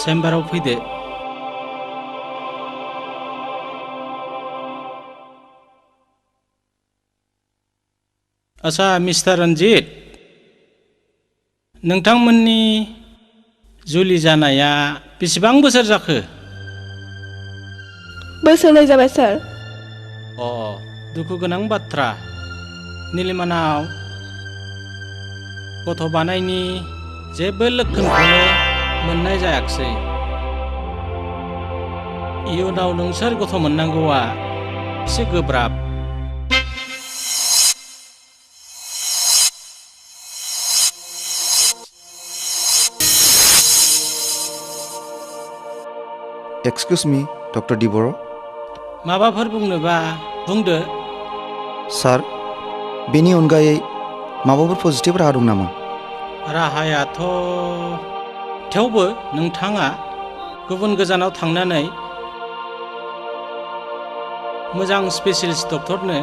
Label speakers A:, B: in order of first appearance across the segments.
A: चेम्बाराव फैदो। आच्छा मिस्टार रन्जित, नोंथांमोननि जुलि जानाया बेसेबां बोसोर जाखो?
B: बोसोरनै जाबाय सार।
A: दुखु गोनां बाथ्रा। नीलिमानाव गथ' बानायनि जेबो लक्षणखौनो मोननाय जायाखिसै। इयुनाव नोंसोर गथ' मोननांगौआ एसे गोब्राब।
C: एक्सक्यूज मी डक्टर डिबर।
A: माबाफोर बुंनोबा बुंदो।
C: सार, बेनि अनगायै माबाफोर पजिटिभ राहा दं नामा?
A: राहायाथ' थेवबो नोंथाङा गुबुन गोजानाव थांनानै मोजां स्पेसियलिस्ट डक्टरनो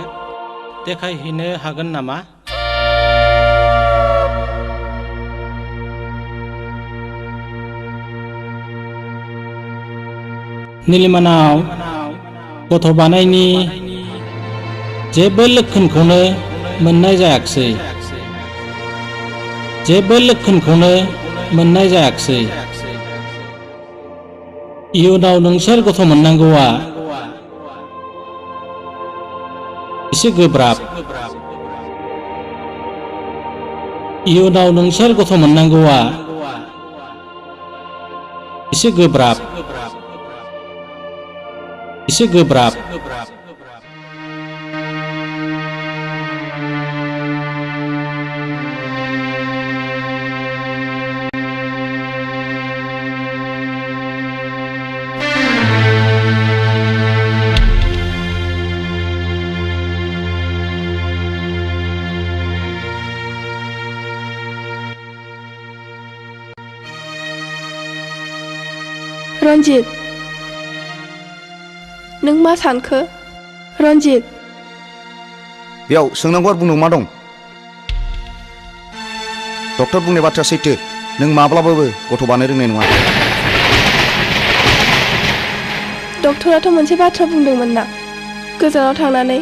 A: देखायहैनो हागोन नामा? नीलिमानाव गथ' बानायनि जेबो लक्षणखौनो मोननाय जायाखिसै। इयुनाव नोंसोर गथ' मोननांगौआ एसे गोब्राब।
B: रन्जित, नों मा सानखो? रन्जित,
C: बेयाव सोंनांगौ आरो बुंनांगौ मा दं? डक्टर बुंनाय बाथ्राया सैथो। नों माब्लाबाबो गथ' बानायनो रोंनाय नङा।
B: डक्टराथ' मोनसे बाथ्रा बुंदोंमोन ना, गोजानाव थांनानै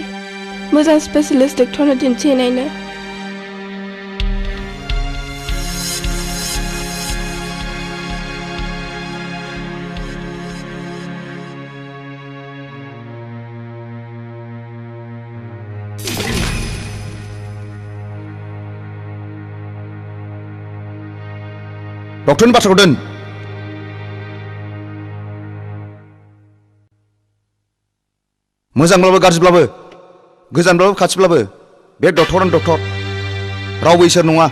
B: मोजां स्पेसियलिस्ट डक्टरनो दिन्थिहैनायनो।
C: डक्टरनि बाथ्राखौ दोन। मोजांब्लाबो गाज्रिब्लाबो, गोजानब्लाबो खाथिब्लाबो बे डक्टरानो डक्टर, रावबो इसोर नङा।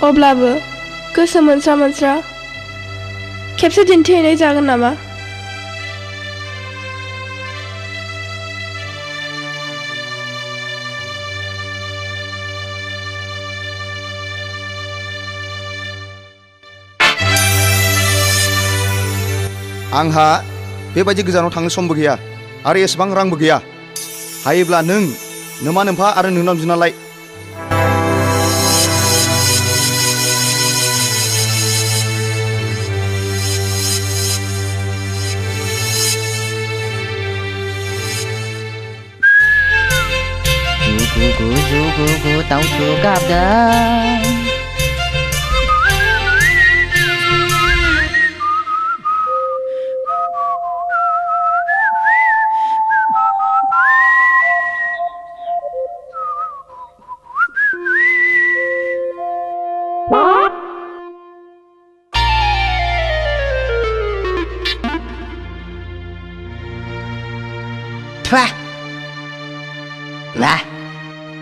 B: अब्लाबो गोसो मोनस्रा खेबसे दिन्थिहैनाय जागोन नामा?
C: आंहा बेबायदि गोजानाव थांनो समबो गैया आरो एसेबां रांबो गैया। हायोब्ला नों नोमा नोम्फा आरो नोंनाव बिनालाय।
D: Jugu दाउथु गाबदों।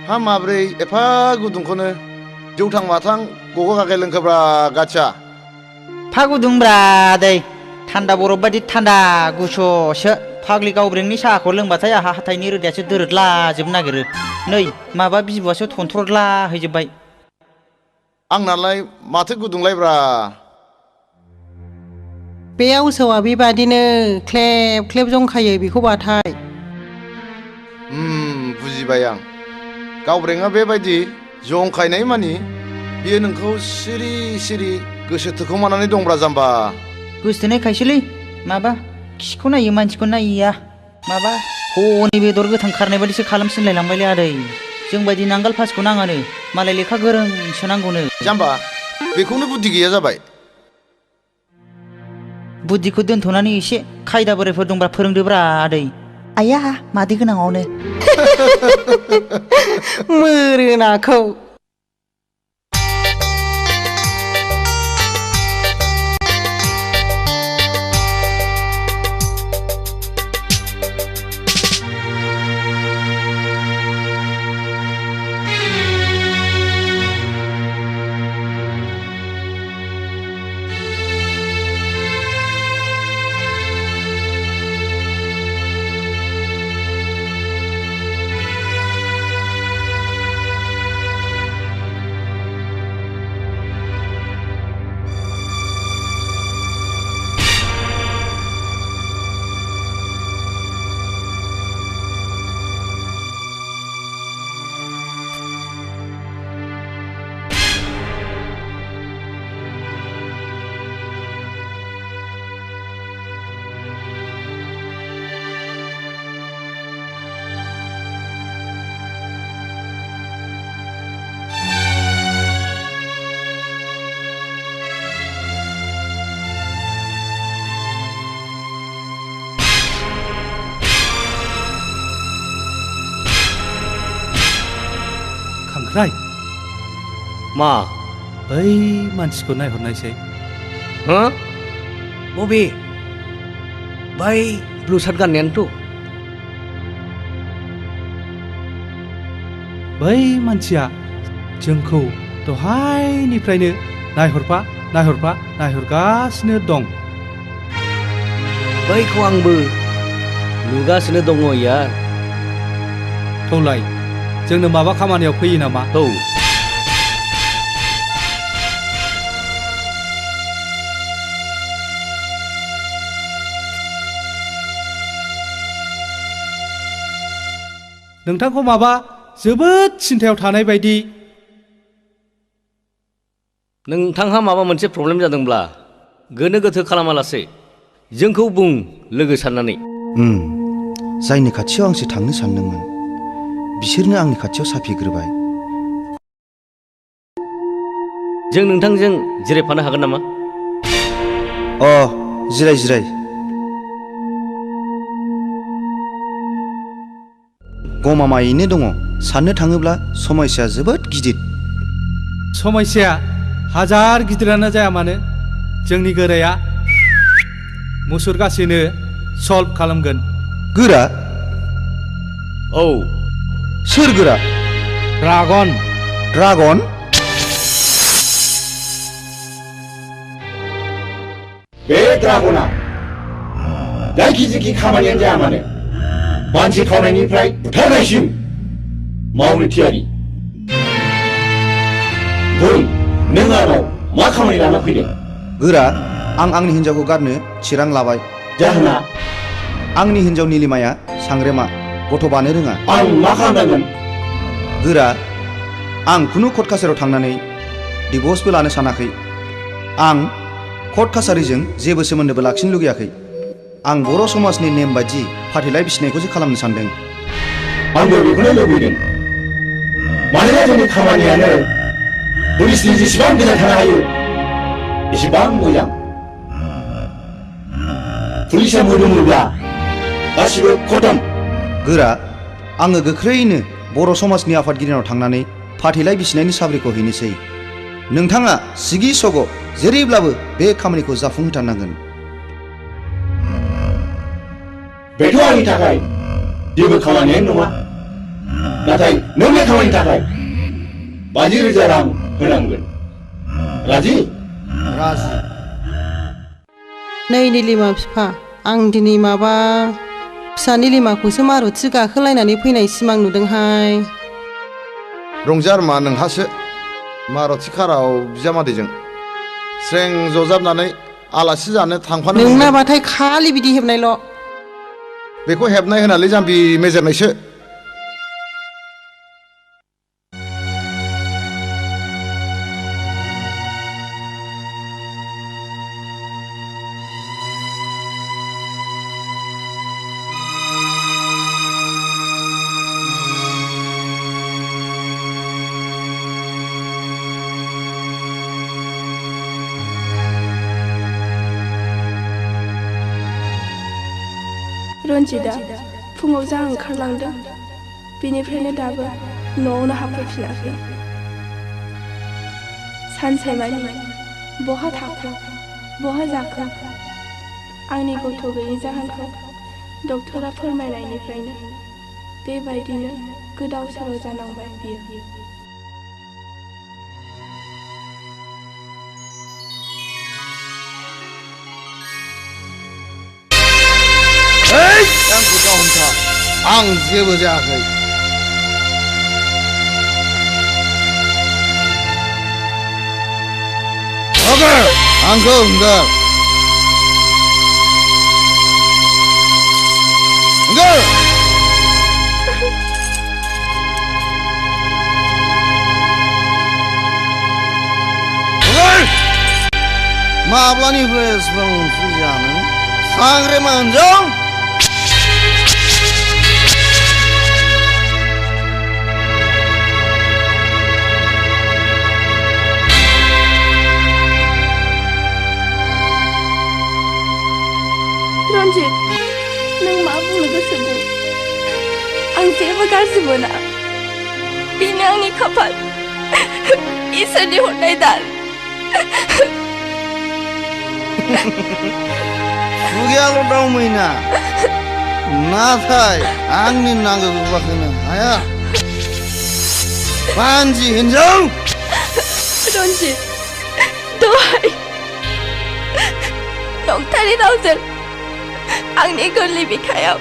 E: हा माब्रै एफा गुदुंखौनो जौथां माथां गग' गागे लोंखोब्रा गाथिया।
D: फा गुदुंब्रा दै, थान्दा बरफ बायदि थान्दा गुसुसो। फाग्लि गावब्रेंनि साहाखौ लोंबाथाय आहा हाथाइनि रोदायासो दोरोदला जोबनो नागिरो। नै माबा बिबुआसो थनथ्रदला हैजोब्बाय।
E: आंनालाय माथो गुदुंलायब्रा।
F: बे आवसोआ बेबादिनो ख्लेब ख्लेब जंखायो बेखौ बाथाय।
E: बुजिबाय आं। गावब्रेंआ बेबायदि जंखायनाय मानि बियो नोंखौ सिरि सिरि गोसो थोखोमानानै दंब्रा जाम्बा
D: गोसोथोनायखायसोलै माबा खिखौ नायो मानसिखौ नायैया माबा हनै बेदर गोथां खारनाय बायदिसो खालामसिनलायलांबायलै आदै जों बायदि नांगाल फासिखौ नाङानो मालाय लेखा गोरोंसो नांगौनो
E: जाम्बा बेखौनो बुद्धि गैया जाबाय
D: बुद्धिखौ दोनथ'नानै एसे खायदा बोरायफोर दंब्ला फोरोंदोब्रा आदै आया मादै गोनाङावनो
F: मोरोनाखौ
G: खांख्राइ
H: मा
G: बै मानसिखौ नायहरनायसै
H: हो बबे बै ब्लु सार्ट गाननायानोथ'
G: बै मानसिया जोंखौ दहायनिफ्रायनो नायहरगासिनो दं
H: बैखौ आंबो नुगासिनो दङ यार
G: थौलाय जोंनो माबा खामानियाव फैयो नामा
H: औ
G: नोंथांखौ माबा जोबोद सिन्थायाव थानाय बायदि
H: नोंथांहा माबा मोनसे प्रब्लेम जादोंब्ला गोनो गोथो खालामालासे जोंखौ बुं लोगो साननानै
C: जायनि खाथियाव आंसो थांनो सानदोंमोन बिसोरनो आंनि खाथियाव साफिग्रोबाय
H: जों नोंथांजों जिरायफानो हागोन नामा
C: जिराय गमामायैनो दङ साननो थाङोब्ला समस्याया जोबोद गिदिर
G: समस्याया हाजार गिदिरानो जाया मानो जोंनि गोराया मुसुरगासिनो सल्भ खालामगोन
C: गोरा
H: औ
C: सोर गोरा
G: ड्रागन
I: बे ड्रागना जायखिजाया खामानियानो जाया मानो मानसि खावनायनिफ्राय बुथारनायसिम मावनो थियारि बुं नों आंनाव मा खामानि लाना फैदों
C: गोरा आं आंनि हिन्जावखौ गारनो थिरां लाबाय
I: जाहोना
C: आंनि हिन्जाव निलिमाया सांग्रेमा गथ' बानो रोङा
I: आं मा खालामनांगोन
C: गोरा आं खुनु कर्ट कासारियाव थांनानै डिभर्सबो लानो सानाखै आं कर्ट कासारिजों जेबो सोमोन्दोबो लाखिनो लुगैयाखै आं बर' समाजनि नेम बायदि फाथैलाइ बिसिनायखौसो खालामनो सानदों
I: आंबो बेखौनो लुबैदों मानोना जोंनि खामानियानो पुलिसनि जेसेबां गोजान थानो हायो एसेबां मोजां पुलिसा मोदोमोब्ला गासिबो खतम
C: गोरा आङो गोख्रैनो बर' समाजनि आफादगिरिनाव थांनानै फाथैलाइ बिसिनायनि साब्रैखौ हैनोसै नोंथाङा सिगि सग' जेरैब्लाबो बे खामानिखौ जाफुंहोथारनांगोन
I: बेथ' आंनि थाखाय जेबो खामानियानो नङा नाथाय नों बे खामानिनि थाखाय 50,000 रां होनांगोन राजि
F: नै निलिमा बिफा आं दिनै माबा फिसा निलिमाखौसो मारुथि गाखोलायनानै फैनाय सिमां नुदोंहाय
E: रंजार मा नोंहासो मारुथि काराव बिजामादैजों स्रें जजाबनानै आलासि जानो थांफानो
F: नोंनाबाथाय खालि बिदि हेबनायल'
E: बेखौ हेबनाय होनालै जाम्बि मेजेरनायसो
B: रन्जितआ फुङाव जा ओंखारलांदों बेनिफ्रायनो दाबो न'आवनो हाबफैफिनाखै सानसेमानि बहा थाखो बहा जाखो आंनि गथ' गैयै जाहोनखौ डक्टरा फोरमायनायनिफ्रायनो बेबायदिनो गोदाव सोराव जानांबाय बियो
E: आंखौ दाहमथा आं जेबो जायाखै आंखौ होंगार माब्लानिफ्राय एसेबां फुजानो सांग्रेमा होनजों
B: रन्जित नों मा बुंनो गोसो बुं आं जेबो गाज्रि मोना बेनो आंनि खाफाल इसोरनि हरनाय दान
E: खुगायाल' दावमैना नाथाय आंनि नांगौ होनो हाया बानजि हिनजाव
B: रन्जित दहाय नंथारै रावजों आंनि गोरलै बिखायाव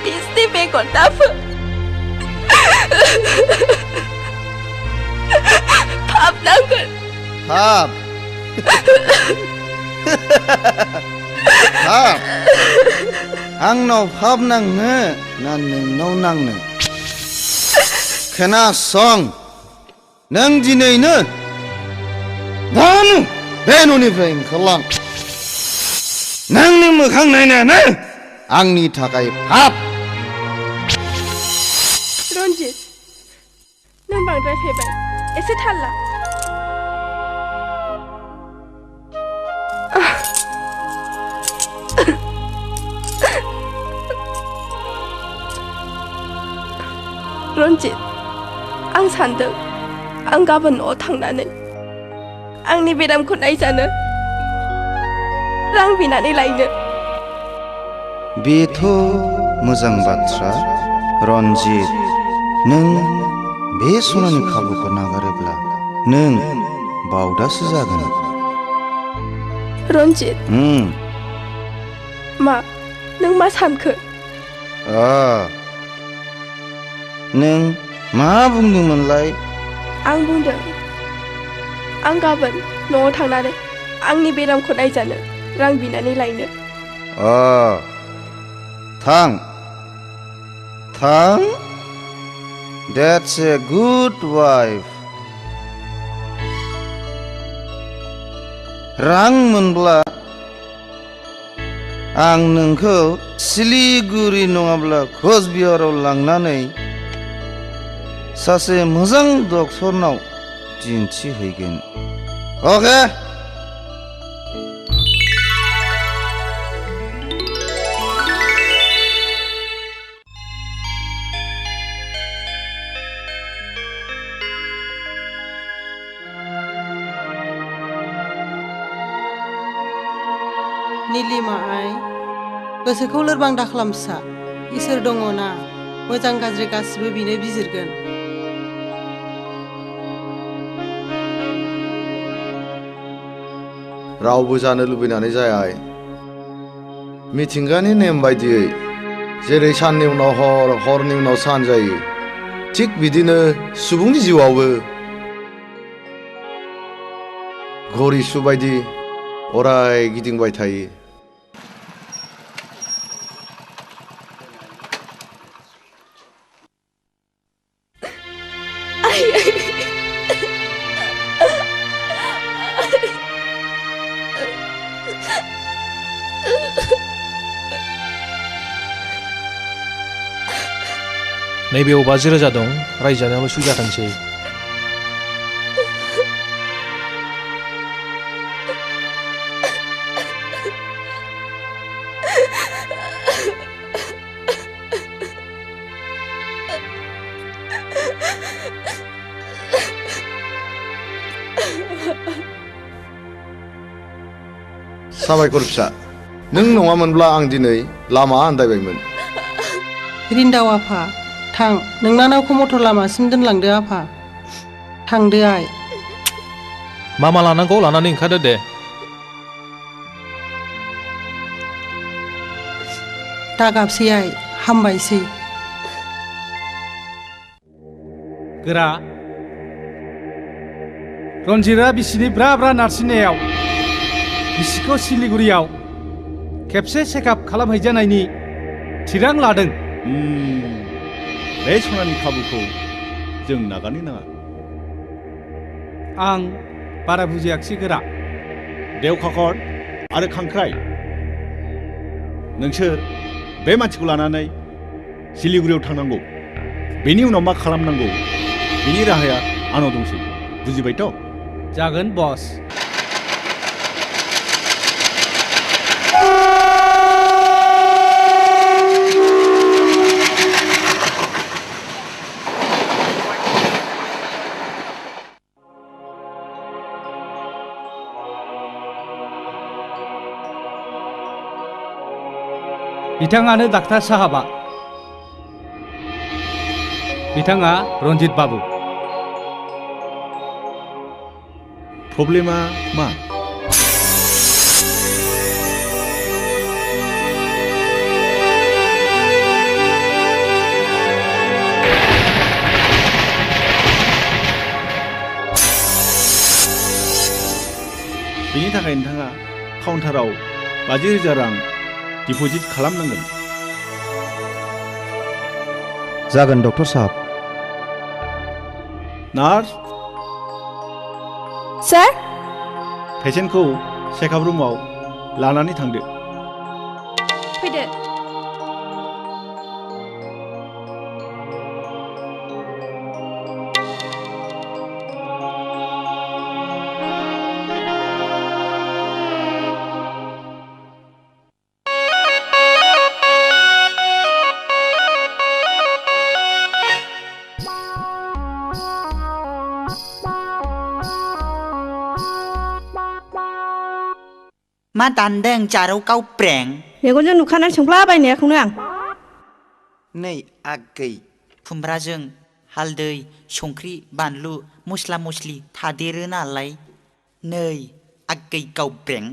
B: बिसनि बेगर दाफो पाप नांगोन
E: पाप पाप आंनाव पाप नांनो ना नोंनाव नांनो खोनासं नों दिनैनो दानो बे न'निफ्राय ओंखारलां नोंनि मोखां नायनायानो आंनि थाखाय पाप
B: रन्जित नों बांद्राय फेबाय एसे थाल ला रन्जित आं सान्दों आं गाबोन न'आव थांनानै आंनि बेरामखौ नायजानो रां बिनानै लायनो
C: बेथ' मोजां बाथ्रा रन्जित नों बे सनानि खाबुखौ नागारोब्ला नों बावदासो जागोन
B: रन्जित मा नों मा सानखो
C: नों मा बुंदोंमोनलाय
B: आं बुंदों आं गाबोन न'आव थांनानै आंनि बेरामखौ नायजानो रां बिनानै लायनो
C: थां थां That's a good wife रां मोनब्ला आं नोंखौ सिलिगुरि नङाब्ला कचबिहाराव लांनानै सासे मोजां डक्टरनाव दिन्थिहैगोन अके
F: निलिमा आइ गोसोखौ लोरबां दाखालाम फिसा इसोर दङ ना मोजां गाज्रि गासिबो बिनो बिजिरगोन
E: रावबो जानो लुबैनानै जाया मिथिंगानि नेम बायदियै जेरै साननि उनाव हर हरनि उनाव सान जायो थिग बिदिनो सुबुंनि जिउआवबो घरि सु बायदि अराय गिदिंबाय थायो
A: नैबेयाव 50,000 दं रायजानायावल' सुबिदा थांसै
E: साबायखर फिसा नों नङामोनब्ला आं दिनै लामा आन्दायबायमोन
F: रिन्दाव आफा थां नोंना नावखौ मटर लामासिम दोनलांदो आफा थांदो आइ
J: मा मा लानांगौ लानानै ओंखारदो दे
F: दागाबसै आइ हामबायसै
G: गोरा रन्जितआ बिसिनि ब्रा ब्रा नारसिननायाव बिसिखौ सिलिगुरियाव खेबसे चेकआप खालामहैजानायनि थिरां लादों
I: बे सनानि खाबुखौ जों नागारनो नाङा
G: आं बारा बुजियाखिसै गोरा
I: देवखाखर आरो खांख्राइ नोंसोर बे मानसिखौ लानानै सिलिगुरियाव थांनांगौ बेनि उनाव मा खालामनांगौ बेनि राहाया आंनाव दंसै बुजिबायथ'
G: जागोन बस बिथाङानो डाक्टार साहाबा बिथाङा रन्जित बाबु
I: प्रब्लेमा मा बेनि थाखाय नोंथाङा काउन्टाराव 50,000 रां डिप'जिट खालामनांगोन
C: जागोन डक्टर साहब
I: नार्स
B: सर
I: पेसेन्टखौ चेकआप रुमाव लानानै थांदो
B: फैदो
D: मा दानदों जारौ गावब्रें
B: मेगनजों नुखानानै सोंफ्लाबायनायखौनो आं
D: नै आगै खुमब्राजों हालदै संख्रि बानलु मस्ला मस्लि थादेरो नालाय नै आगै गावब्रें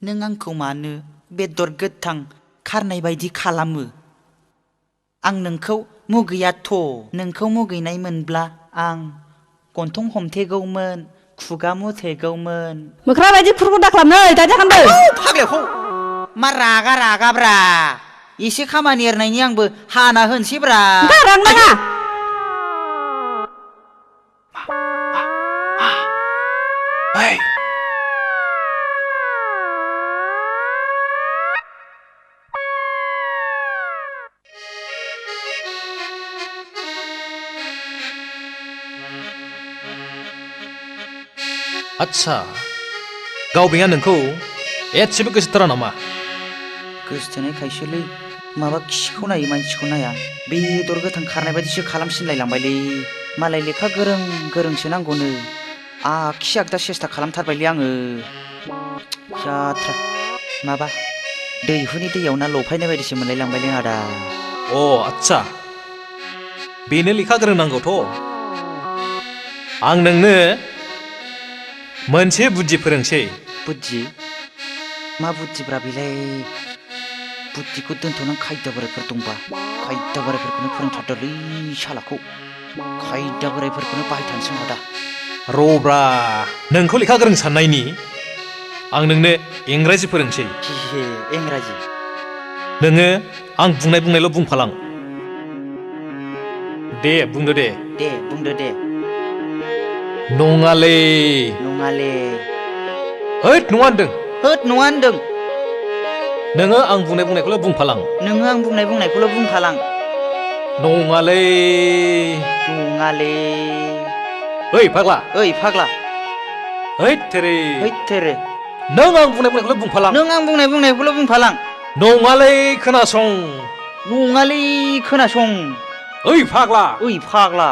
D: नों आंखौ मानो बेदर गोथां खारनाय बायदि खालामो आं नोंखौ मुगैयाथ' नोंखौ मुगैनाय मोनब्ला आं गन्थं हमथेगौमोन खुगा मुथेगौमोन
B: मोख्रा बायदि खुरखौ दाख्लाम नै दा जाखानदो
D: फाग्लाखौ मा रागा रागाब्रा एसे खामानि एरनायनि आंबो हाना होनसैब्रा
B: रां नाङा
J: आच्छा गावबेंआ नोंखौ एसेबो गोसोथारा नामा
D: गोसोथोनाय खायसोलै माबा खिखौ नायो मानसिखौ नाया बेदर गोथां खारनाय बायदिसो खालामसिनलायलांबायलै मालाय लेखा गोरों गोरोंसो नांगौनो आखि आगदा सेस्था खालामथारबायलै आङो जाथ्रा माबा दैहुनि दैयाव ना लफायनाय बायदिसो मोनलायलांबायलै आदा
J: अ आच्छा बेनो लेखा गोरों नांगौथ' आं नोंनो मोनसे बुद्धि फोरोंसै
D: बुद्धि मा बुद्धिब्रा बेलाय बुद्धिखौ दोनथ'नानै खायदा बोरायफोर दंबा खायदा बोरायफोरखौनो फोरोंथारदोलै सालाखौ खायदा बोरायफोरखौनो बाहायथारनोसै आदा
J: रब्रा नोंखौ लेखा गोरों साननायनि आं नोंनो इंराजि फोरोंसै
D: इंराजि
J: नोङो आं बुंनायल' बुंफालां दे बुंदो दे
D: बुंदो दे
J: नङालै
D: नङाले
J: होद नङा होनदों
D: होद नङा होनदों
J: नोङो आं बुंनायखौल' बुंफालां
D: नोङो आं बुंनायखौल' बुंफालां
J: नङालै
D: नङाले
J: ओइ फाग्ला हैद तेरे नों आं बुंनायखौल' बुंफालां
D: नों आं बुंनायखौल' बुंफालां
J: नङालै खोनासं
D: नङालै खोनासं
J: ओइ फाग्ला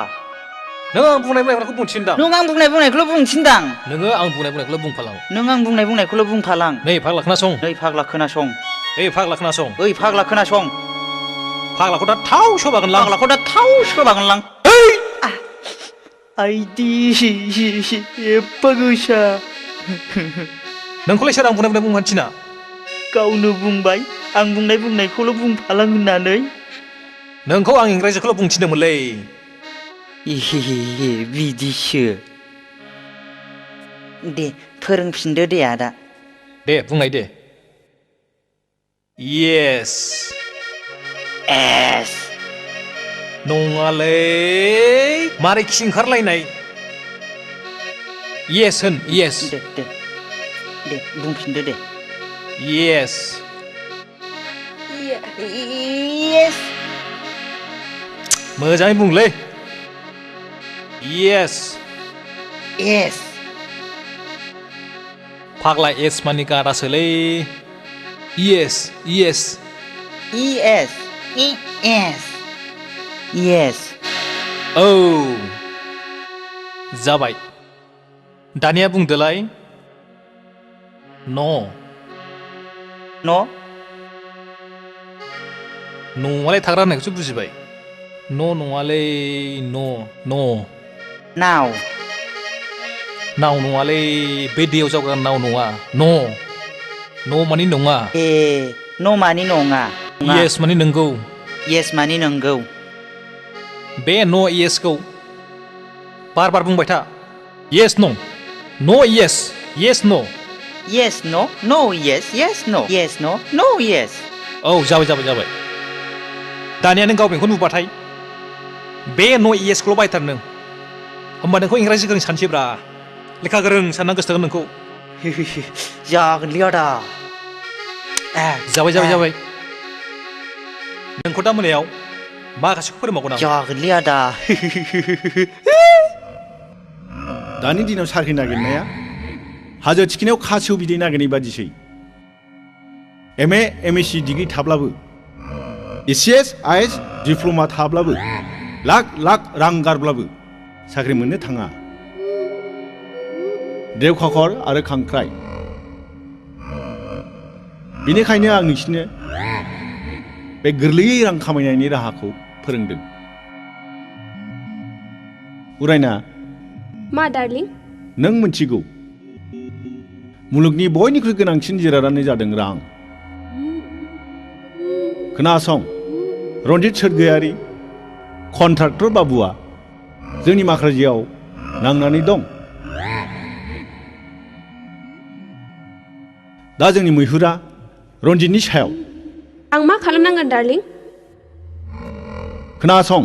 J: नों आं बुंनायखौल' बुंथिनदां
D: नों आं बुंनायखौल' बुंथिनदां
J: नोङो आं बुंनायखौल' बुंफालां
D: नों आं बुंनायखौल' बुंफालां
J: नै फाग्ला खोनासं
D: नै फाग्ला खोनासं
J: ओइ फाग्ला खोनासं
D: ओइ फाग्ला खोनासं
J: फाग्लाखौ दा थाव सोबागोनलां
D: फाग्लाखौ दा थाव सोबागोनलां आइदि एफा गोसा
J: नोंखौलाय सोर आं बुंनाय बुंनो थिना
D: गावनो बुंबाय आं बुंनायखौल' बुंफालां होननानै
J: नोंखौ आं इंराजिखौल' बुंथिनोमोनलै
D: बिदिसो दे फोरोंफिनदो दे आदा
J: दे बुंनाय दे येस
D: एस
J: नङालै मारै खि ओंखारलायनाय येस होन येस
D: दे बुंफिनदो दे
J: येस
D: येस
J: मोजाङै बुंलै येस
D: येस
J: फाग्ला एस मानि गादासोलै येस येस
D: ES येस
J: औ जाबाय दानिया बुंदोलाय न' न'आलाय थाग्रा होननायखौसो बुजिबाय न' नङालै न'
D: नाव
J: नङालै बे दैयाव जावग्रा नाव नङा न' मानि नङा
D: न' मानि नङा
J: येस मानि नंगौ
D: येस मानि नंगौ
J: बे न' येसखौ बार बुंबाय था येस न' येस येस न'
D: येस नो येस येस नो येस नो येस
J: औ जाबाय दानिया नों गाव बेंखौ नुबाथाय बे न' येसखौल' बायथार नों होमबा नोंखौ इंराजि गोरों सानसैब्रा लेखा गोरों सानना गोसोथोगोन नोंखौ
D: जागोनलै आदा
J: जाबाय नोंखौ दा मोनायाव माखासेखौ फोरोंबावगोन आं
D: जागोनलै आदा
I: दानि दिनाव साख्रि नागिरनाया हाजो थिखिनायाव खासेव बिदै नागिरनाय बादिसै एम.ए. डिग्री थाब्लाबो ECS IAS डिप्ल'मा थाब्लाबो लाख रां गारब्लाबो साख्रि मोननो थाङा देवखाखर आरो खांख्राइ बेनिखायनो आं नोंसिनो बे गोरलैयै रां खामायनायनि राहाखौ फोरोंदों उरायना
B: मा डार्लिं
I: नों मिथिगौ मुलुगनि बयनिख्रुइ गोनांसिन जिरादानो जादों रां खोनासं रन्जित सोरगोयारि कन्ट्राक्टर बाबुआ जोंनि माख्राजियाव नांनानै दं दा जोंनि मैहुरा रन्जितनि सायाव
B: आं मा खालामनांगोन डार्लिं
I: खोनासं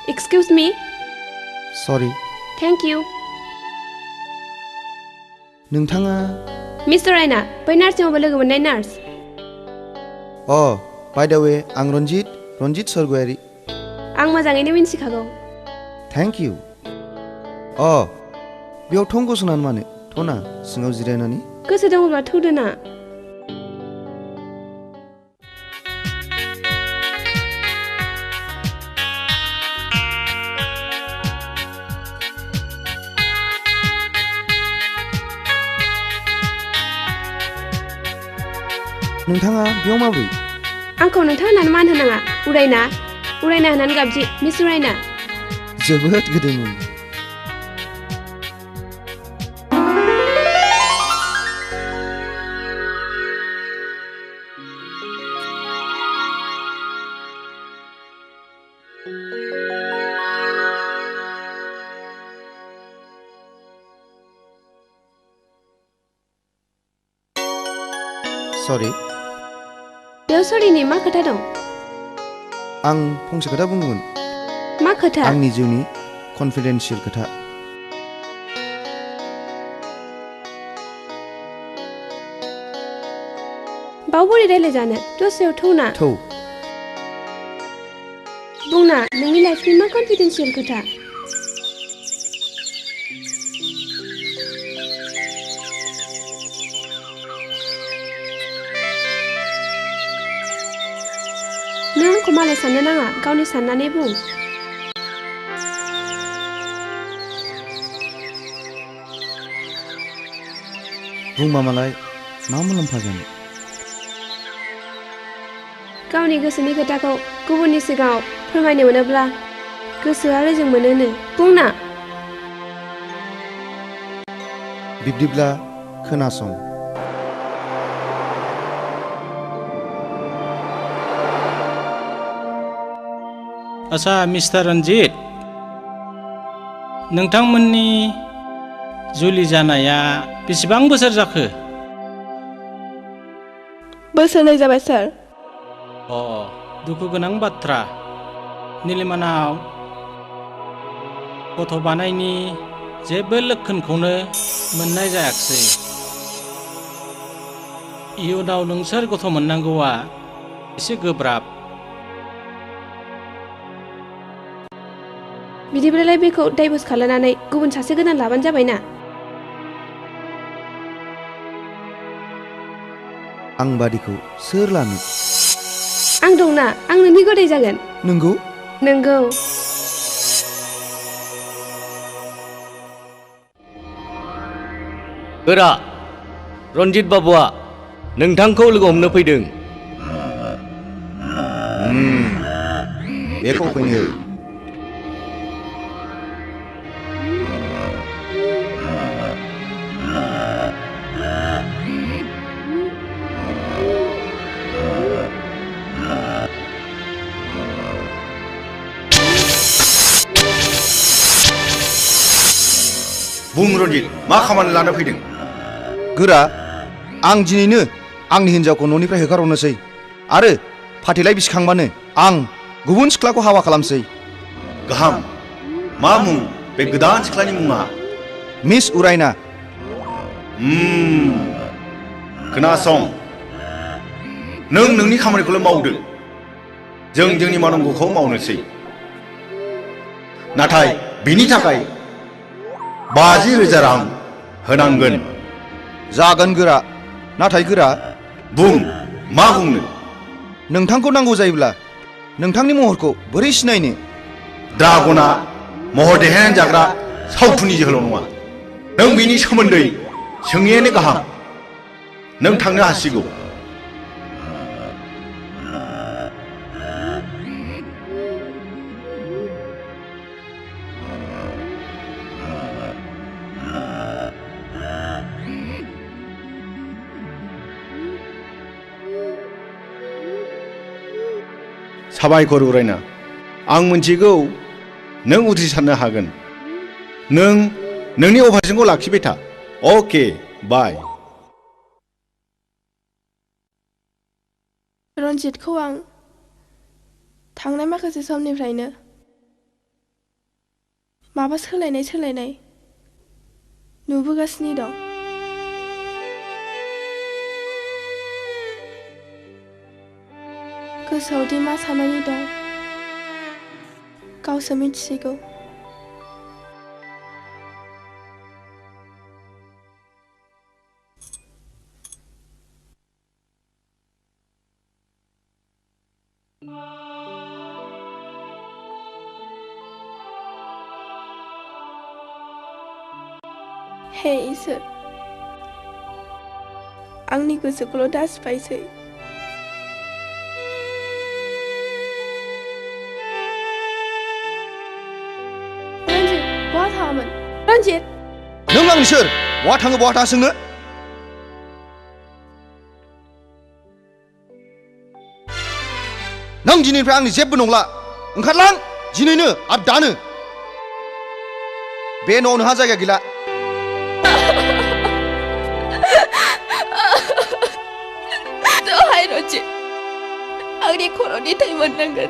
B: Excuse me.
C: Sorry.
B: Thank you.
C: नोंथाङा
B: मिस्टार रायना बै नार्सिंआवबो लोगो मोननाय नार्स
C: बाय द वे आं रन्जित सोरगोयारि
B: आं मोजाङैनो मिन्थिखागौ
C: थेंक इउ बेयाव थं गसंनानै मानो थना सिङाव जिरायनानै
B: गोसो दङब्ला थौदोना
C: नोंथाङा बेयाव माबोरै
B: आंखौ नोंथां होननानै मान होनाङा उरायना होननानै गाबज्रि मिस उरायना
C: जोबोद गोदैमोन
B: बेयाव सरिनि मा खोथा दं?
C: आं फंसे खोथा बुंगौमोन
B: मा खोथा?
C: आंनि जिउनि कनफिडेन्सियेल खोथा
B: बाव बोरै रायलायजानो दस्रायाव थौना
C: थौ
B: बुंना नोंनि लाइफनि मा कनफिडेन्सियेल खोथा? नों आंखौ मालाय साननो नाङा गावनि साननानै बुं
C: बुंबा मालाय मा मुलाम्फा जानो
B: गावनि गोसोनि खोथाखौ गुबुननि सिगाङाव फोरमायनो मोनोब्ला गोसोआ रेजें मोनोनो बुंना
C: बिब्दिब्ला खोनासं
A: आच्छा मिस्टार रन्जित नोंथांमोननि जुलि जानाया बेसेबां बोसोर जाखो?
B: बोसोरनै जाबाय सार
A: अ दुखु गोनां बाथ्रा निलिमानाव गथ' बानायनि जेबो लक्षणखौनो मोननाय जायाखिसै इयुनाव नोंसोर गथ' मोननांगौआ एसे गोब्राब
B: बिदिब्लालाय बेखौ डाइभर्स खालामनानै गुबुन सासे गोदान लाबानो जाबायना
C: आं बादिखौ सोर लानो
B: आं दंना आं नोंनि गदाय जागोन
C: नंगौ
B: नंगौ
H: गोरा रन्जित बाबुआ नोंथांखौ लोगो हमनो फैदों
C: बेखौ फैनो
I: बुं रन्जित मा खामानि लाना फैदों
C: गोरा आं दिनैनो आंनि हिन्जावखौ न'निफ्राय होखारहरनोसै आरो फाथैलाय बिसिखांबानो आं गुबुन सिख्लाखौ हाबा खालामसै
I: गाहाम मा मुं बे गोदान सिख्लानि मुङा
C: मिस उरायना
I: खोनासं नों नोंनि खामानिखौल' मावदो जों जोंनि मावनांगौखौ मावनोसै नाथाय बिनि थाखाय 50,000 रां होनांगोन
C: जागोन गोरा नाथाय गोरा
I: बुं मा बुंनो
C: नोंथांखौ नांगौ जायोब्ला नोंथांनि महरखौ बोरै सिनायनो
I: ड्रागना महर देहायानो जाग्रा सावथुननि जोहोलाव नङा नों बिनि सोमोन्दै सोङैयानो गाहाम नों थांनो हासिगौ साबायखर उरायना आं मिन्थिगौ नों उथ्रिसारनो हागोन नों नोंनि अपारेशनखौ लाखिबाय था अके बाय
B: रन्जितखौ आं थांनाय माखासे समनिफ्रायनो माबा सोलायनाय नुबोगासिनो दं गोसोआव दि मा साननानै दं गावसो मिथिसिगौ हे इसोर आंनि गोसोखौल' दासिफायसै रन्जित
C: नों आंनि सोर बहा थाङो बहा थाङा सोंनो नों दिनैनिफ्राय आंनि जेबो नंला ओंखारलां दिनैनो आरो दानो बे न'आव नोंहा जायगा गैला
B: दहाय रन्जित आंनि खर'नि थै मोननांगोन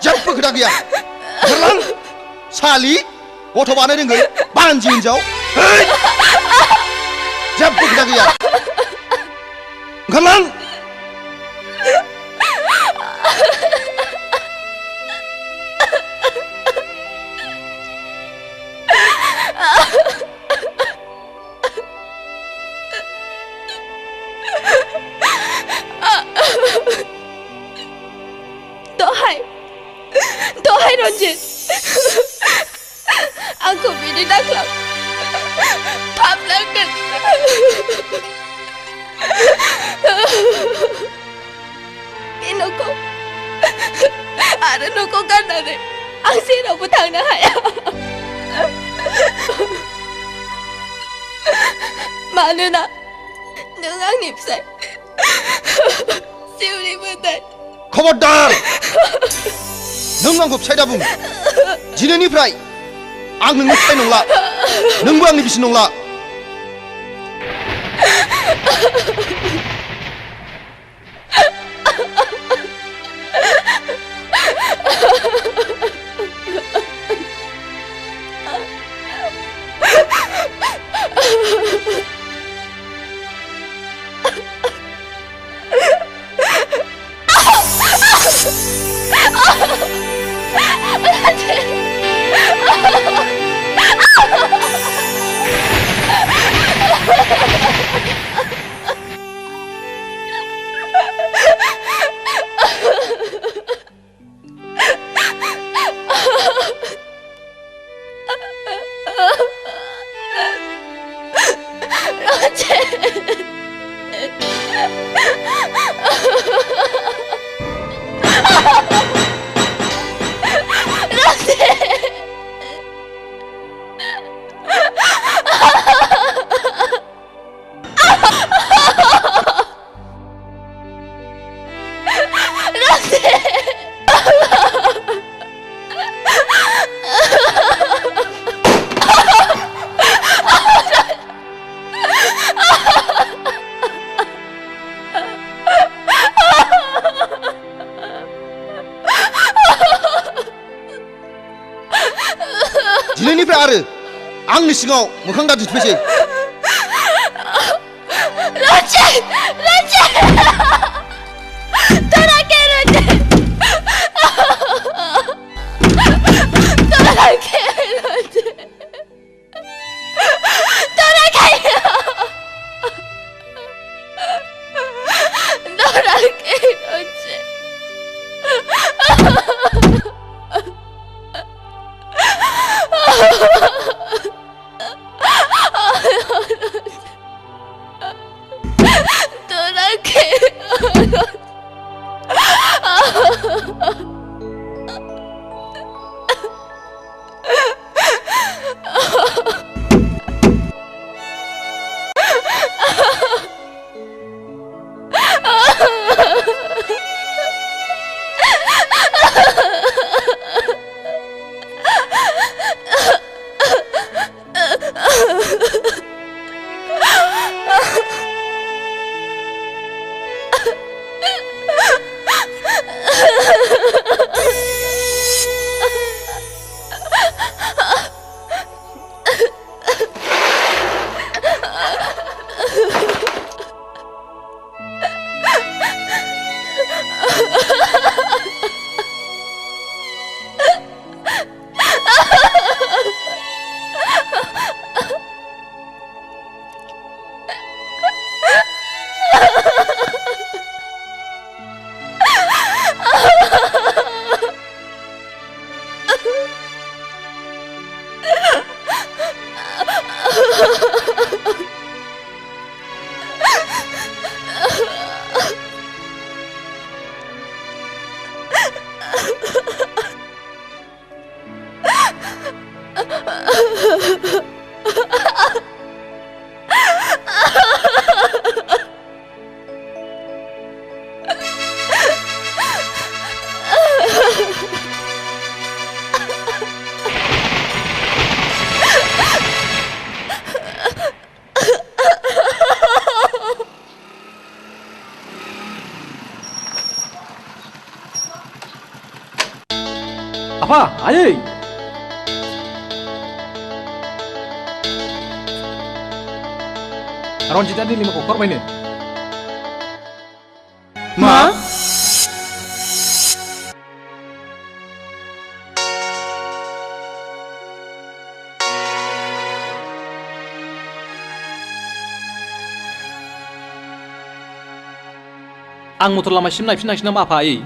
C: जेबो खोथा गैया ओंखारलां सालि गथ' बानाय रोङै बानजि हिनजाव जेबो खोथा गैया ओंखारलां
B: दहाय रन्जित आंखौ बिदि दाख्लाब फाबलांगोन बे न'खौ आरो न'खौ गारनानै आं जेरावबो थांनो हाया मानोना नों आंनि फिसाय जिउनि मोदाय
C: खबरदार नों आंखौ फिसाय दा बुं दिनैनिफ्राय आं नोंनि फिसाय नंला नोंबो आंनि बिसि नंला दिनैनिफ्राय आरो आंनि सिगाङाव मोखां दादिफैसै
J: आफा आयै रन्जितआ निलिमाखौ हरबायनो
C: मा
J: आं मटर लामासिम नायफिननांसै नामा आफा आयै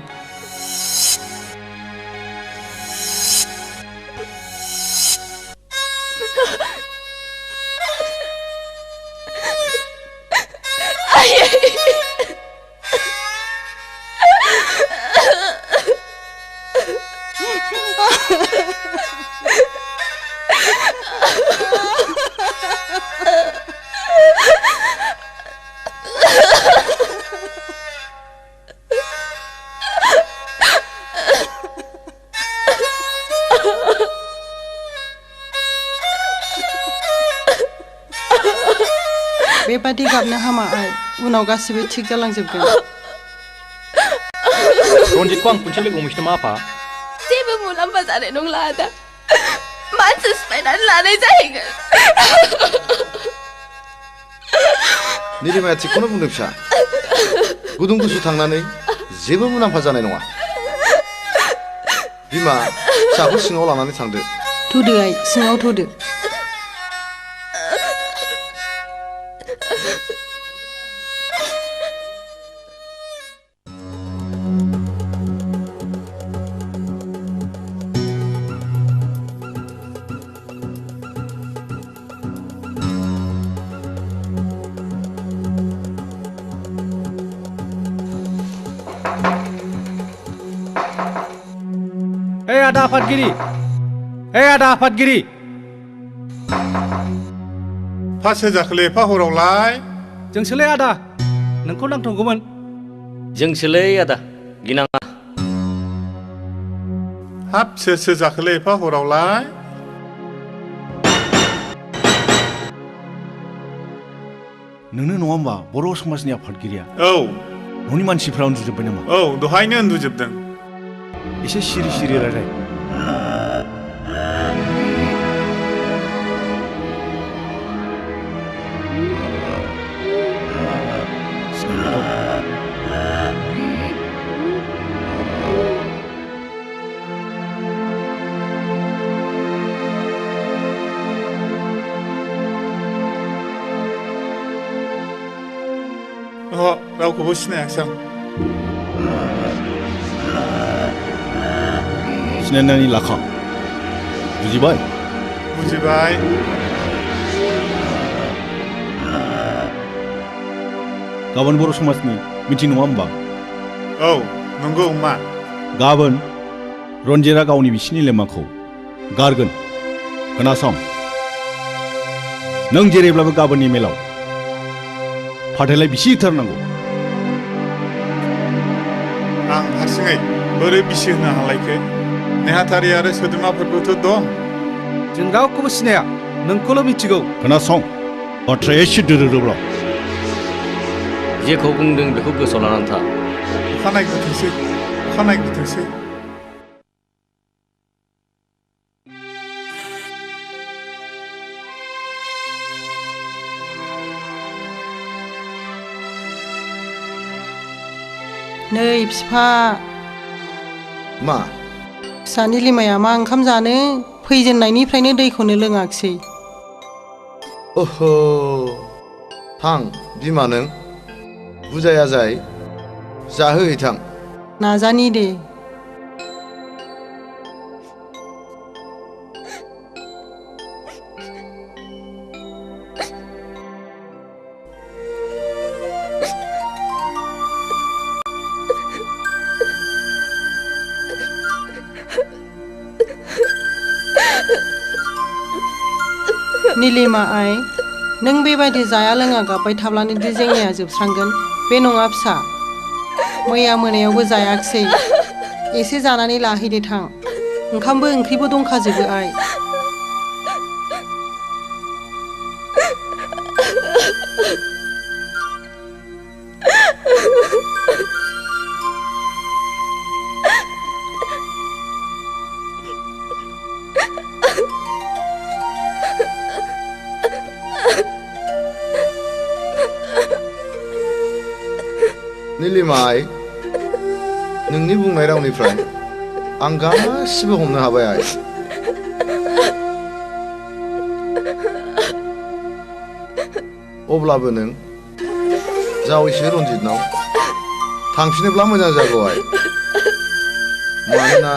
F: बेबादि गाबनो हामा आइ उनाव गासिबो थिग जालांजोबगोन
J: रन्जितखौ आं खनसे लोगो हमहैसै नामा आफा
B: जेबो मुलाम्फा जानाय नंला आदा मानसि सिफायनानै लानाय जाहैगोन
E: निलिमाया थिगखौनो बुंदों फिसा गुदुं गुसु थांनानै जेबो मुलाम्फा जानाय नङा बिमा फिसाखौ सिङाव लानानै थांदो
F: थुदो आइ सिङाव थुदो
G: आदा आफादगिरि आदा आफादगिरि
K: फासो जाखोलै एफा हरावलाय
G: जोंसोलै आदा नोंखौ नांथांगौमोन
H: जोंसोलै आदा गिनाङा
K: हाब सोर जाखोलै एफा हरावलाय
I: नोंनो नङा होमबा बर' समाजनि आफादगिरिया
K: औ
I: न'नि मानसिफ्रा उन्दुजोब्बाय नामा
K: औ दहायनो उन्दुजोबदों
I: एसे सिरि सिरि रायलाय
K: रावखौबो सिनायाखिसै आं
I: सिनायनानै लाखा बुजिबाय
K: बुजिबाय
I: गाबोन बर' समाजनि मिटिं नङा होमबा
K: औ नंगौ मा
I: गाबोन रन्जितआ गावनि बिसिनि लेमाखौ गारगोन खोनासं नों जेरैब्लाबो गाबोननि मेलाव फाथैलाय बिसिथारनांगौ
K: आं हारसिङै बोरै बिसि होनो हालायखो नेहाथारि आरो सोद्रोमाफोरबोथ' दं
G: जों रावखौबो सिनाया नोंखौल' मिथिगौ
I: खोनासं बाथ्राया एसे दोरोदोब्ला
H: जेखौ बुंदों बेखौ गोसोआव लानानै था
K: अखानायग्रोथोंसै
F: नै बिफा
E: मा
F: फिसानि लिमाया मा ओंखाम जानो फैजेननायनिफ्रायनो दैखौनो लोङाखिसै
E: ओह थां बिमा नों बुजाया जाय जाहोहैथां
F: नाजानि दे निलिमा आइ नों बेबायदि जाया लोङा गाबबाय थाब्लानो दि जेंनाया जोबस्रांगोन बे नङा फिसा मैया मोनायावबो जायाखिसै एसे जानानै लाहैदो थां ओंखामबो ओंख्रिबो दंखाजोबो आइ
E: निलिमा आइ नोंनि बुंनाय रावनिफ्राय आं गासिबो हमनो हाबाय आइ अब्लाबो नों जावैसो रन्जितनाव थांफिनोब्ला मोजां जागौ आइ मानोना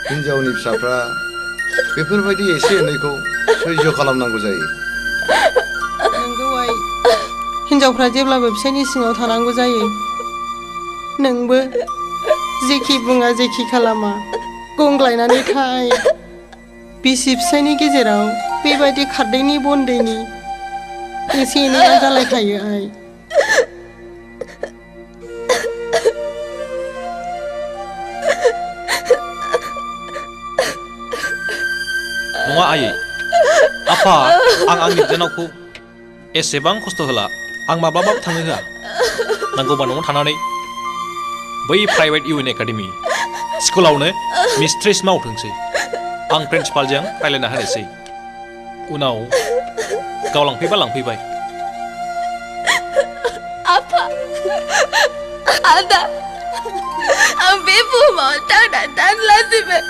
E: हिन्जावनि फिसाफ्रा बेफोरबायदि एसे एनैखौ सैज्य खालामनांगौ जायो
F: नंगौ आइ हिन्जावफ्रा जेब्लाबो फिसायनि सिङाव थानांगौ जायो नोंबो जेखि बुङा जेखि खालामा गंग्लायनानै थाय बिसि फिसायनि गेजेराव बेबायदि खारदैनि बनदैनि एसे एनैया जालायखायो आइ
J: नङा आयै आफा आं आंनि बिनानावखौ एसेबां खस्थ' होला आं माब्लाबाबो थांनो होआ नांगौबा न'आव थानानै बै प्राइभेट इउ एन एकाडेमि स्कुलावनो मिस्ट्रेस मावथोंसै आं प्रिन्सिपालजों रायज्लायना होनोसै उनाव गाव लांफैबा लांफैबाय
B: आफा आदा आं बे बुहुमाव थांना थानो लाजिबाय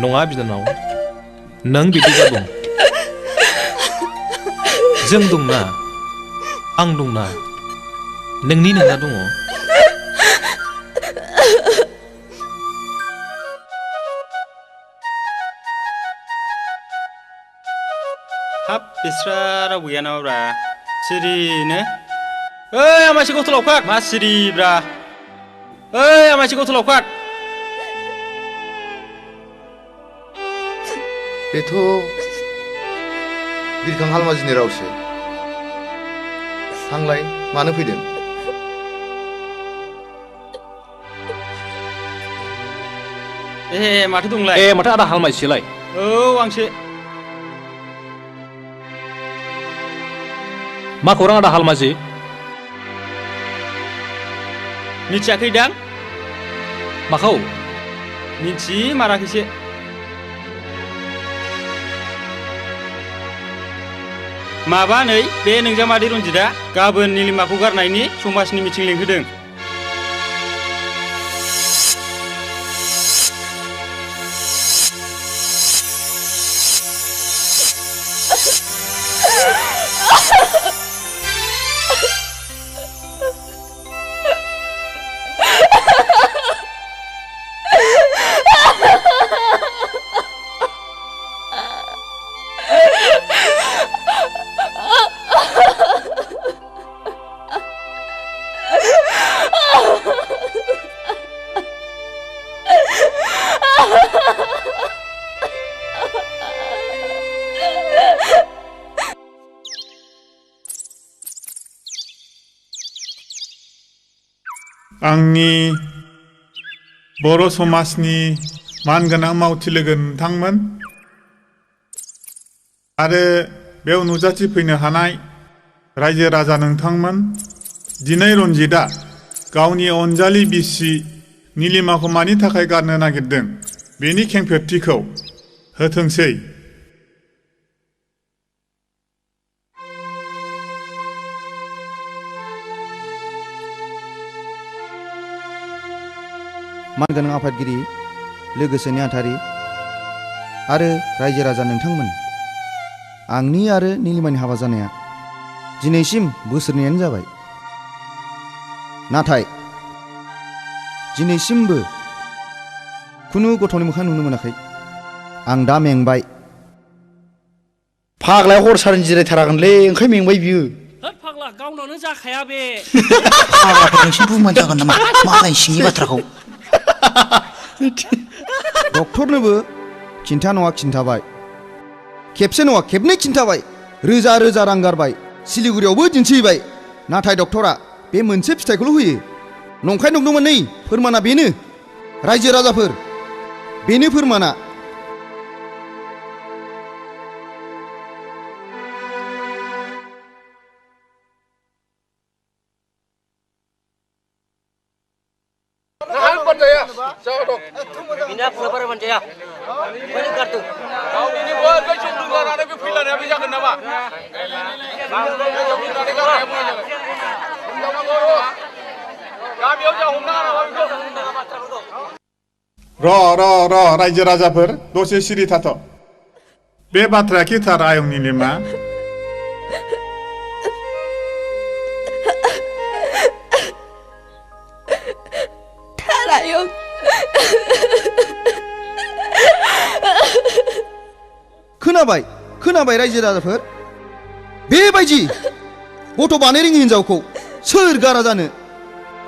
J: नङा बिनानाव नों बिदिबा दं जों दंना आं दंना नोंनि नोंना दङ
A: हाब बिस्रा रावबो गैया नामाब्रा सिरिनो ओइ आमाइसो गथ' लावखार मा सिरिब्रा ओइ आमाइसो गथ' लावखार
E: बेथ' बिरखां हालमाजिनि रावसो थांलाय मानो फैदों
A: माथो दंलाय
J: माथो आदा हालमाजिसोलाय
A: औ आंसो
J: मा खौरां आदा हालमाजि
A: मिथियाखैदां
J: माखौ
A: मिथिमाराखैसो माबा नै बे नोंजामादै रन्जितआ गाबोन निलिमाखौ गारनायनि समाजनि मिटिं लिंहोदों
K: आंनि बर' समाजनि मानगोनां मावथि लोगो नोंथांमोन आरो बेयाव नुजाथिफैनो हानाय रायजो राजा नोंथांमोन दिनै रन्जितआ गावनि अनजालि बिसि निलिमाखौ मानि थाखाय गारनो नागिरदों बेनि खेंफोरथिखौ होथोंसै
C: मानगोनां आफादगिरि लोगोसे नेहाथारि आरो रायजो राजा नोंथांमोन आंनि आरो निलिमानि हाबा जानाया दिनैसिम बोसोरनैयानो जाबाय नाथाय दिनैसिमबो खुनु गथ'नि मोखां नुनो मोनाखै आं दा मेंबाय
L: फाग्लाया हर सारनि जिरायथारागोनलै ओंखाय मेंबाय बियो
H: होद फाग्ला गावनावनो जाखाया बे
L: फाग्लाफोर नोंसिनि बुंबानो जागोन नामा मालाय सिंनि बाथ्राखौ
C: डक्टरनोबो खिन्था नङा खिन्थाबाय खेबसे नङा खेबनै खिन्थाबाय रोजा रोजा रां गारबाय सिलिगुरियावबो दिन्थिहैबाय नाथाय डक्टरा बे मोनसे फिथाइखौल' होयो नंखाय नंदोंमोन नै फोरमाना बेनो रायजो राजाफोर बेनो फोरमाना
H: दा फुलाबारा मोनजाया ओंखायनो गारदों
K: गावनि बयबो जौ लोंलानानै बे फैलानाया बे जागोन नामा गामियाव जा हमनाङा नामा बेखौ र रायजो राजाफोर दसे सिरि थाथ' बे बाथ्राया खिथार आयं निलिमा
B: थारायं
C: खोनाबाय रायजो राजाफोर बेबायदि गथ' बानाय रोङि हिनजावखौ सोर गारा जानो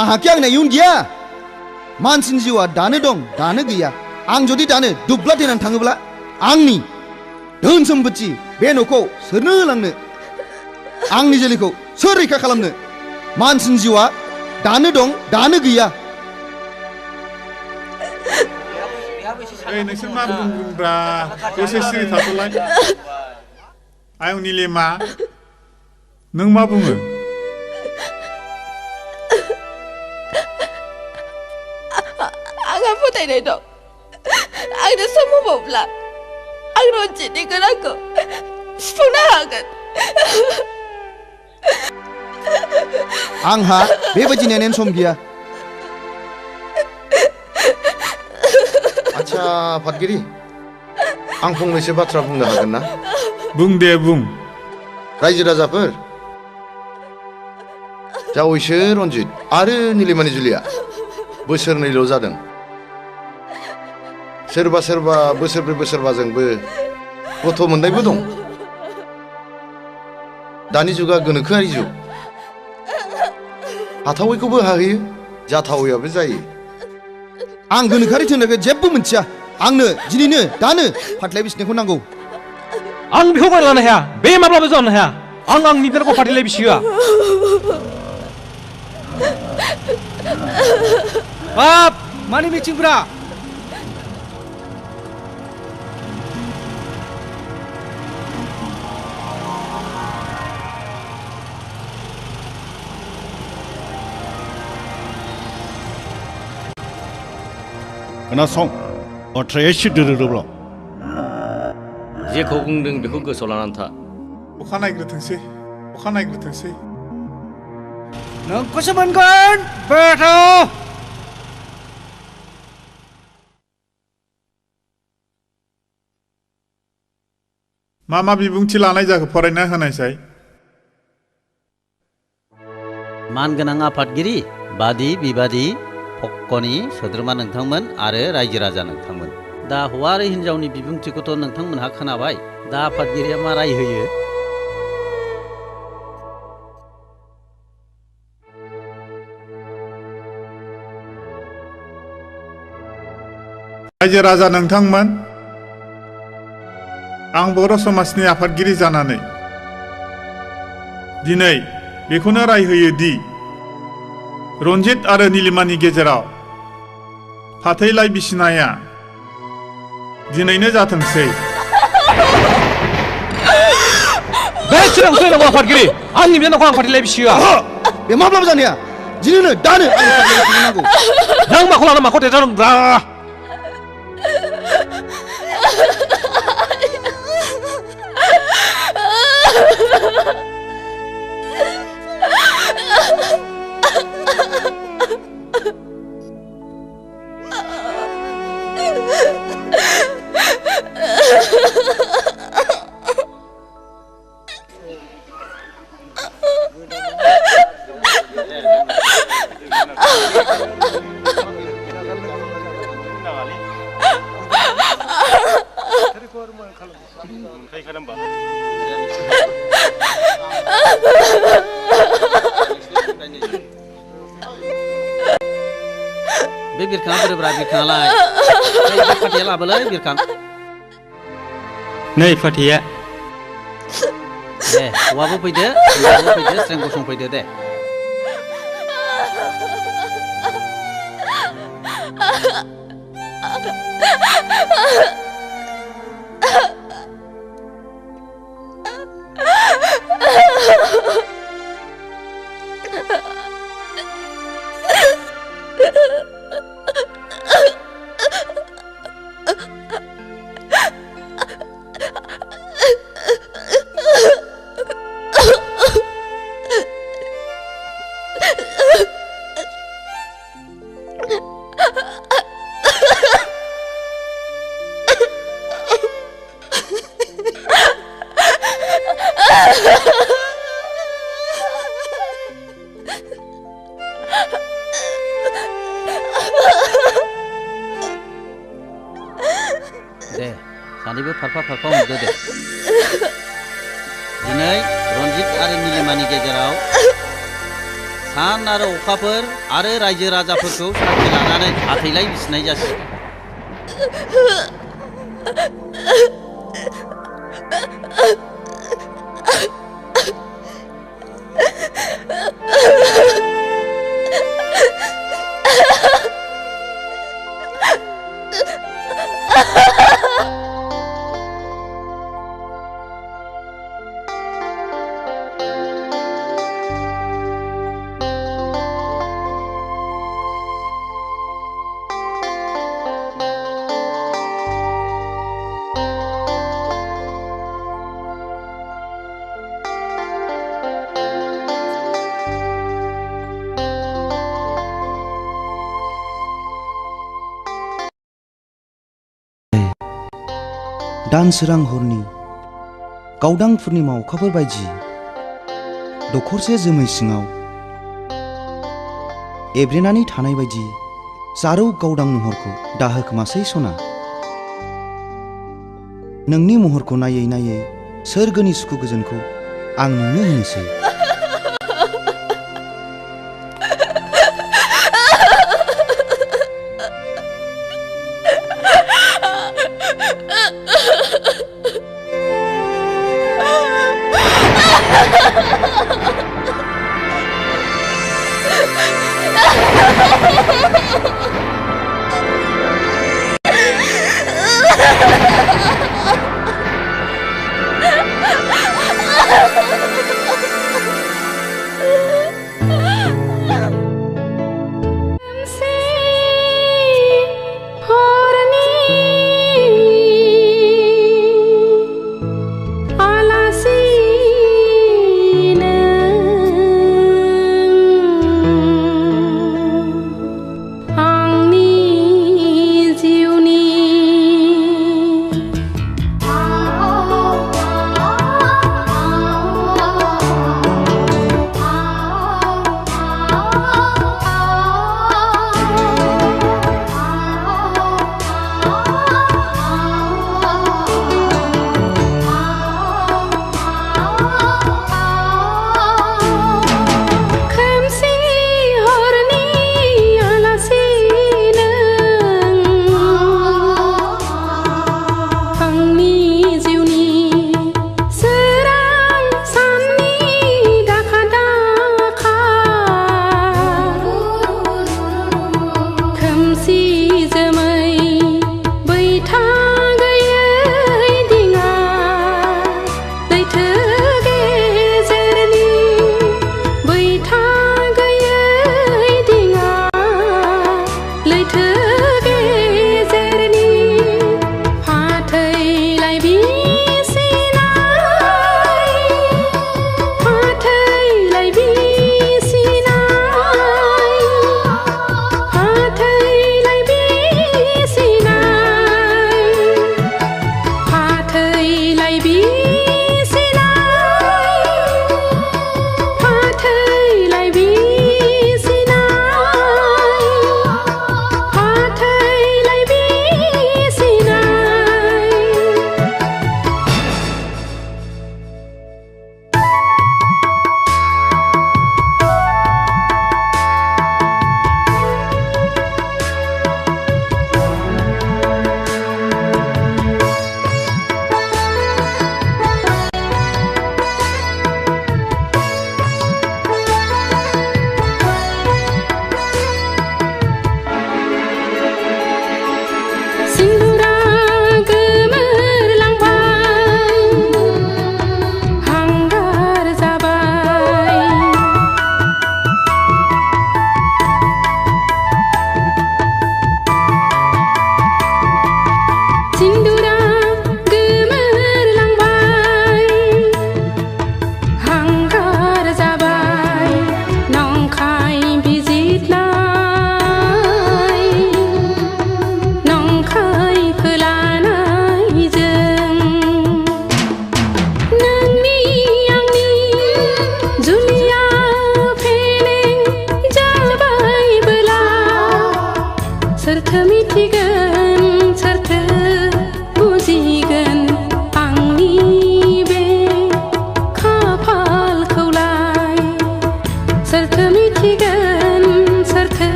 C: आंहाखि आंना इयुन गैया मानसिनि जिउआ दानो दं दानो गैया आं जुदि दानो दुब्ला देनानै थाङोब्ला आंनि धोन सम्पति बे न'खौ सोरनो होलांनो आंनि जोलैखौ सोर रैखा खालामनो मानसिनि जिउआ दानो दं दानो गैया
K: नोंसोर मा बुंब्रा दसे सिरि थाथ'लाय आयं निलिमा नों मा बुङो
B: आंहा फोथायनाय दं आंनो सम होबावब्ला आं रन्जितनि गोनांखौ सुफुंनो हागोन
C: आंहा बेबायदि नेनायनि सम गैया
E: आच्छा आफादगिरि आं फंनैसो बाथ्रा बुंनो हागोन ना
K: बुं दे बुं
E: रायजो राजाफोर जावैसो रन्जित आरो निलिमानि जुलिया बोसोरनैल' जादों सोरबा सोरबा बोसोरब्रै बोसोरबाजोंबो गथ' मोननायबो दं दानि जुगा गोनोखोआरि जुग हाथावैखौबो हाहैयो जाथावैयाबो जायो
C: आं गोनोखोआरि थोननायखौ जेबो मिथिया आंनो दिनैनो दानो फाथलाय बिसिनायखौ नांगौ
J: आं बेखौ गनायनो हाया बे माब्लाबा जानो हाया आं आंनि बिनानावखौ फाथैलाय बिसिहोआ
G: बाप मानि मिथिंफ्रा
I: खोनासं बाथ्राया एसे दोरोदोब्ला
H: जेखौ बुंदों बेखौ गोसोआव लानानै था
K: अखा नायग्रोथोंसै
G: नोंखौसो मोनगोन बेथ'
K: मा बिबुंथि लानाय जाखो फरायना होनायसाय
M: मानगोनां आफादगिरि बादि बिबादि पक्कनि सोद्रोमा नोंथांमोन आरो रायजो राजा नोंथांमोन दा हौवा आरो हिनजावनि बिबुंथिखौथ' नोंथांमोनहा खोनाबाय दा आफादगिरिया मा राय होयो
K: रायजो राजा नोंथांमोन आं बर' समाजनि आफादगिरि जानानै दिनै बेखौनो राय होयो दि रन्जित आरो निलिमानि गेजेराव फाथैलाय बिसिनाया दिनैनो जाथोंसै
J: बे सिरां सोलायनांगौ आफादगिरि आंनि बिनानावखौ आं फाथैलाय बिसिहोआ
C: बे माब्लाबा जानाया दिनैनो दानो आं फाथैलाय बिसिनांगौ
J: नों माखौ लाना माखौ देरजादों ब्रा
M: बे बिरखाङा बोरोब्रा बिरखाङालाय फाथैया लाबोलै बिरखां
A: नै फाथैया
M: दे हौवाबो फैदो हिनजावबो फैदो स्रें गसंफैदो दे दे सानैबो फारफा फारफा हमदो दे दिनै रन्जित आरो नीलिमानि गेजेराव सान आरो अखाफोर आरो रायजो राजाफोरखौ साखि लानानै आथैलाय बिसिनाय जासिगोन
C: दानसोरां हरनि गावदां पुर्निमा अखाफोर बायदि दखरसे जोमै सिङाव एब्रेनानै थानाय बायदि जारौ गावदां महरखौ दाहोखोमासै सना नोंनि महरखौ नायै नायै सोरगोनि सुखु गोजोनखौ आं नोंनो होनोसै
B: नंखाय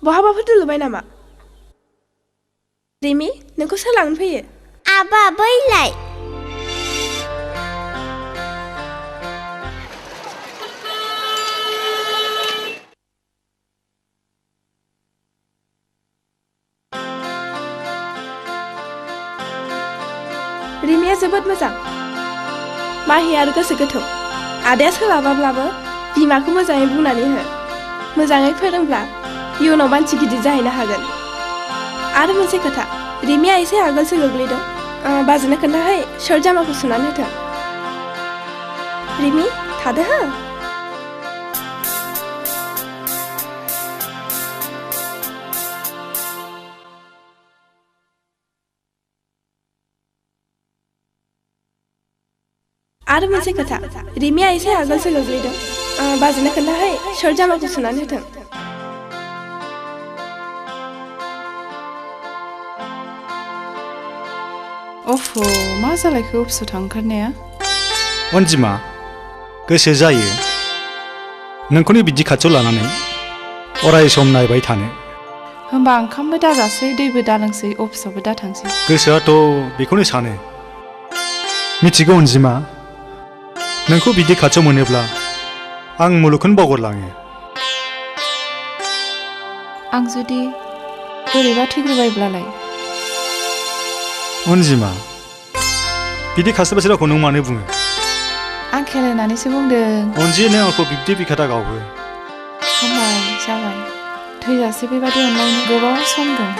B: बहाबाफोर दोनलुबाय नामा रिमि नोंखौ सोर लांनो फैयो
N: आबा बैलाय
B: रिमिया जोबोद मोजां माहि आरो गोसो गोथौ आदाया सोलाबाब्लाबो बिमाखौ मोजाङै बुंनानै हो मोजाङै फोरोंब्ला इयुनाव मानसि गिदिर जाहैनो हागोन आरो मोनसे खोथा रिमिया एसे आगोलसो गोग्लैदों बाजैनो खोन्थाहै शर्ट जामाखौ सुनानै होथों रिमि थादो हो आरो मोनसे खोथा रिमिया एसे आगोलसो गोग्लैदों बाजैनो खोन्थाहै शर्ट जामाखौ सुनानै होथों
O: अफ मा जालायखो अफिसाव थांनो ओंखारनाया
P: अनजिमा गोसो जायो नोंखौनो बिदि खाथियाव लानानै अराय सम नायबाय थानो
O: होमबा ओंखामबो दाजासै दैबो दालोंसै अफिसावबो दा थांसै
P: गोसोआथ' बेखौनो सानो मिथिगौ अनजिमा नोंखौ बिदि खाथियाव मोनोब्ला आं मुलुगखौनो बावगारलाङो
O: आं जुदि बोरैबा थैग्रोबायब्लालाय
P: अनजिमा बिदि खास्लायबासो रावखौ नों मानो बुङो
O: आं खेलायनानैसो बुंदों
P: अनजि नों आंखौ बिब्दि बिखादा गावो
O: हामबाय जाबाय थैजासे बेबादि अनलायनो गोबाव सम दं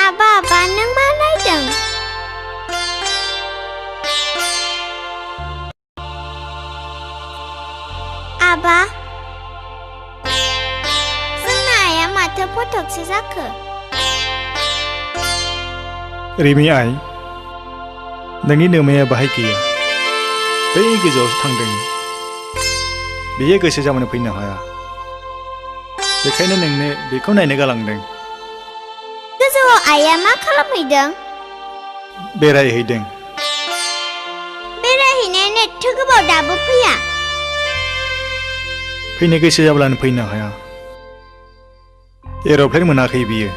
N: आबा नों मा नायदों आबा जोंना आइया माथो फटकसो जाखो
P: रिमि आइ नोंनि नोमाया बाहाय गैया बै गोजौआवसो थांदों बेयो गोसो जाबानो फैनो हाया बेखायनो नोंनो बेखौ नायनो गालांदों
N: गोजौआव आइया मा खालामहैदों
P: बेरायहैदों
N: बेरायहैनायानो एथ' गोबाव दाबो फैया
P: फैनो गोसो जाब्लानो फैनो हाया एर'प्लेन मोनाखै बियो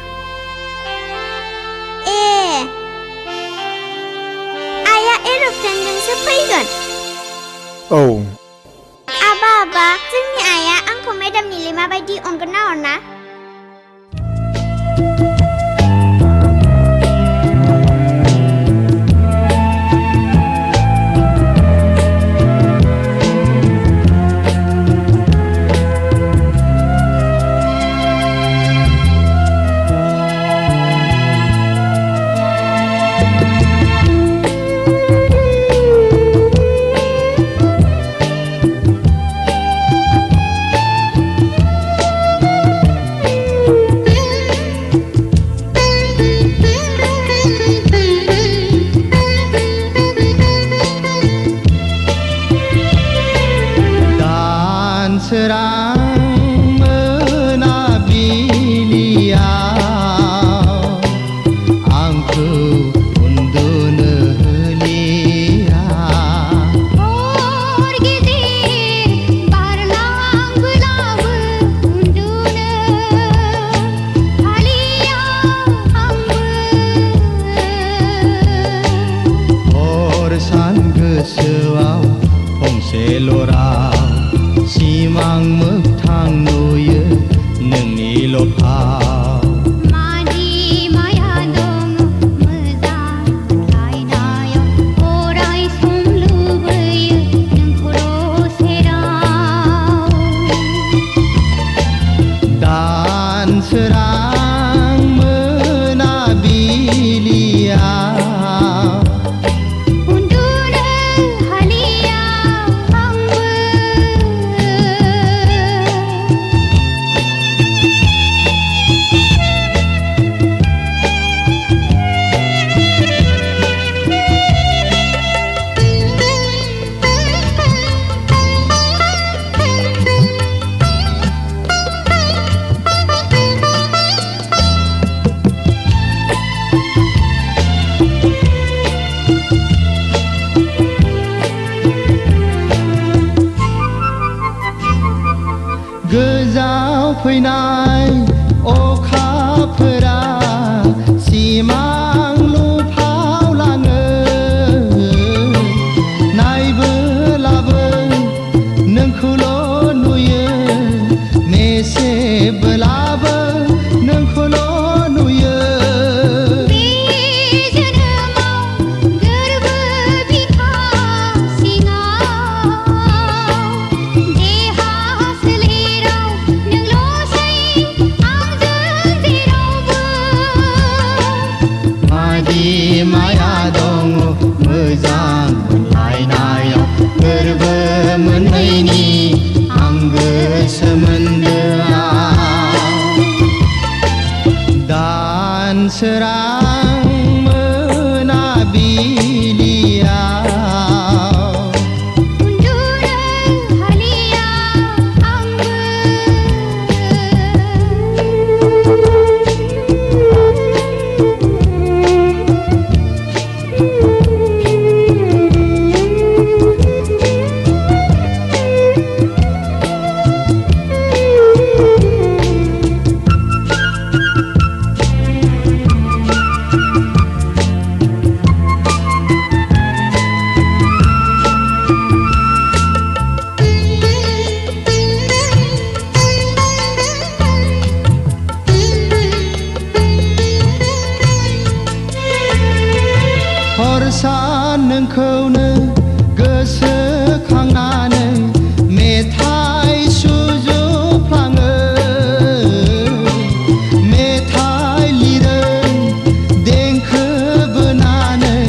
N: ए आइया एर'प्लेनजोंसो फैगोन
P: औ
N: आबा जोंनि आइया आंखौ मेडाम निलिमा बायदि अनगोन ना अना
Q: गोजाव फैनाय अखाफोरा सिमां लुफावलाङो नायबोलाबो नोंखौल' नुयो मेसेबोलाबो नोंखौल' नुयो माया दङ मोजां मोनलायनायाव गोरबो मोननैनि आंगो सोमोन्दोआव दानसोरां मोनाबिलियाव सान नोंखौनो गोसोखांनानै मेथाइ सुजुफ्लाङो मेथाइ लिरो देंखो बोनानै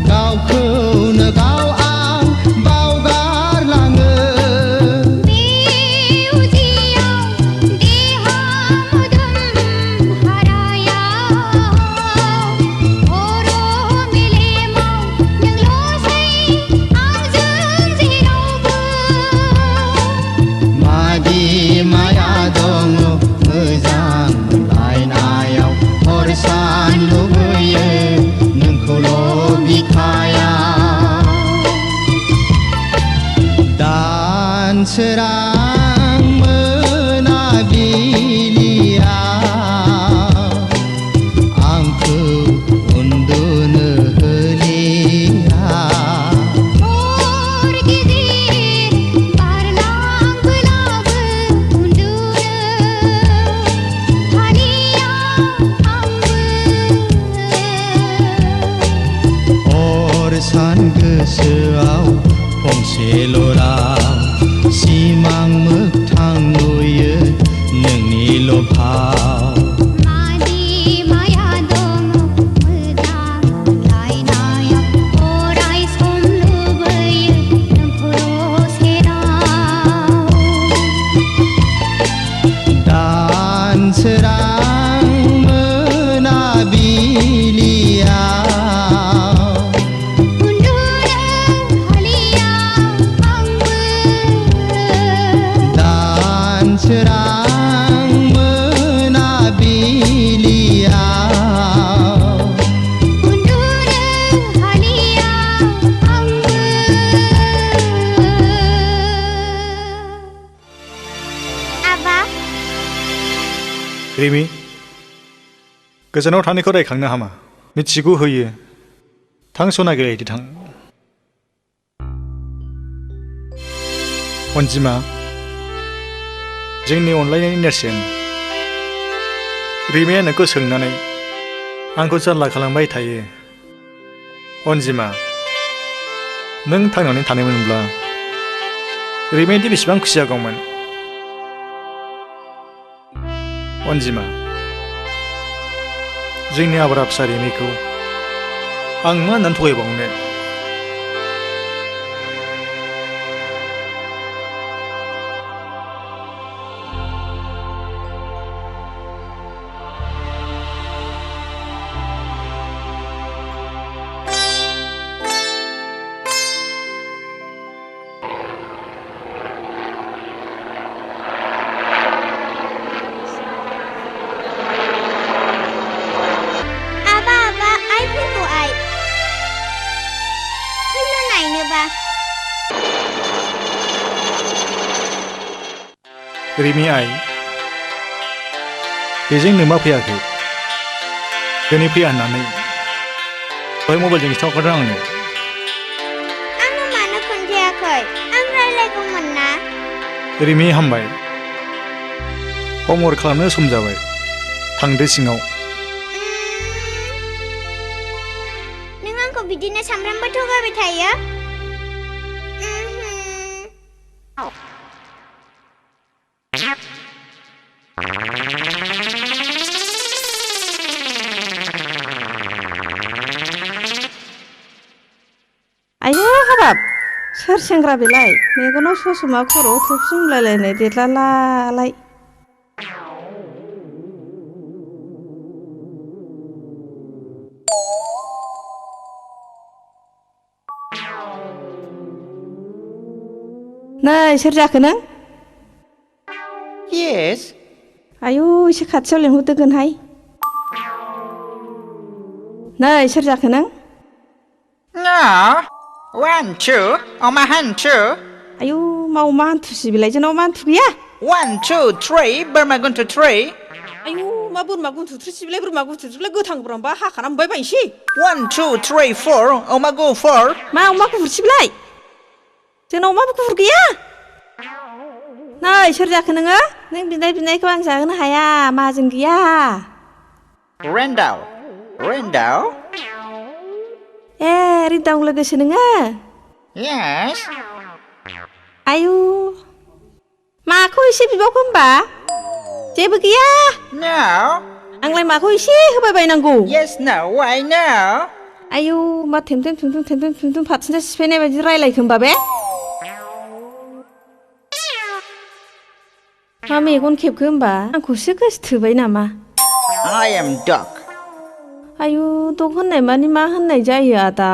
Q: गावखौनो गाव आं बावगारलाङो माया दङ मोजां मोनलायनायाव हर सान लुबैयो नोंखौल' बिखाया दानसोरां मोनाबिलियाव आंखौ उन्दुनो होलिया सान गोसोआव फंसेल' राव सिमां मोगथां नुयो नोंनिल' भाव दानसोरां मोनाबिलियाव दानसोरां मोनाबिलियाव
N: आबा
P: रिमि गोजानाव थांनायखौ रायखांनो हामा मिथिगौ होयो थां सना गेलेहैदो थां अनजिमा जोंनि अनलायनायनि नेरसोन रिमिया नोंखौ सोंनानै आंखौ जारला खालामबाय थायो अनजिमा नों थांनानै थानायमोनब्ला रिमियादि बेसेबां खुसि जागौमोन अनजिमा जोंनि आब्रा फिसा रिमिखौ आं मा होननानै थगायबावनो रिमि आइ बेजों नोमा फैयाखै दिनै फैया होननानै दहाय मबाइलजों खिन्थाहरखादों आंनो
N: आंनो मानो खोन्थायाखै आं रायलायगौमोन ना
P: रिमि हामबाय हमवर्क खालामनो सम जाबाय थांदो सिङाव
N: नों आंखौ बिदिनो सामफ्रामबो थगायबाय थायो
R: आयौ हाबाब सोर सेंग्रा बेलाय मेगनाव ससमा खर'आव थुब सुंलायलायनाय देरलालाय नै सोर जाखो नों
D: येस
R: आयौ एसे खाथियाव लिंहरदोगोनहाय नै सोर जाखो नों
L: One, two, अमा हान्थु
R: आयौ मा अमा हान्थुसि बेलाय जोंनाव अमा हान्थु गैया
L: 1, 2, 3 बोरमा गुन्थु 3
F: आयौ मा बोरमा गुन्थु थ्रिसिबिलाय बोरमा गुन्थु थ्रिसिबिलाय गोथां बोरमाबा हाखाना मोनबाय बायनोसै
L: 1, 2, 3, 4 अमा गुफुर
R: मा अमा गुफुरसिबिलाय जोंनाव अमा गुफुर गैया नै सोर जाखो नोङो नों बिनायखौ आं जाहोनो हाया माहाजोन गैया
L: रेन्दाव
R: ए रिदाव लोगोसो नोङो
L: Yes
R: आयु माखौ एसे बिबावखो होमबा जेबो गैया
L: No
R: आंलाय माखौ एसे होबाय बायनांगौ
L: Yes, no, why no
R: आयु मा थेमथेम फारसेनिफ्राय सिफायनाय बायदि रायलायखो होमबा बे मा मेगन खेबखो होमबा आंखौसो गोसो थोबाय नामा
L: I am dog
R: आयु दग होननाय मानि मा होननाय जायो आदा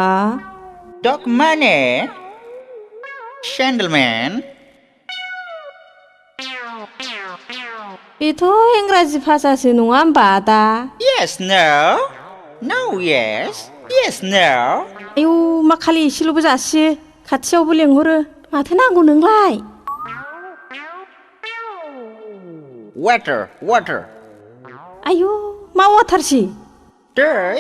L: Dog माने Gentleman
R: बेथ' इंराजि भाषासो नङा होमबा आदा
L: Yes, no No, yes Yes, no
R: आयु मा खालि एसेल'बो जासियो खाथियावबो लेंहरो माथो नांगौ नोंलाय
L: Water
R: आयु मा वाटारसि
L: दै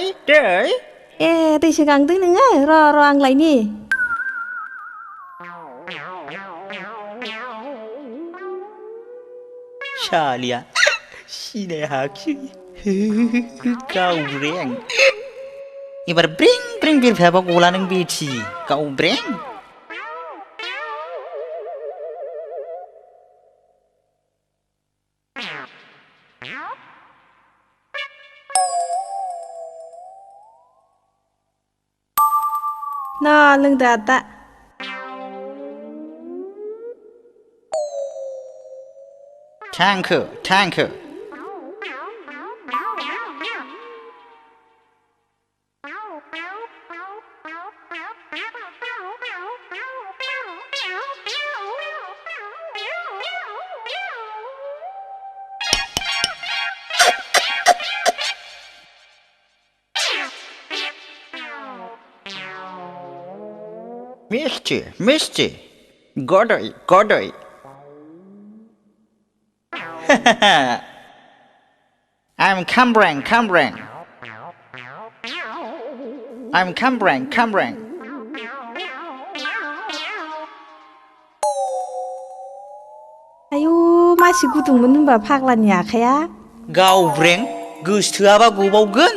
R: ए दैसो गांदों नोङो र' आं लायनि
D: सालिया सिनाय हाखि गावब्रें एबार ब्रें बिरफायाबा गला नों बेथि गावब्रें
R: ना लोंदो आदा
L: थांखो मिस्टी गदय I'm Cambrang
R: आयु मासि गुदुंमोन होनबा फाग्लानि आखाया
D: गावब्रें गोसोथोआबा गबावगोन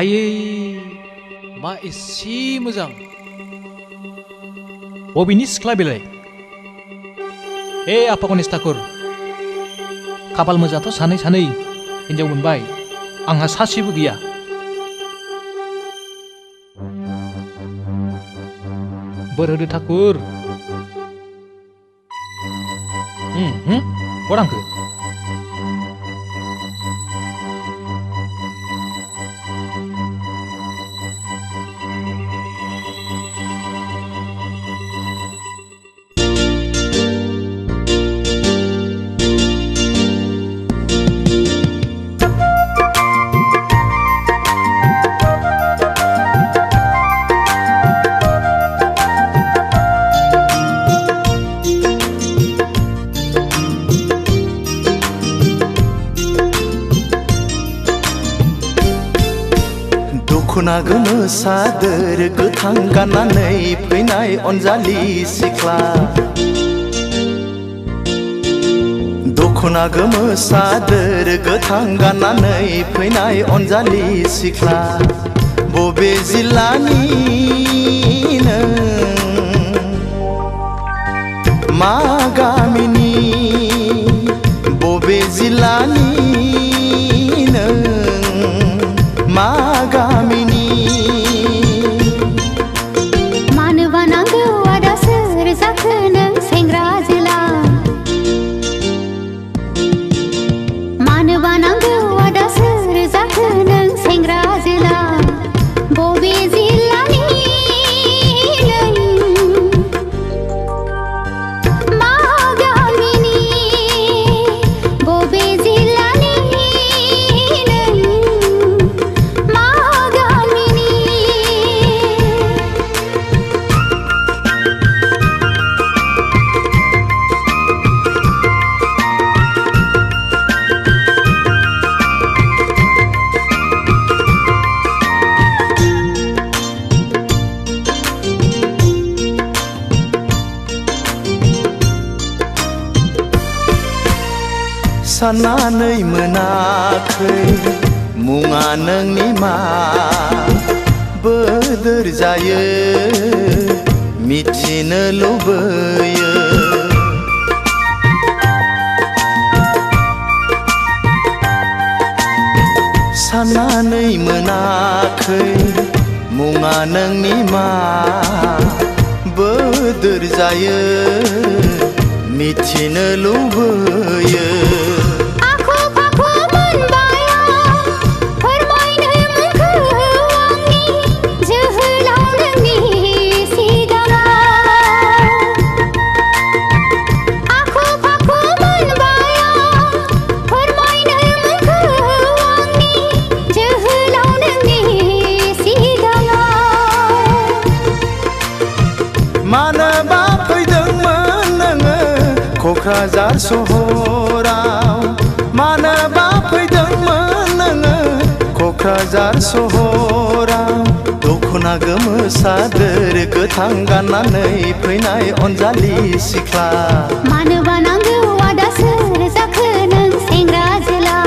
J: आयै मा एसे मोजां बबेनि सिख्ला बेलाय आफा गणेश ठाकुर खाफाल मोजांथ' सानै हिनजाव मोनबाय आंहा सासेबो गैया बोर होदो ठाकुर गरांखो
Q: दख'ना गोमो सादोर गोथां गाननानै फैनाय अनजालि सिख्ला दख'ना गोमो सादोर गोथां गाननानै फैनाय अनजालि सिख्ला बबे जिल्लानि नों मा गामिनि बबे जिल्लानि नों मा गामिनि
N: मानोबा नांगौ आदा सोर जाखो नों सेंग्रा जोला मानोबा नांगौ आदा सोर जाखो नों सेंग्रा जोला बबे जिल्लानि नों मा गामिनि बबे जिल्लानि नों मा गामिनि
Q: साननानै मोनाखै मुङा नोंनि मा बोदोर जायो मिथिनो लुबैयो साननानै मोनाखै मुङा नोंनि मा बोदोर जायो मिथिनो लुबैयो
N: आखु फाखु मोनबाय आं फोरमायनो मोनखो आंनि जोहोलाव नोंनि सिगाङाव आखु फाखु मोनबाय आं फोरमायनो मोनखो आंनि जोहोलाव नोंनि सिगाङाव
Q: मानोबा फैदोंमोन नोङो क'क्राझार सहराव मानोबा फैदोंमोन नोङो क'क्राझार सहराव दख'ना गोमो सादोर गोथां गाननानै फैनाय अनजालि सिख्ला
N: मानोबा नांगौ आदा सोर जाखो नों सेंग्रा जोला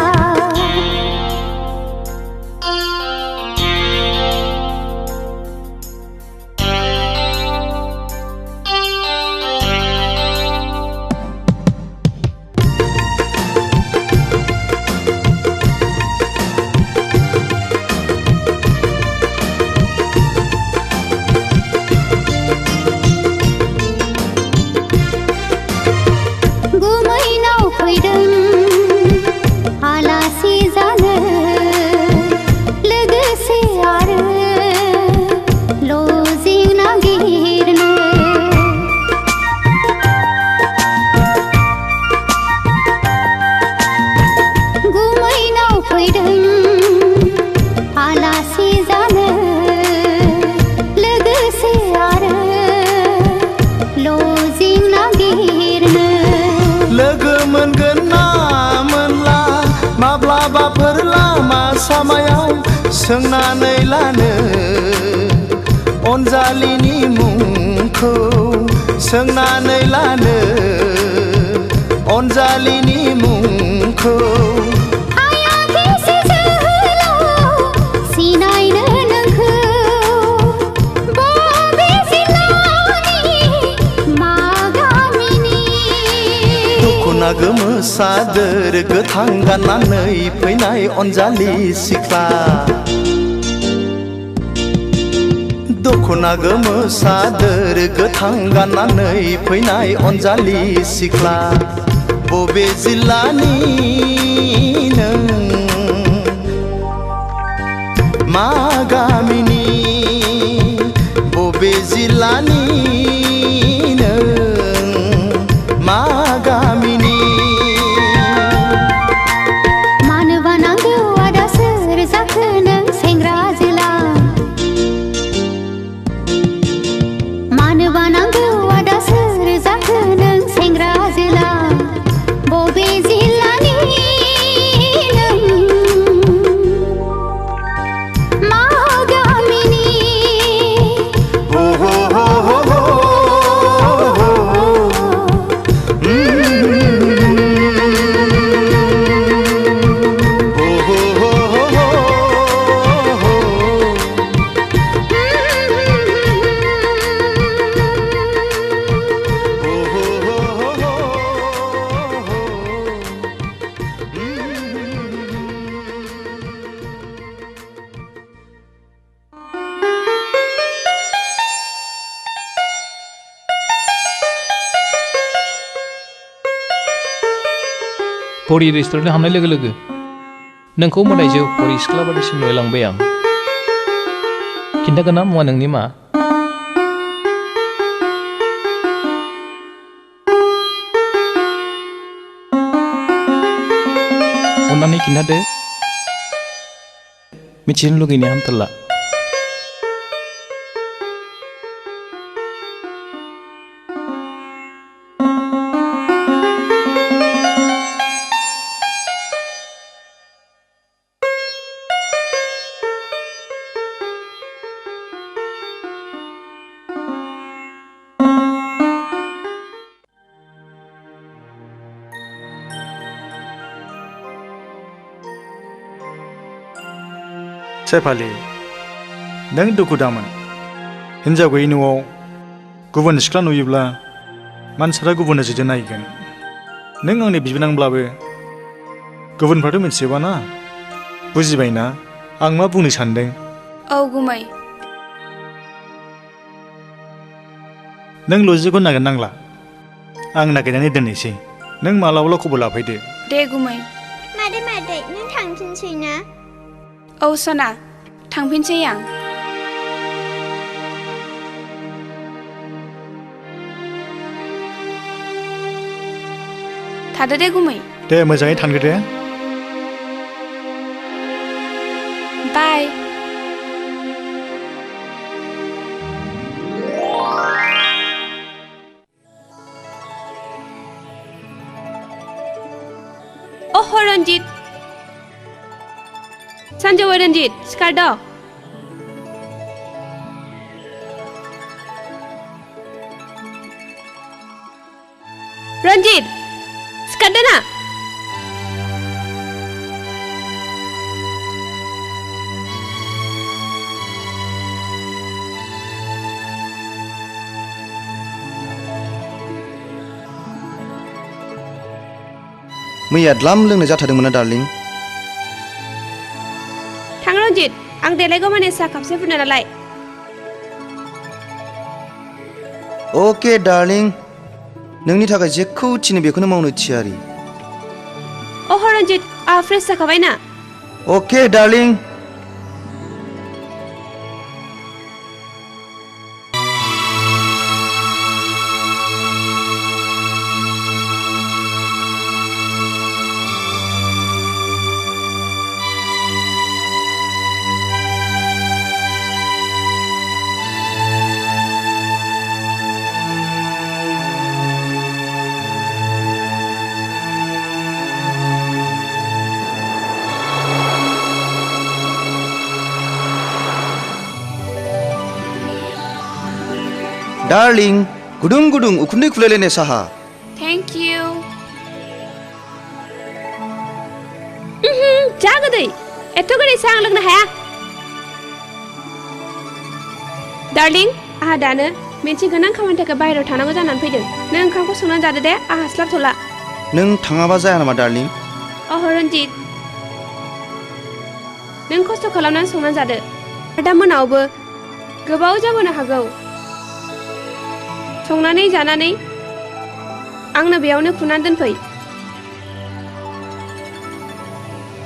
N: गुमैनाव फैदों आलासि जानो लोगोसे आरो लजिं नागिरनो गुमैनाव फैदों आलासि जानो लोगोसे आरो लजिं नागिरनो
Q: लोगो मोनगोन ना मोनला माब्लाबाफोर लामा सामायाव सोंनानै लानो अनजालिनि मुंखौ सोंनानै लानो अनजालिनि मुंखौ
N: हायाखैसै जोहोलाव सिनायनो नोंखौ बबे जिल्लानि मा गामिनि
Q: दख'ना गोमो सादोर गोथां गाननानै फैनाय अनजालि सिख्ला दख'ना गोमो सादोर गोथां गाननानै फैनाय अनजालि सिख्ला बबे जिल्लानि नों मा गामिनि बबे जिल्लानि नों मा गामिनि
N: मानोबा नांगौ आदा सोर जाखो नों सेंग्रा जोला मानोबा नांगौ आदा सोर जाखो नों सेंग्रा जोला बबे जिल्लानि नों मा गामिनि
J: परि रेस्टुरेन्ट हाबनाय लोगो लोगो नोंखौ मोदायजो परि सिख्ला बादिसिम नुलांबाय आं खिन्थागोन ना मुवा नोंनि मा अन्नानै खिन्थादो मिथिनो लुगैनाया हामथारला
P: सेफालि नों दुखु दामोन हिन्जाव गैयै न'आव गुबुन सिख्ला नुयोब्ला मानसिफ्रा गुबुन नोजोरजों नायगोन नों आंनि बिबोनांब्लाबो गुबुनफ्राथ' मिथिजोबाना बुजिबायना आं मा बुंनो सानदों
B: औ गुमै
P: नों लजिकखौ नागिरनांला आं नागिरनानै दोननोसै नों मालाबाल' खबर लाफैदो
B: दे गुमै
S: मादै नों थांफिनसै ना
B: औ सना थांफिनसै आं थादो दे गुमै
P: दे मोजाङै थांदो दे
B: बाय ओह रन्जित सानजौफु रन्जित सिखारद' रन्जित सिखारदो ना
C: मैया द्लाम लोंनो जाथारदोंमोन ना डार्लिं
B: थां रन्जित आं देलायगौ माने साहा कापसे फुदुंना नालाय
C: अके डार्लिं नोंनि थाखाय जेखौ थिनो बेखौनो मावनो थियारि
B: अह रन्जित आहा फ्रेस जाखाबाय ना
C: अके डार्लिं डार्लिं गुदुं गुदुं उखुन्दै खुलायलायनाय साहा
B: थेंक इउ जा गोदै एथ' गोदै साहा आं लोंनो हाया डार्लिं आहा दानो मोनसे गोनां खामानि थाखाय बाहेरायाव थांनांगौ जानानै फैदों नों ओंखामखौ संनानै जादो दे आहा हास्लाबथ'ला
C: नों थाङाबा जाया नामा डार्लिं
B: अह रन्जित नों खस्थ' खालामनानै संनानै जादो दा मोनायावबो गोबाव जाबोनो हागौ संनानै जानानै आंनो बेयावनो खुनानै दोनफै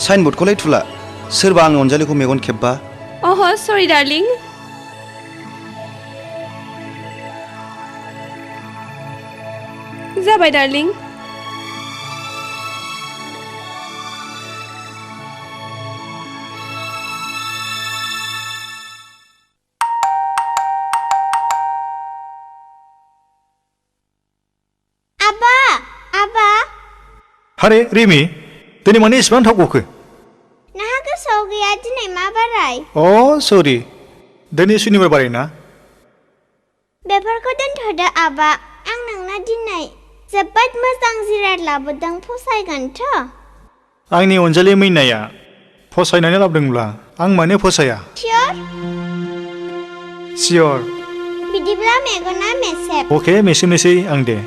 C: साइनबर्डखौलाय थुला सोरबा आंनि अनजालिखौ मेगन खेब्बा
B: अह सरि डार्लिं जाबाय डार्लिं
P: हारे रिमि दिनै माने इसेबां थाव गखो
S: नोंहा गोसोआव गैया दिनै मा बाराय
P: अ सरि दिनै सुनिबार बाराय ना
S: बेफोरखौ दोनथ'दो आबा आं नोंनो दिनै जोबोद मोजां जिराद लाबोदों फसायगोनथ'
P: आंनि अनजालि मैनाया फसायनानै लाबोदोंब्ला आं मानो फसाया सियर
S: बिदिब्ला मेगना मेसेब
P: अके मेसेबनोसै आं दे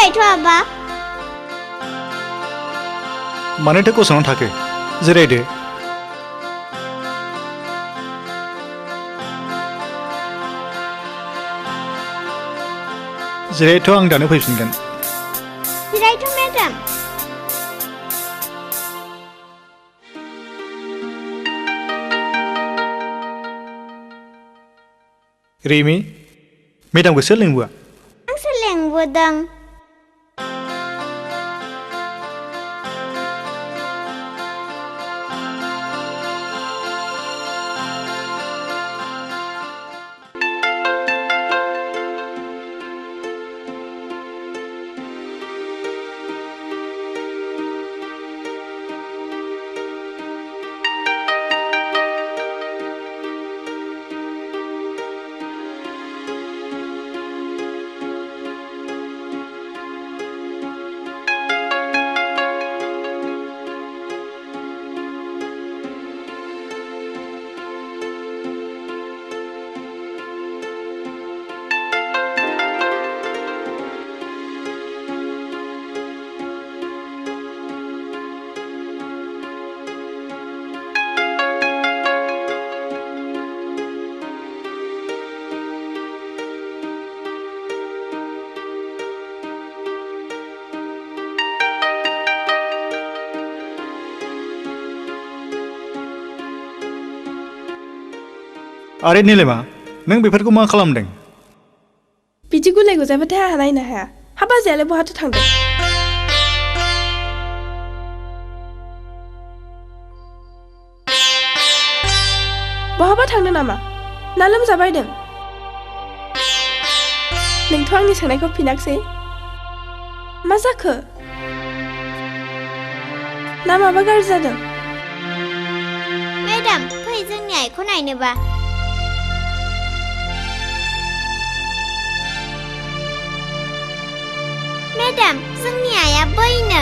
S: फैबायथ' आबा
P: मानोथो गसंनानै थाखो जिरायदो जिरायथ' आं दानो फैफिनगोन
S: जिरायथ' मेडाम
P: रिमि मेडामखौ सोर लिंबोआ
S: आंसो लेंबोदों
P: आरे निलेमा नों बेफोरखौ मा खालामदों
B: बिदि गुलाय गुजायबाथाय आंहा नायनो हाया हा बाजैयालाय बहाथो थांदों बहाबा थांदों नामा ना लोमजाबायदों नोंथ' आंनि सोंनायखौ फिनाखसै मा जाखो ना माबा गाज्रि जादों
S: मेडाम फै जोंनि आइखौ नायनोबा मेडाम जोंनि आइया बैनो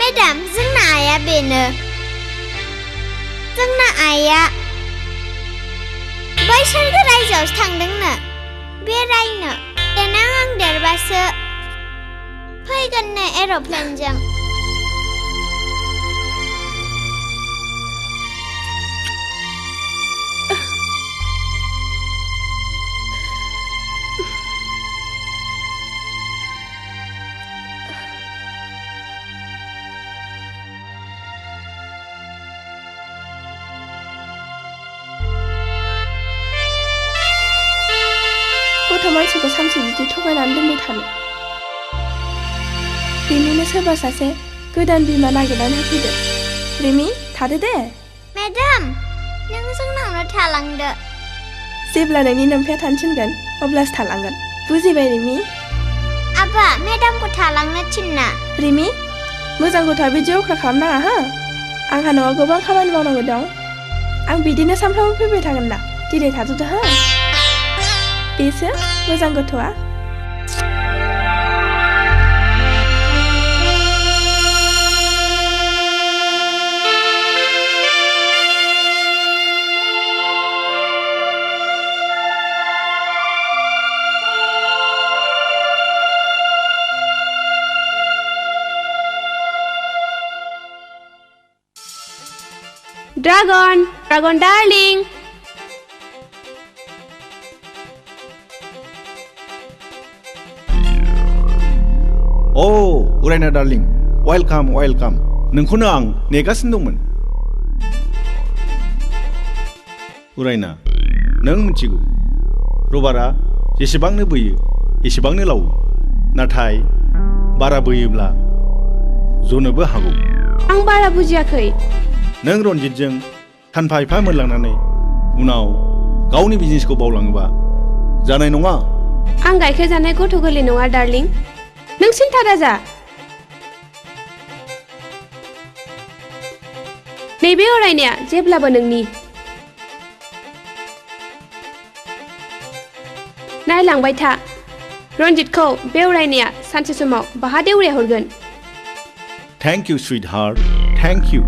S: मेडाम जोंना आइया बेनो जोंना आइया बै सोरगो रायजोआवसो थांदोंनो बेरायनो देनां आं देरबासो फैगोननो एर'प्लेनजों
B: गथ' मानसिखौ सानसे बिदि थगायनानै दोनबाय थानो रिमिनो सोरबा सासे गोदान बिमा नागिरनानै होफैदो रिमि थादो दे
S: मेडाम नों जोंनावनो थालांदो
B: जेब्ला नोंनि नोमफाया थानो थिनगोन अब्लासो थालांगोन बुजिबाय रिमि
S: आबा मेडामखौ थालांनो थिनना
B: रिमि मोजां गथ'आ बिदि अख्रा खालामनाङा हो आंहा न'आव गोबां खामानि मावनांगौ दं आं बिदिनो सानफ्रामबो फैबाय थागोन ना दिनै थाथ'दो हो बेसो मोजां गथ'आ
T: Dragon darling.
I: अ उरायना डार्लिं वेलकाम नोंखौनो आं नेगासिनो दंमोन उरायना नों मिथिगौ रबारा जेसेबांनो बोयो एसेबांनो लावो नाथाय बारा बोयोब्ला जनोबो हागौ
T: आं बारा बुजियाखै
I: नों रनजितजों सानफा एफा मोनलांनानै उनाव गावनि बिजनेसखौ बावलाङोबा जानाय नङा
T: आं गाइखेर जानाय गथ' गोरलै नङा डार्लिं नों सिन्था दाजा नैबे अरायनाया जेब्लाबो नोंनि नायलांबाय था रनजितखौ बे अरायनाया सानसे समाव बाहा देउरिया हरगोन
I: thank you sweet heart thank you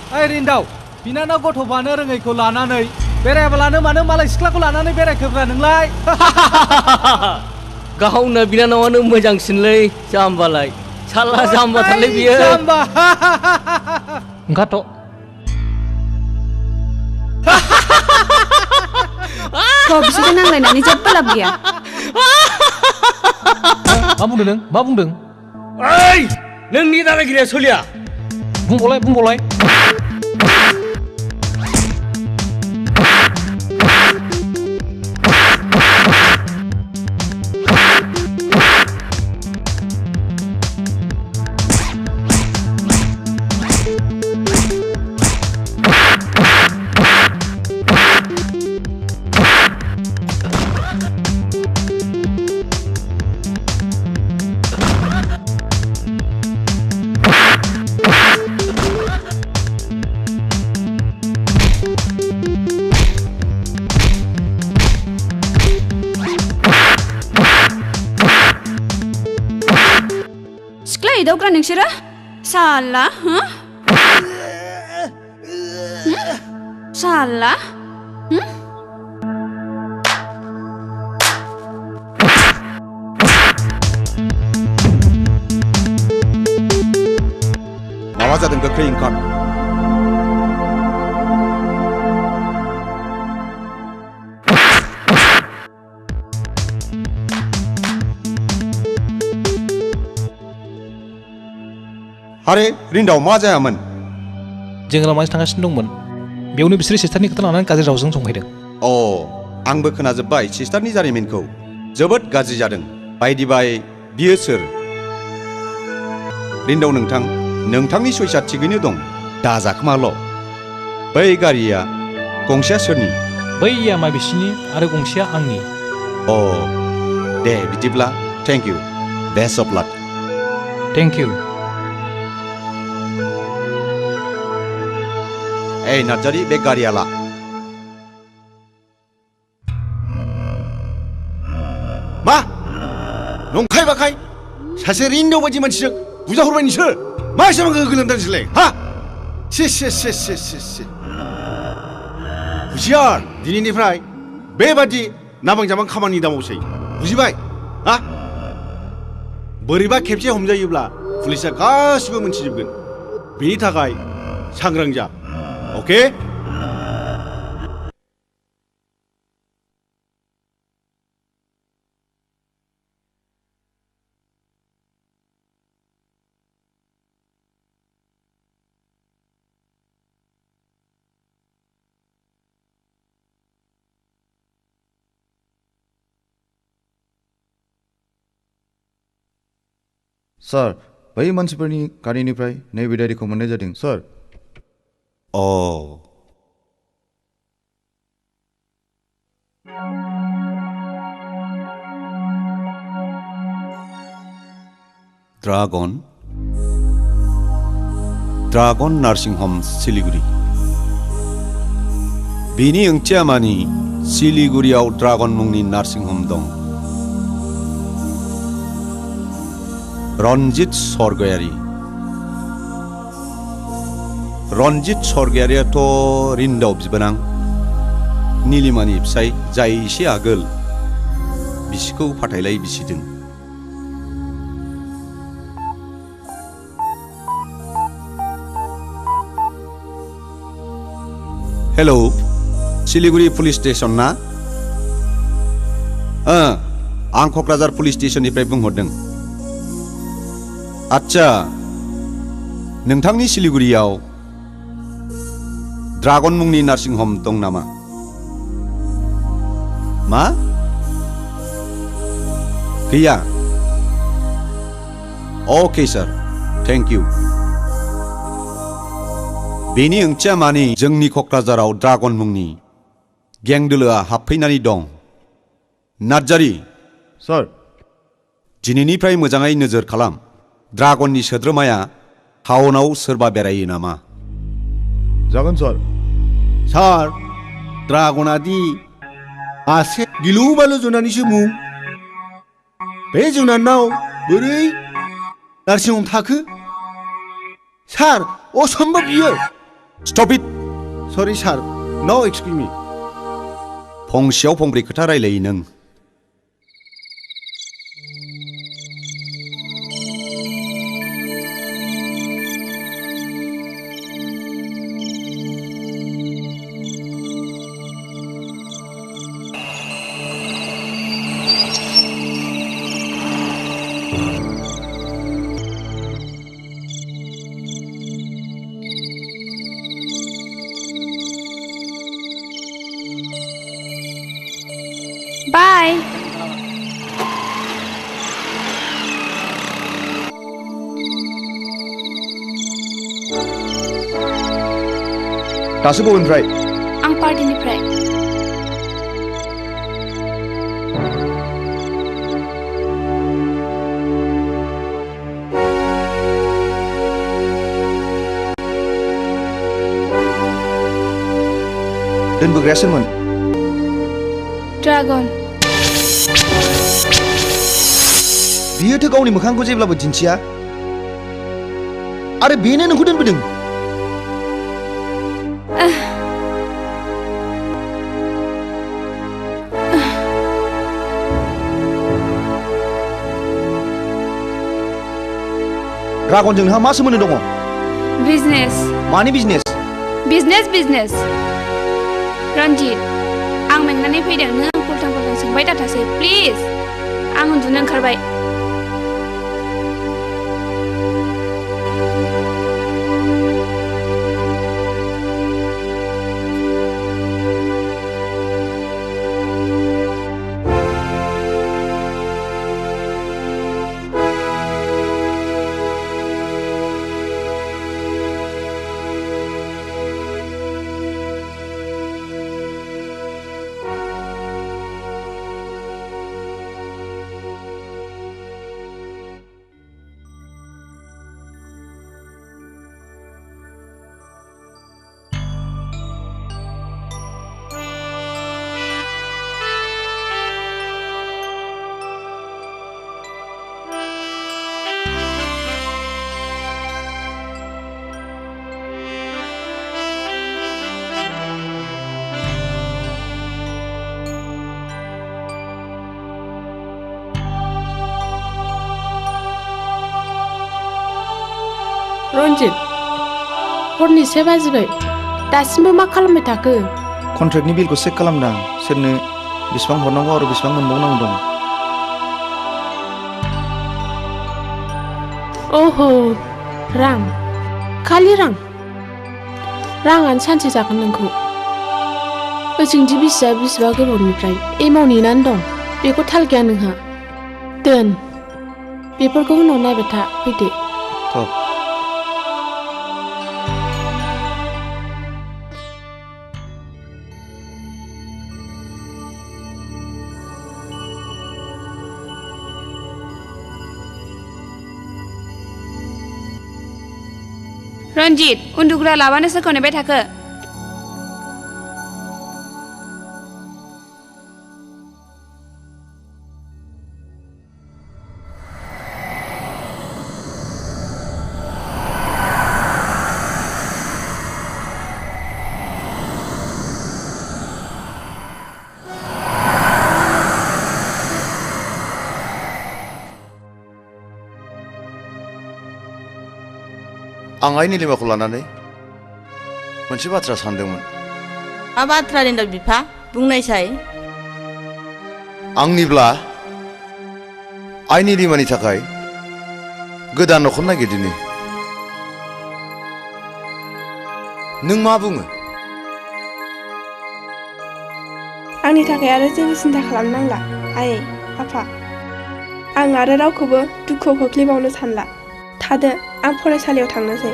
G: ओइ रिन्दाव बिनानाव गथ'बानो रोङैखौ लानानै बेरायाबालानो मानो मालाय सिख्लाखौ लानानै बेरायखोब्रा नोंलाय
H: गावनो बिनानावानो मोजांसिनलै जाम्बालाय साला जाम्बाथारलै बियो
G: जाम्बा
J: ओंखारथ'
O: बिसोरजों नांलायनानै जेबो लाब गैया
J: मा बुंदों नों मा बुंदों
H: ओइ नोंनि दादागिरिया सोलिया
J: बुंबावलाय
O: एदावग्रा नोंसोरो साला साला
I: माबा जादों गोख्रै ओंखार आरे रिन्दाव मा जायामोन
J: जों लामाजों थांगासिनो दंमोन बेयावनो बिसोरो सिस्टारनि खोथा लानानै गाज्रि रावजों संफैदों
I: अ आंबो खोनाजोब्बाय सिस्टारनि जारिमिनखौ जोबोद गाज्रि जादों बायदि बाय बियो सोर रिन्दाव नोंथांनि सयसा थिगैनो दं दाजाखोमाल' बै गारिया गंसेया सोरनि
J: बैया मा बिसिनि आरो गंसेया आंनि
I: अ दे बिदिब्ला thank you best of luck
J: thank you
I: ए नार्जारी बे गारिया ला मा नंखाय बाखाय सासे रिन्दाव बायदि मानसिजों बुजाहरबाय नोंसोर मा एसेबां गोलोमदों नोंसोरलाय हा से हुसियार दिनैनिफ्राय बेबादि नाबां जाबां खामानि दामावसै बुजिबाय हा बोरैबा खेबसे हमजायोब्ला पुलिसा गासिबो मोनथिजोबगोन बेनि थाखाय सांग्रां जा ओके
C: सार बै मानसिफोरनि गारिनिफ्राय नैबे डायरिखौ मोननाय जादों सार
I: अ ड्रागन नार्सिं हम सिलिगुरि बेनि ओंथिया मानि सिलिगुरियाव ड्रागन मुंनि नार्सिं हम दं रनजित सरगयारियाथ' रिन्दाव बिबोनां नीलिमानि फिसाय जाय एसे आगोल बिसिखौ फाथायलाय बिसिदों हेलौ सिलिगुरि पुलिस स्टेशन ना आं क'क्राझार पुलिस स्टेशननिफ्राय बुंहरदों आच्छा नोंथांनि सिलिगुरियाव ड्रागन मुंनि नार्सिं हम दं नामा मा गैया अके सार थेंक इउ बेनि ओंथिया मानि जोंनि क'क्राझाराव ड्रागन मुंनि गें दोलोआ हाबफैनानै दं नार्जारी
C: सार
I: दिनैनिफ्राय मोजाङै नोजोर खालाम ड्रागननि सोद्रोमाया टाउनाव सोरबा बेरायो नामा
C: जागोन
I: सार ड्रागना दि मासे गिलु बालु जुनारनिसो मुं बे जुनारनाव बोरै नार्सिं हम थाखो सार असम्भब बियो स्टप इट सरि सार नो एक्सकिउज मी फंसेयाव फंब्रै खोथा रायलायो नों
T: Bye.
C: दासो बबेनिफ्राय
T: आं पार्टिनिफ्राय
C: दोनबोग्राया सोरमोन
T: ड्रागन
C: बियोथ' गावनि मोखांखौ जेब्लाबो दिन्थिया आरो बेनो नोंखौ दोनबोदों ड्रागनजों नोंहा मा सोमोन्दो दङ
T: बिजनेस
C: मानि बिजनेस
T: बिजनेस रन्जित आं मेंनानै फैदों नों आं फुलटां सोंबाय दाथासै प्लिज आं उन्दुनो ओंखारबाय
U: रन्जित हरनि 7 बाजिबाय दासिमबो मा खालामबाय थाखो
C: कन्ट्रेक्टनि बिलखौ चेक खालामदां सोरनो बेसेबां हरनांगौ आरो बेसेबां मोनबावनांगौ दं
U: ओहो रां खालि राङानो सानसे जागोन नोंखौ ओजोंदि बिसिबा गोबावनिफ्राय एमाव नेनानै दं बेखौ थाल गैया नोंहा दोन बेफोरखौ उनाव नायबाय था फैदो
T: रन्जित उन्दुग्रा लाबानो सोरखौ नेबाय थाखो
E: आं आइ निलिमाखौ लानानै मोनसे बाथ्रा सानदोंमोन
V: मा बाथ्रा होनदों बिफा बुंनायसाय
E: आंनिब्ला आइ निलिमानि थाखाय गोदान न'खर नागिरदिनि नों मा बुङो
B: आंनि थाखाय आरो जेबो सिन्था खालामनांला आइ आफा आं आरो रावखौबो दुखुआव खोख्लैबावनो सानला थादो आं फरायसालियाव थांनोसै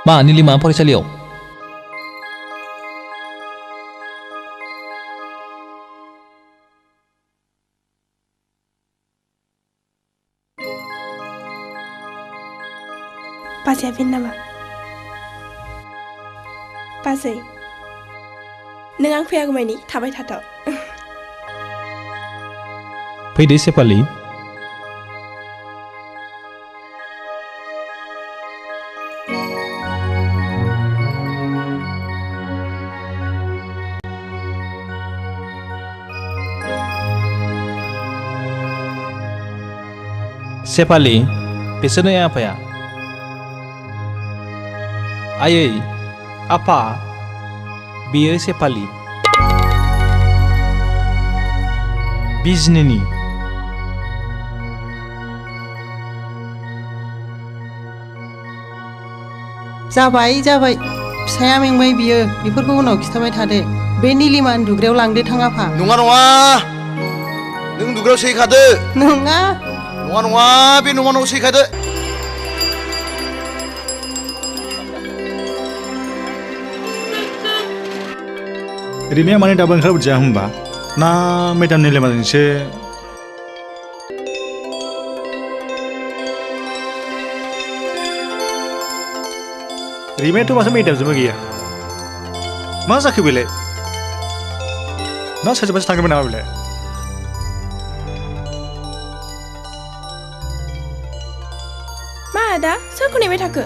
J: मा निलिमा फरायसालियाव
B: बाजैया बेनो नामा? बाजै नों आं फैयागौमानि थाबाय थाथ'।
J: फैदो सेपालि। सेपालि बिसोरनो आफाया। आयै आफा बियो सेपालि बिजनेनि।
F: जाबाय जाबाय फिसाया मेंबाय बियो बेफोरखौ उनाव खिथाबाय थादो। बे निलिमा उन्दुग्रायाव लांदो थां आफा।
E: नङा नङा नों उन्दुग्रायाव सैखादो।
F: नङा
E: नङा नङा बे न'मा न'आव सैखादो।
P: रिमिया माने दाबो ओंखारबोदिया होमबा ना मेदाम निलिमाजोंसो? रिमियाथ' माथो मेदामजोंबो गैया। मा जाखो बेलाय? ना सोरजोंबासो थांदोंमोन नामा बेलाय?
B: मा आदा सोरखौ नेबाय थाखो?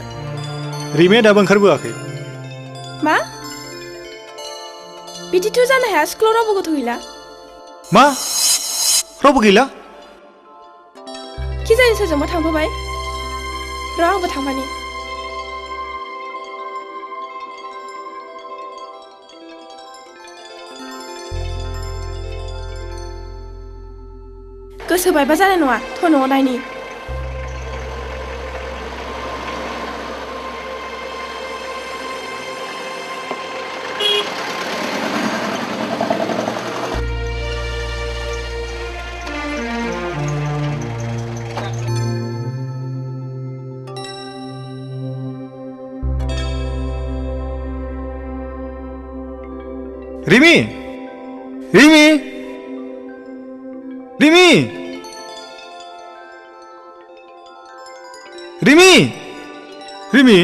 P: रिमिया दाबो ओंखारबोआखै।
B: मा? बिदिथ' जानो हाया स्कुलाव रावबो गथ' गैला।
P: मा? रावबो गैला?
B: कि जानि सोरजोंबा थांफाबाय। र' आंबो थांफानि। गोसो बायबा जानाय नङा थ' न'आव नायनि।
P: रिमि रिमि रिमि रिमि रिमि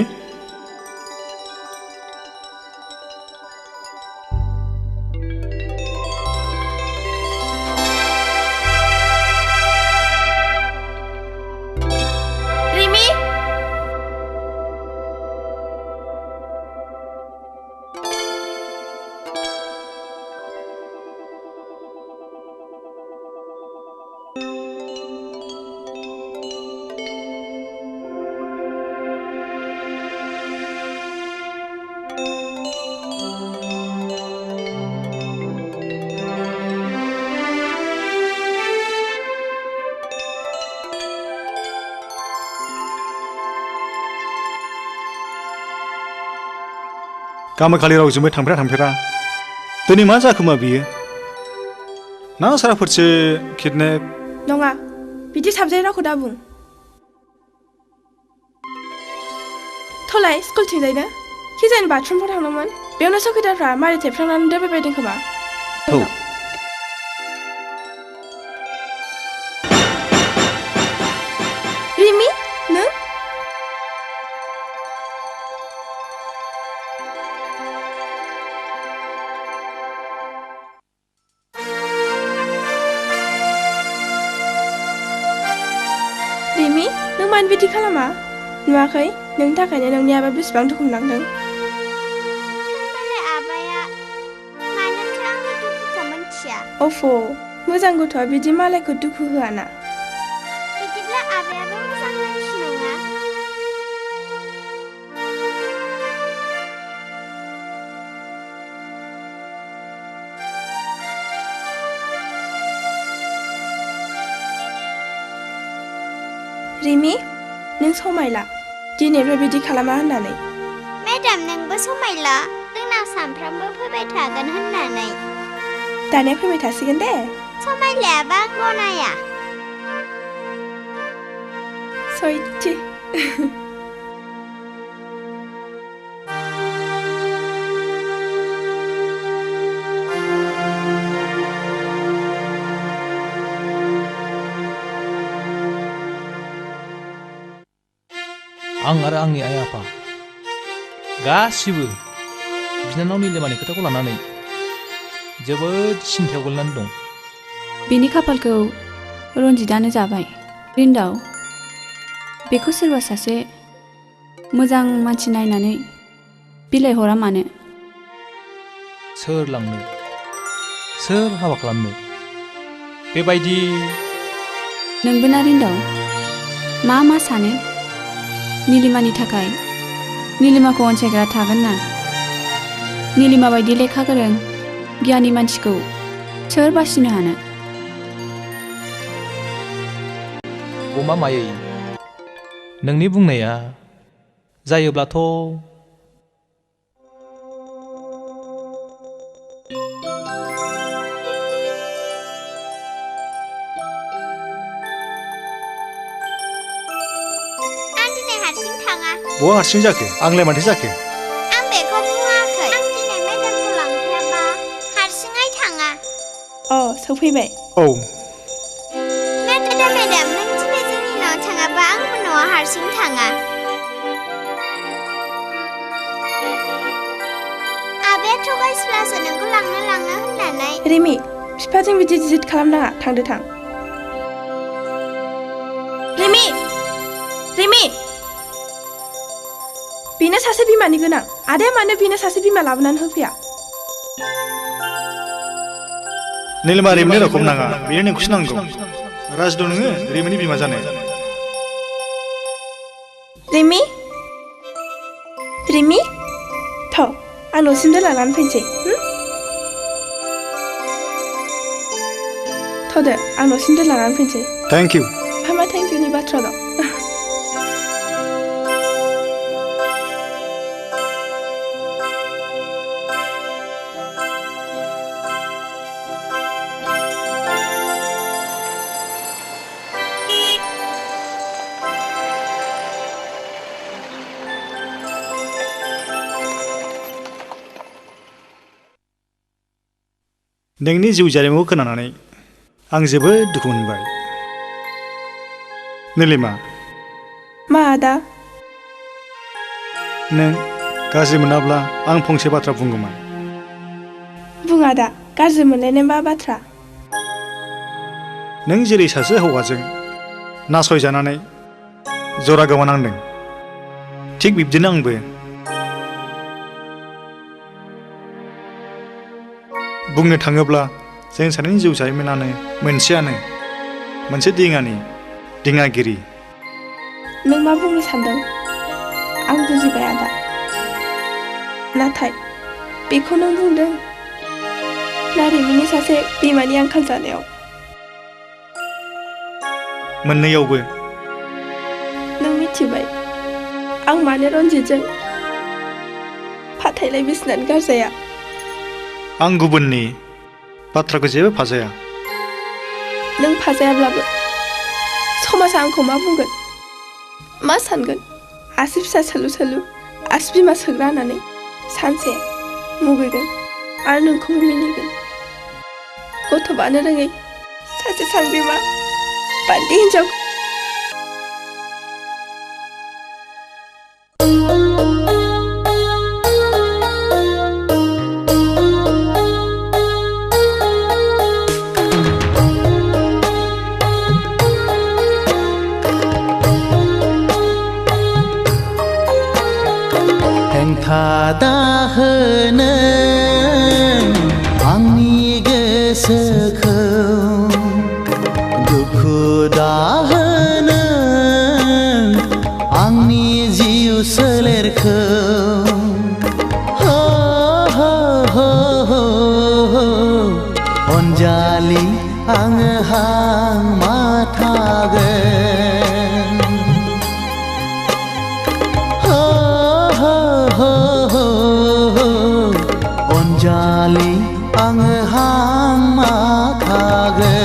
S: रिमि
P: गामोखालि रावजोंबो थांफेरा दिनै मा जाखोमा बियो? ना साराफोरसो किडनेप?
B: नङा बिदि साबजाय रावखौ दा बुं। थलाय स्कुलथिंजायनो कि जानि बाथरुमफ्राव थांदोंमोन बेयावनो सखिदारफ्रा मारि थेबफ्रांनानै दोनबाय बायदों खोमा। रिमि नों? रिमि नों मानो बिदि खालामा? नुवाखै नोंनि थाखायनो नोंनि आबाया बेसेबां दुखु मोननांदों।
S: होनबालाय आबाया मानोथो आंनि दुखुखौ मिन्थिया?
B: अफ' मोजां गथ'आ बिदि मालायखौ दुखु होआना।
S: बिदिब्ला आबायाबो मोजां मानसि नङा?
B: रिमि नों समायला दिनैफ्राय बिदि खालामा होननानै।
S: मेडाम नोंबो समायला जोंनाव सानफ्रामबो फैबाय थागोन होननानै।
B: दानिया फैबाय थासिगोन दे।
S: समायलायाबा आं गनाया।
B: सयथि
J: आं आरो आंनि आइ आफा गासिबो बिनानाव निलिमानि खोथाखौ लानानै जोबोद सिन्थायाव गोलैनानै दं।
T: बिनि खाफालखौ रन्जितआनो जाबाय। रिन्दाव, बेखौ सोरबा सासे मोजां मानसि नायनानै बिलाइहरा मानो?
J: सोर लांनो, सोर हाबा खालामनो बेबायदि?
T: नोंबो ना रिन्दाव मा सानो? निलिमानि थाखाय निलिमाखौ अनसायग्रा थागोन ना? निलिमा बायदि लेखा गोरों गियानि मानसिखौ सोर बासिनो हानो?
J: गमामायै, नोंनि बुंनाया जायोब्लाथ'
P: बहा हारसिं जाखो? आंलाय माथो जाखो?
S: आं बेखौ बुङाखै। आं दिनै मेडामखौ लांफायाबा हारसिङै थाङा।
B: सफैबाय।
P: औ।
S: मेडाम नों दिनै जोंनि न'आव थाङाबा आंबो न'आव हारसिं थाङा। आबेया थगायसुलासो नोंखौ लांनो होननानै।
B: रिमि, बिफाजों बिदि जिद खालामनाङा। थांदो थां। रिमि! बेनो सासे बिमानि गोनां। आदाया मानो बेनो सासे बिमा लाबोनानै होफैया?
P: निलिमा, रिमिनि रावखौ नाङा। बेयो नोंखौसो नांगौ। राजद' नोङो रिमिनि बिमा जानो।
B: रिमि? थ' आं न'सिम दोनलांनानै फैनोसै। थ'दो, आं न'सिम दोनलांनानै फैनोसै।
P: Thank you.
B: मा थेंक इउनि बाथ्रा दं?
P: नोंनि जिउ जारिमिनखौ खोनानानै आं जोबोद दुखु मोनबाय। निलिमा।
B: मा आदा?
P: नों गाज्रि मोनाब्ला आं फंसे बाथ्रा बुंगौमोन।
B: बुं आदा, गाज्रि मोननायनि मा बाथ्रा?
P: नों जेरै सासे हौवाजों नासयजानानै जरा गोमानांदों, थिग बिब्दिनो आंबो बुंनो थाङोब्ला जों सानैनि जिउ जारिमिनानो मोनसे दिङागिरि।
B: नों मा बुंनो सानदों? आं बुजिबाय आदा। नाथाय बेखौ नों बुंदों ना रिमिनि सासे बिमानि आंखाल जानायाव?
P: मोननैयावबो।
B: नों मिथिबाय आं मानो रन्जितजों फाथैलाय बिसिनानै गारजाया?
P: आं गुबुननि बाथ्राखौ जेबो फाजाया।
B: नों फाजायाब्लाबो समाजा आंखौ मा बुंगोन, मा सानगोन? आसि फिसा सोलु आसि बिमा सोग्रा होननानै सानसे मुगैगोन आरो नोंखौबो मिनिगोन। गथ' बानो रोङै सासे सांग्रिमा बान्दि हिन्जाव।
Q: दाहोनो आंनि गोसोखौ, दुखु दाहोनो आंनि जिउ सोलेरखौ। अनजालि आङो हांमा थागोन। अनजालि आङो हांमा थागोन।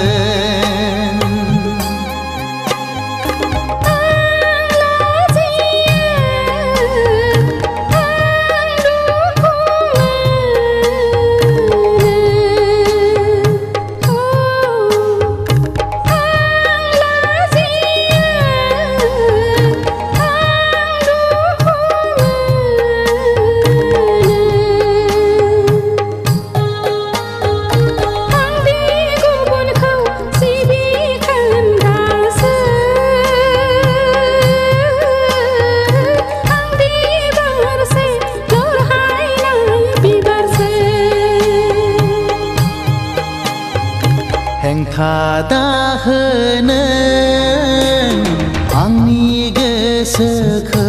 Q: हेंथा दाहोनो आंनि गोसोखौ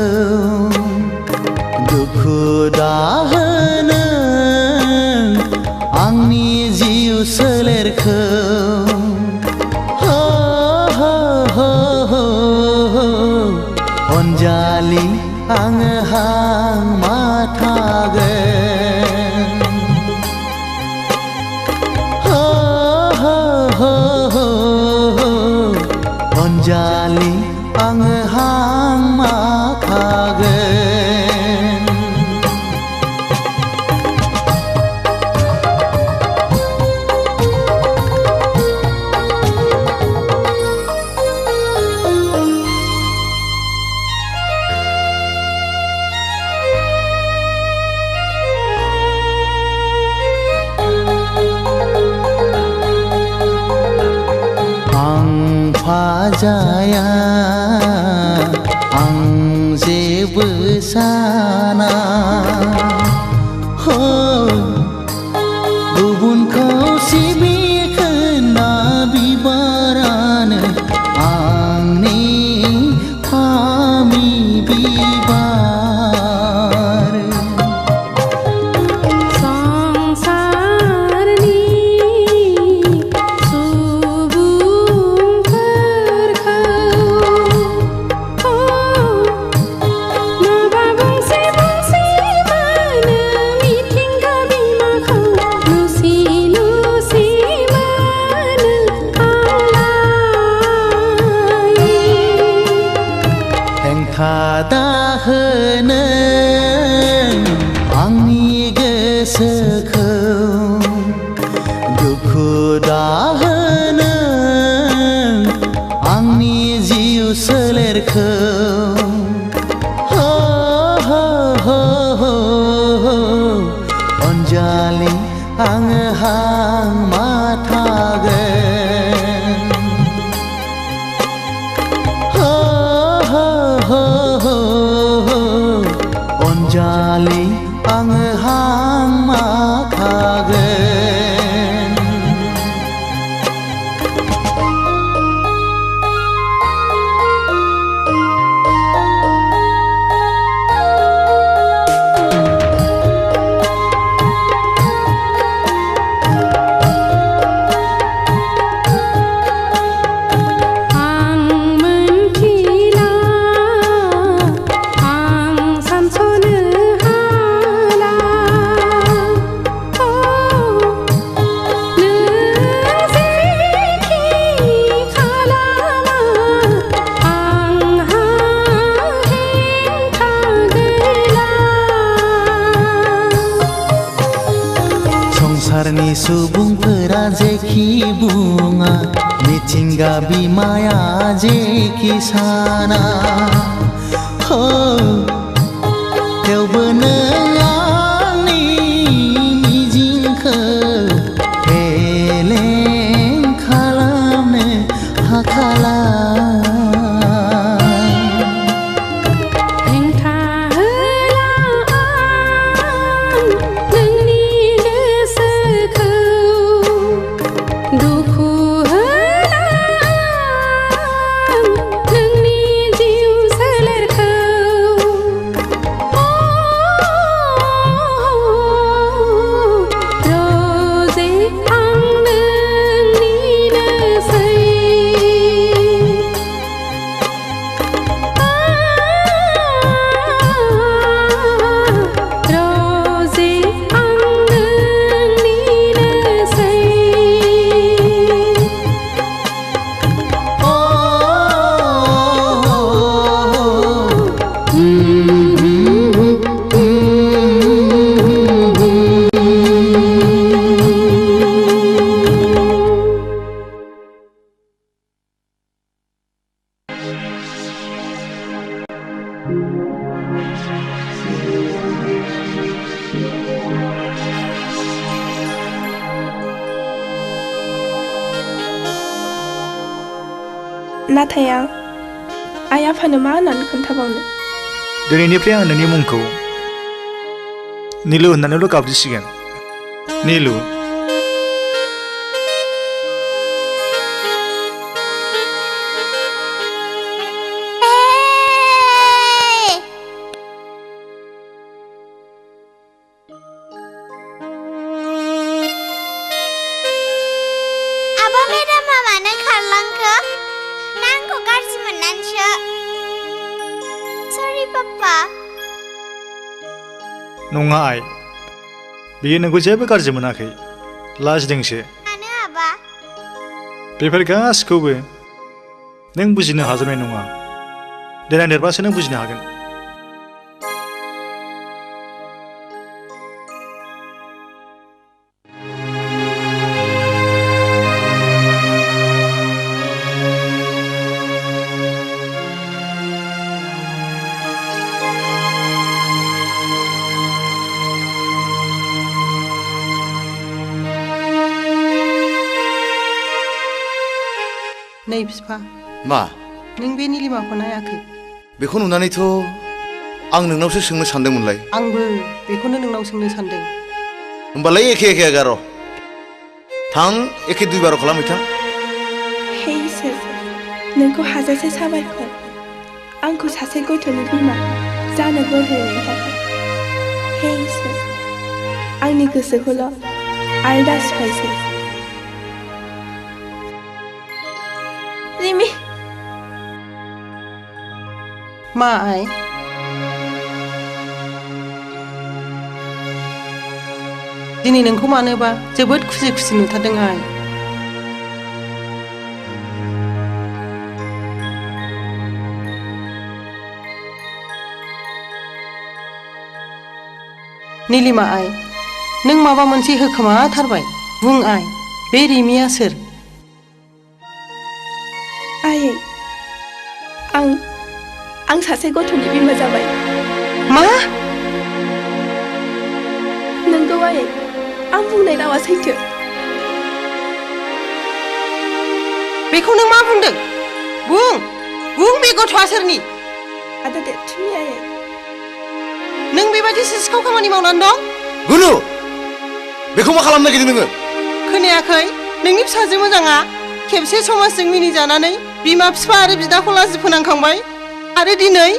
Q: दुखु दाहोनो आंनि जिउ सोलेरखौ अनजालि आङो हां माथागोन अनजालि आङो हां माथागोन जाया आं जेबो साना हो गुबुनखौ सिबिखोना बिबारानो आंनि फामि बिबार
U: संसारनि
Q: दाहोनो आंनि गोसोखौ दुखु दाहोनो आंनि जिउ सोलेरखौ अनजालि आङो हां माथागोन अनजालि आङो हां माथागोन संसारनि सुबुंफोरा जेखि बुङा मिथिंगा बिमाया जेखि साना हो थेवबो नों आंनि मिजिंखौ फेलें खालामनो हाखाला
B: नाथाय आं आइ आफानो मा होननानै खोन्थाबावनो
P: दिनैनिफ्राय आं नोंनि मुंखौ नीलु होननानैल' गाबज्रिसिगोन नीलु
S: मेदामा मानो खारलांखो ना आंखौ गाज्रि मोननानैसो सरि पापा
P: नङा आइ बियो नोंखौ जेबो गाज्रि मोनाखै लाजिदोंसो
S: मानो आबा
P: बेफोर गासिखौबो नों बुजिनो हाजोबनाय नङा देनां देरबासो नों बुजिनो हागोन
F: नै बिफा
E: मा
F: नों बे निलिमाखौ नायाखै
E: बेखौ नुनानैथ' आं नोंनावसो सोंनो सानदोंमोनलाय
F: आंबो बेखौनो नोंनाव सोंनो सानदों
E: होमबालाय एखे एखे गार' थां एखे दुइ बार' खालामहैथां
B: हे इसोर नोंखौ हाजासे साबायखर आंखौ सासे गथ'नि बिमा जानो बोर होनायनि थाखाय हे इसोर आंनि गोसोखौल' आरो दा सिफायसै रिमि
F: मा आइ दिनै नोंखौ मानोबा जोबोद खुसि खुसि नुथारदों आइ निलिमा आइ नों माबा मोनसे होखोमाथारबाय बुं आइ बे रिमिया सोर
B: आयै आं सासे गथ'नि बिमा जाबाय
F: मा
B: नंगौ आयै आं बुंनाय रावा सैथो
F: बेखौ नों मा बुंदों बुं बे गथ'आ सोरनि
B: आदा देरथुमनि आयै
F: नों बेबायदि सिखाव खामानि मावनानै दं
E: गुनु बेखौ मा खालामनो नागिरदों नोङो
F: खोनायाखै नोंनि फिसाजो मोजाङा खेबसे समाजजों मिनिजानानै बिमा बिफा आरो बिदाखौ लाजि फोनांखांबाय आरो दिनै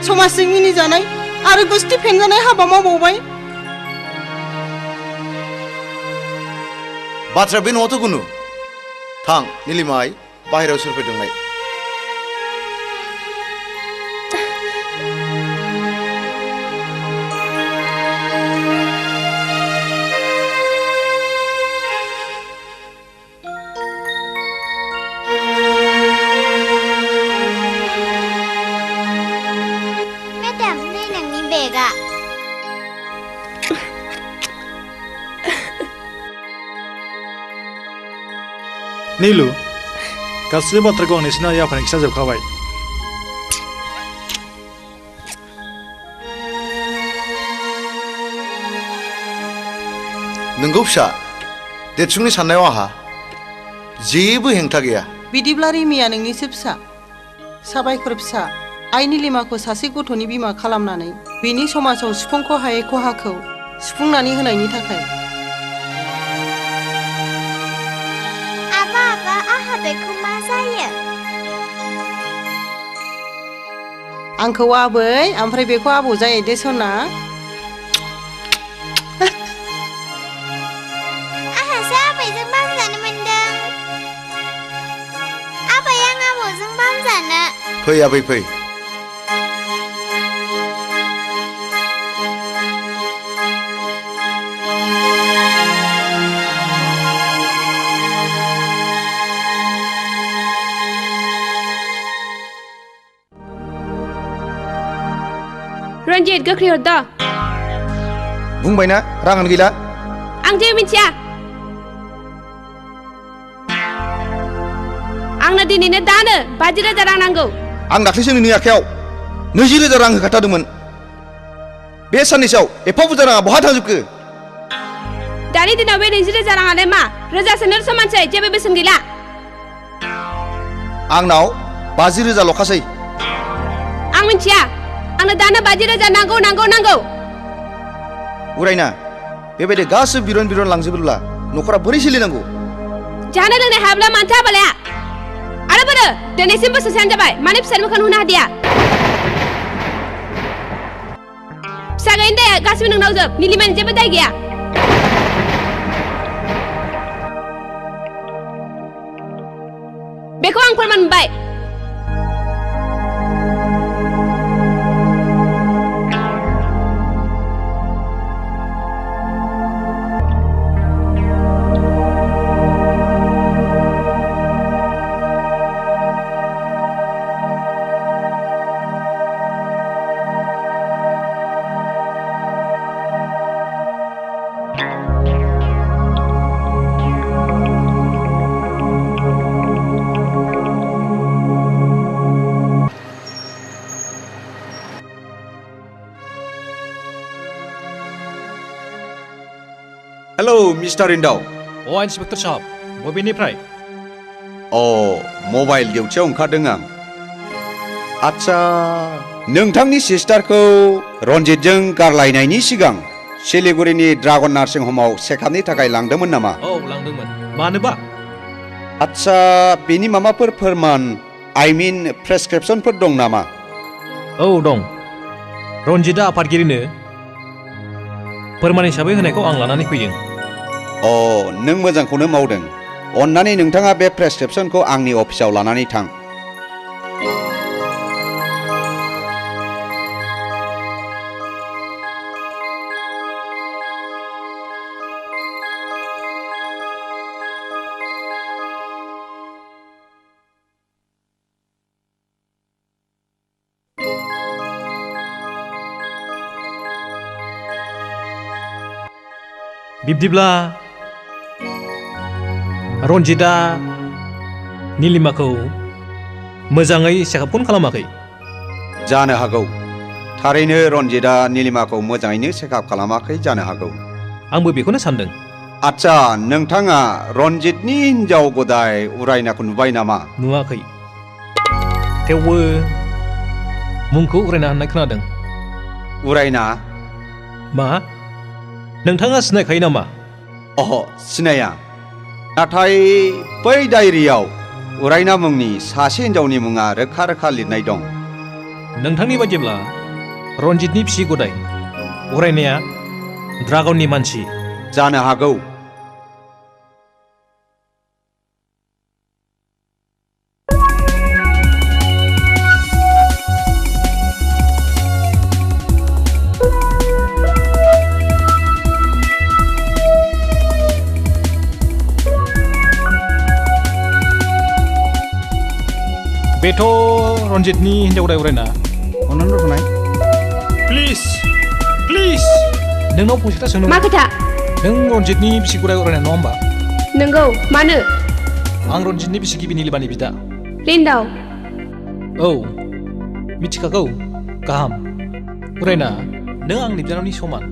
F: समाजजों मिनिजानाय आरो गुस्थि फेनजानाय हाबा मावबावबाय
E: बाथ्राया बे नङाथ' गुनु थां निलिमा आइ बाहेरायाव सोर फैदोंलाय
S: मेदाम नै नोंनि बेगा
P: नीलु गासैबो बाथ्राखौ आं नोंसिनि आइ आफानि खिन्थाजोबखाबाय
E: नोंगौ फिसा देरसुंनि साननायाव आंहा जेबो हेंथा गैया
F: बिदिब्ला रिमिया नोंनिसो फिसा साबायखर फिसा आइ निलिमाखौ सासे गथ'नि बिमा खालामनानै बिनि समाजाव सुफुंख' हायै खहाखौ सुफुंनानै होनायनि थाखाय
S: आबा आहा बेखौ मा जायो
F: आंखौ आबै ओमफ्राय बेखौ आबौ जायो दे सना
S: आहासो आबैजों बामजानो मोनदों आबै आं आबौजों बामजानो
E: फै आबै फै
T: रन्जित गोख्रै हर दा
C: बुंबायना राङानो गैला
T: आं जेबो मिथिया आंनो दिनैनो दानो 50,000 रां नांगौ
C: आं दाख्लैसो नोंनि आखायाव 20,000 रां होखाथारदोंमोन बे साननैसोआव एफा बुरजा राङा बहा थांजोबखो
T: दानि दिनाव बे 20,000 राङालाय मा रोजासोनो समानसै जेबो बेसेन गैला
C: आंनाव 50,000 ल'खासै
T: आं मिथिया आंनो दानो 50,000 नांगौ
C: उरायना बेबायदि गासैबो बिरन लांजोबोब्ला न'खरा बोरै सोलिनांगौ
T: जानो लोंनो हायाब्ला मानोथो हाबालाया आरो बोरो दिनैसिम बोसोरसेयानो जाबाय मानो फिसानि मोखां नुनो हादिया फिसा गैयिनि दाया गासिबो नोंनाव जोब निलिमानि जेबो दाय गैया बेखौ आं फोरमान मोनबाय
I: हेलौ मिस्टार इन्दाव
J: अ इन्सपेक्टर साहब बबेनिफ्राय
C: मबाइल डिउटियाव ओंखारदों आं आच्छा नोंथांनि सिस्टारखौ रन्जितजों गारलायनायनि सिगां सिलिगुरिनि ड्रागन नार्सिं हमाव चेकआपनि थाखाय लांदोंमोन नामा
J: औ लांदोंमोन मानोबा
C: आच्छा बेनि माबाफोर फोरमान आइ मिन प्रेसक्रिपसनफोर दं नामा
J: औ दं रन्जितआ आफादगिरिनो फोरमान हिसाबै होनायखौ आं लानानै फैदों
C: नों मोजांखौनो मावदों अन्नानै नोंथाङा बे प्रेसक्रिपसनखौ आंनि अफिसाव लानानै थां
J: बिब्दिब्ला रन्जितआ निलिमाखौ मोजाङै चेकआपखौनो खालामाखै
C: जानो हागौ थारैनो रन्जितआ निलिमाखौ मोजाङैनो चेकआप खालामाखै जानो हागौ
J: आंबो बेखौनो सानदों
C: आच्छा नोंथाङा रन्जितनि हिनजाव गदाय उरायनाखौ नुबाय नामा
J: नुवाखै थेवबो मुंखौ उरायना होननाय खोनादों
C: उरायना
J: मा नोंथाङा सिनायखायो नामा
C: सिनाया नाथाय बै डायरियाव उरायना मुंनि सासे हिनजावनि मुङा रोखा रोखा लिरनाय दं
J: नोंथांनि बायदिब्ला रन्जितनि फिसि गदाय उरायनाया ड्रागननि मानसि
C: जानो हागौ
J: बेथ' रन्जितनि हिनजाव गदाय उरायना
C: अन्नानै रथनाय
J: प्लिज नोंनाव फंसे खोथा सोंनो
T: मा खोथा
J: नों रन्जितनि बिसि गदाय उरायना नङा होमबा
T: नंगौ मानो
J: आं रन्जितनि बिसि गिबि निलिमानि बिदा
T: रिन्दाव
J: औ मिथिखागौ गाहाम उरायना नों आंनि बिनानावनि समान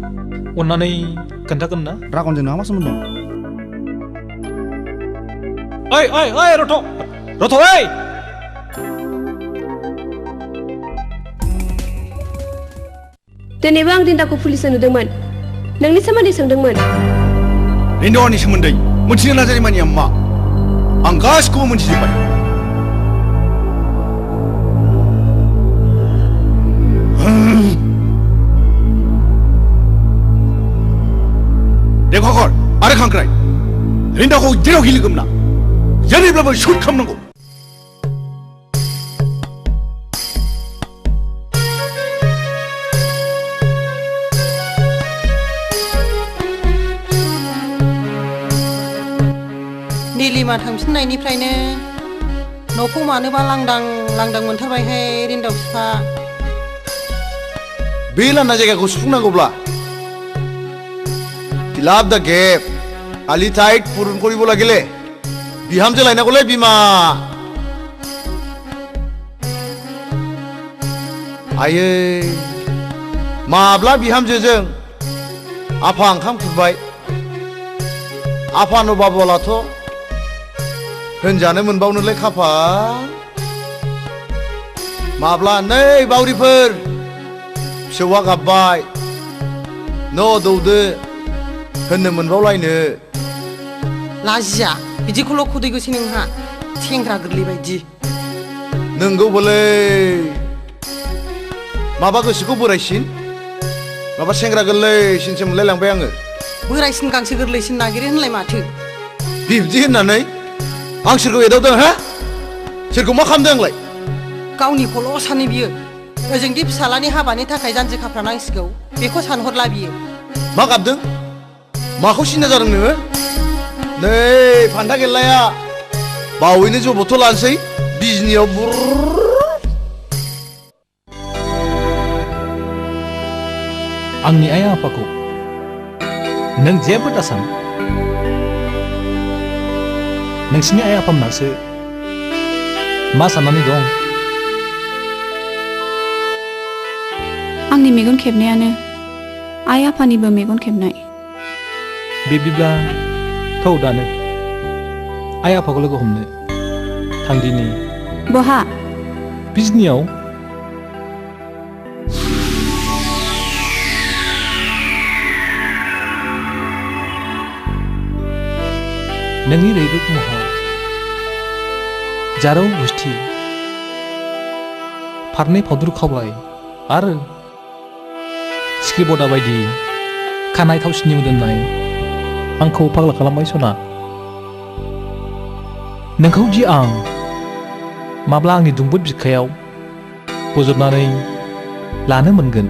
J: अन्नानै खोन्थागोन ना
C: ड्रागनजों नोंहा मा सोमोन्दो
J: ओइ रथ' ओइ
T: दिनैबो आं रिन्दाखौ पुलिसआव नुदोंमोन नोंनि सोमोन्दै सोंदोंमोन
I: रिन्दावनि सोमोन्दै मोनथिनो नाजानाय मानिया मा आं गासिखौबो मोनथिजोब्बाय देवहागर आरो खांख्राय रिन्दावखौ जेराव गिलोगोम ना जेरैब्लाबो शुट खालामनांगौ
F: निलिमा थांफिननायनिफ्रायनो न'खौ मानोबा लांदां मोनथारबायहाय रिन्दाव बिफा
E: बे लांदां जायगाखौ सुफुंनांगौब्ला फिलाप दा गेप आलि टाइट पुरन करिब लागेले बिहामजो लायनांगौलै बिमा आयै माब्ला बिहामजोजों आफा ओंखाम खुरबाय आफा नबाबलाथ' होनजानो मोनबावनोलाय खाफाल माब्ला नै बावरिफोर फिसौआ गाबबाय न' दौदो होननो मोनबावलायनो
F: लाजिया बिदिखौल' खुदैगोसै नोंहा सेंग्रा गोरलै बायदि
E: नोंगौबोलै माबा गोसोखौ बोरायसिन माबा सेंग्रा गोरलैसिनसो मोनलायलांबाय आङो
F: बोरायसिन गांसो गोरलैसिन नागिरो होनलाय माथो
E: बिब्दि होननानै आं सोरखौ एदावदों हा सोरखौ मा खालामदों आंलाय
F: गावनिखौल' सानो बियो ओजोंदि फिसालानि हाबानि थाखाय जानजि खाफ्रानांसिगौ बेखौ सानहरला बियो
E: मा गाबदों माखौ सिन्था जादों नोङो नै फान्था गेल्लाया बावैनो जबथ' लानोसै बिजनियाव
J: आंनि आइ आफाखौ नों जेबो दासान नोंसिनि आइ आफामोनासो मा साननानै दं
T: आंनि मेगन खेबनायानो आइ आफानिबो मेगन खेबनाय
J: बिब्दिब्ला थौ दानो आइ आफाखौ लोगो हमनो थांदिनि
T: बहा
J: बिजनियाव नोंनि रैरुब महर जारौ गुस्थि फारनै फावदुर खावलाय आरो सिख्रिबदा बायदि खानाय थावसिनि मोदोमनाय आंखौ फाग्ला खालामबाय सना नोंखौ दि आं माब्ला आंनि दुंबुद बिखायाव बजबनानै लानो मोनगोन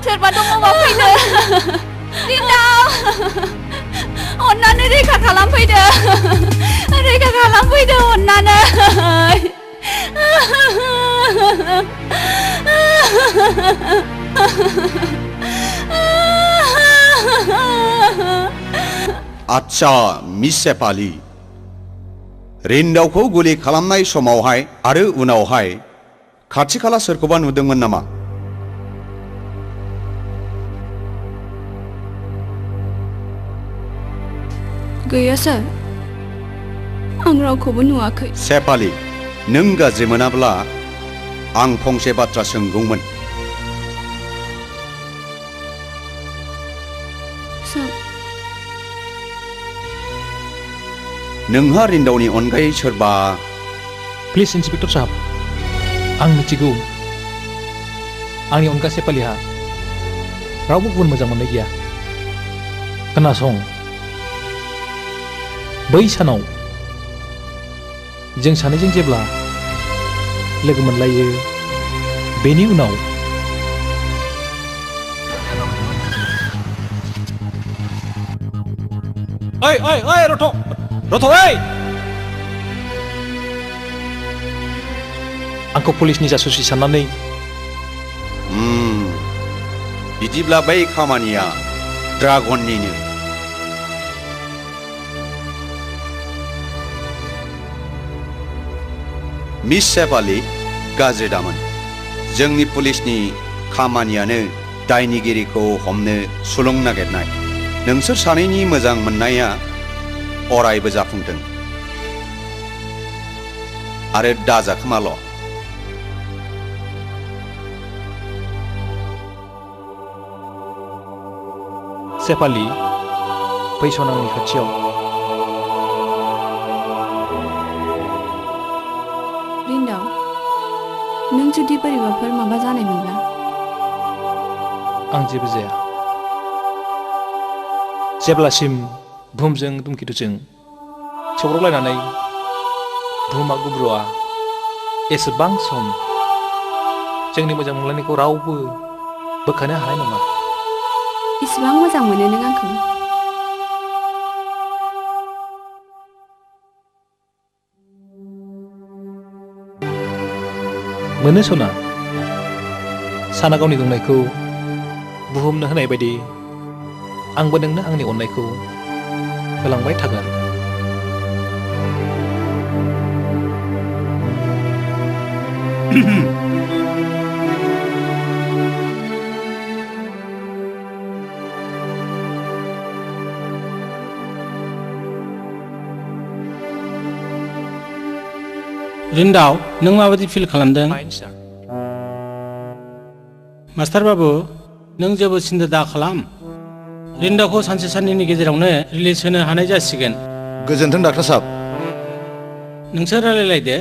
T: सोरबा दङबा फैदो दिन्दाव अन्नानै रैखा खालामफैदो अन्नानै
C: आच्छा मिस सेफाली रिन्दावखौ गुलि खालामनाय समावहाय आरो उनावहाय खाथि खाला सोरखौबा नुदोंमोन नामा
T: गैया सार आं रावखौबो नुवाखै
C: सेफाली नों गाज्रि मोनाब्ला आं फंसे बाथ्रा सोंगौमोन नोंहा रिन्दावनि अनगायै सोरबा
J: प्लिज इन्सपेक्टर साहब आं मिथिगौ आंनि अनगा सेफालीहा रावबो गुबुन मोजां मोननाय गैया खोनासं बै सानाव जों सानैजों जेब्ला लोगो मोनलायो बेनि उनाव ओइ रथ' ओइ आंखौ पुलिसनि जासुसि साननानै
C: बिदिब्ला बै खामानिया ड्रागननिनो मिस सेफाली गाज्रि दामोन जोंनि पुलिसनि खामानियानो दायनिगिरिखौ हमनो सुलुं नागिरनाय नोंसोर सानैनि मोजां मोननाया अरायबो जाफुंथों आरो दाजाखोमाल'
J: सेफाली फैसन आंनि खाथियाव
T: रिन्दाव नों जुदि बोरैबाफोर माबा जानायमोनब्ला
J: आं जेबो जाया जेब्लासिम बुहुमजों धुमकेतुजों सौग्रावलायनानै बुहुमा गुब्रुआ एसेबां सम जोंनि मोजां मोनलायनायखौ रावबो बोखानो हानाय नङा
T: इसिबां मोजां मोनो नों आंखौ
J: मोनो सना साना गावनि दुंनायखौ बुहुमनो होनाय बायदि आंबो नोंनो आंनि अननायखौ होलांबाय थागोन।
A: रिन्दाव नों माबायदि फिल खालामदों? मास्टार बाबु नों जेबो सिन्था दा खालाम। रिन्दावखौ सानसे साननैनि गेजेरावनो रिलिज होनो हानाय जासिगोन।
E: गोजोन्थों डाक्टार साहब।
A: नोंसोर रायलायलायदो।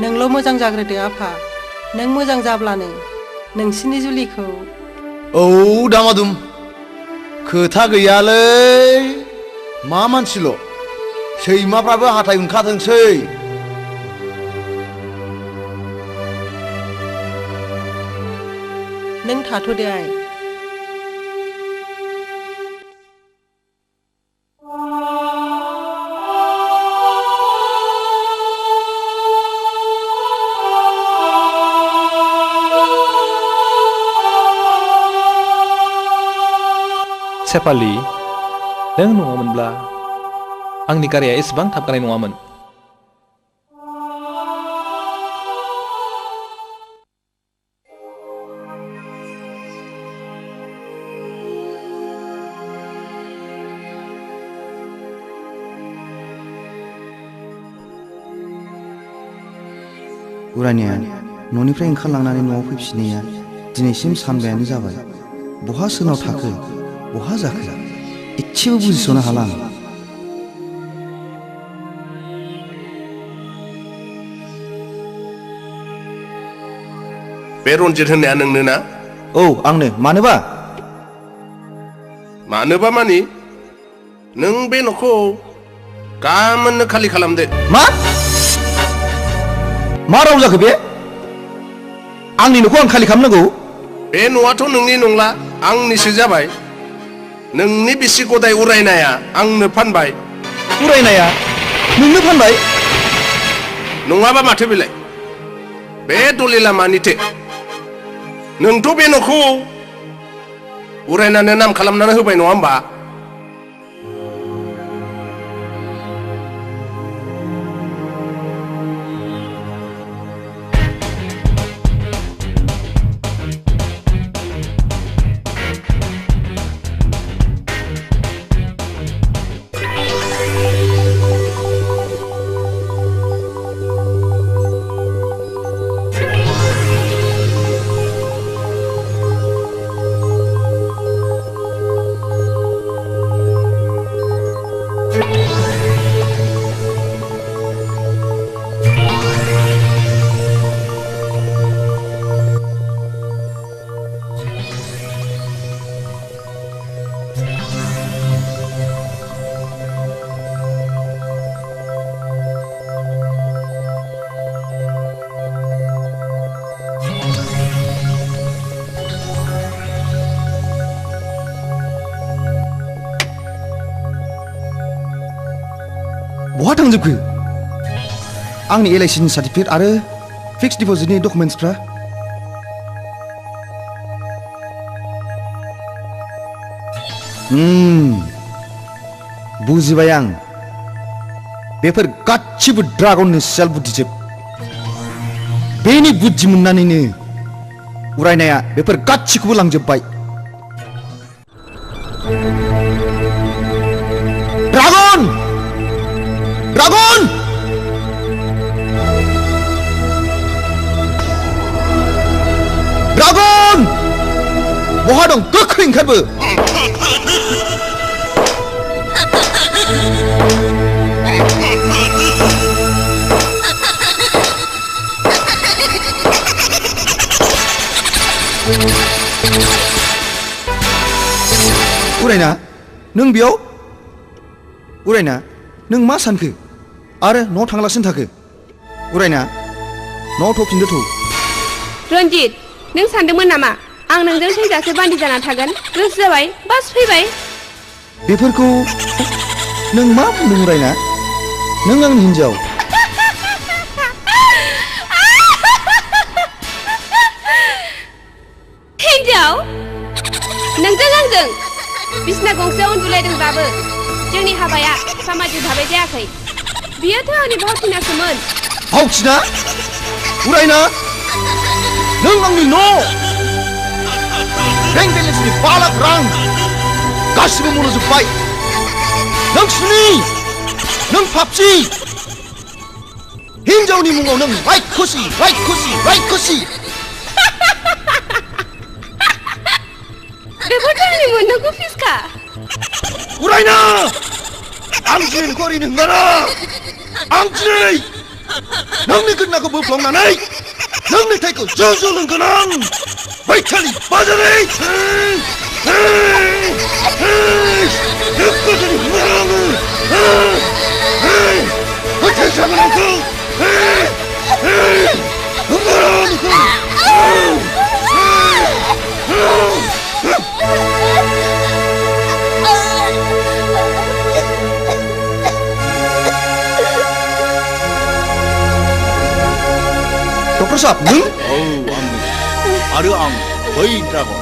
F: नोंल' मोजां जाग्रोदो आफा। नों मोजां जाब्लानो नोंसिनि जुलिखौ।
E: औ दामादुम खोथा गैयालै मा मानसिल' सैमाफ्राबो हाथाय ओंखारथोंसै।
F: नों थाथ'दो आइ।
J: सेपालि नों नङामोनब्ला आंनि गारिया एसेबां थाबगानाय नङामोन।
C: उरानिया न'निफ्राय ओंखारलांनानै न'आव फैफिननाया दिनैसिम सानबायानो जाबाय। बहा सोरनाव थाखो बहा जाखो इसेबो बुजिस'नो हाला आं।
K: बे रन्जित होननाया नोंनो ना?
C: औ आंनो। मानोबा?
K: मानोबा मानि नों बे न'खौ गामोननो खालि खालामदो।
C: मा राव जाखो बे? आंनि न'खौ आं खालि खालामनांगौ?
K: बे न'आथ' नोंनि नंला आंनिसो जाबाय। नोंनि बिसि गदाय उरायनाया आंनो फानबाय।
C: उरायनाया नोंनो फानबाय?
K: नङाबा माथो बेलाय बे दलिला मानिथो? नोंथ' बे न'खौ उरायनानै नाम खालामनानै होबाय नङा होमबा?
C: बहा थांजोबखो आंनि एलआइसिनि सार्टिफिकेट आरो फिक्स डिप'जिटनि डकुमेन्ट्सफ्रा? बुजिबाय आं। बेफोर गासिबो ड्रागननि सेल बुद्धिजोब। बेनि बुद्धि मोननानैनो उरायनाया बेफोर गासिखौबो लांजोब्बाय। ड्रागन! ड्रागन! ड्रागन! बहा दं? गोख्रै ओंखारबो! उरायना नों बेयाव? उरायना नों मा सानखो आरो न'आव थांलासिनो थाखो? उरायना न'आव थफिनदो थौ।
T: रन्जित नों सानदोंमोन नामा आं नोंजों थैजासे बान्दि जाना थागोन? गोसो जाबाय बास फैबाय।
C: बेफोरखौ नों मा बुंदों उरायना? नों आंनि हिन्जाव।
T: हिन्जाव? नोंजों आंजों बिसिना गंसेयाव उन्दुलायदोंब्लाबो जोंनि हाबाया सामाजिक भाबै जायाखै बियोथ' आंनि भावथिनासोमोन
E: भावथिना उरायना नों आंनि न' बेंक बेलेन्सनि 5 लाख रां गासिबो मन'जोब्बाय नों सुनि नों पापसि हिनजावनि मुङाव नों रायखसि
T: बेफोरथ' आंनि मोननांगौ फिसखा
E: उरायना आं दिनै नोंखौ ओरैनो हंगारा आं दिनै नोंनि गोदनाखौ बोफ्लंनानै नोंनि थैखौ ज' लोंगोन आं बैखालि बाजारै नोंखौ दिनै हंगारा आङो फोथायजागोन आंखौ हंगारा नोंखौ डक्टर साहब नों आंनो आरो आं बै ड्रागन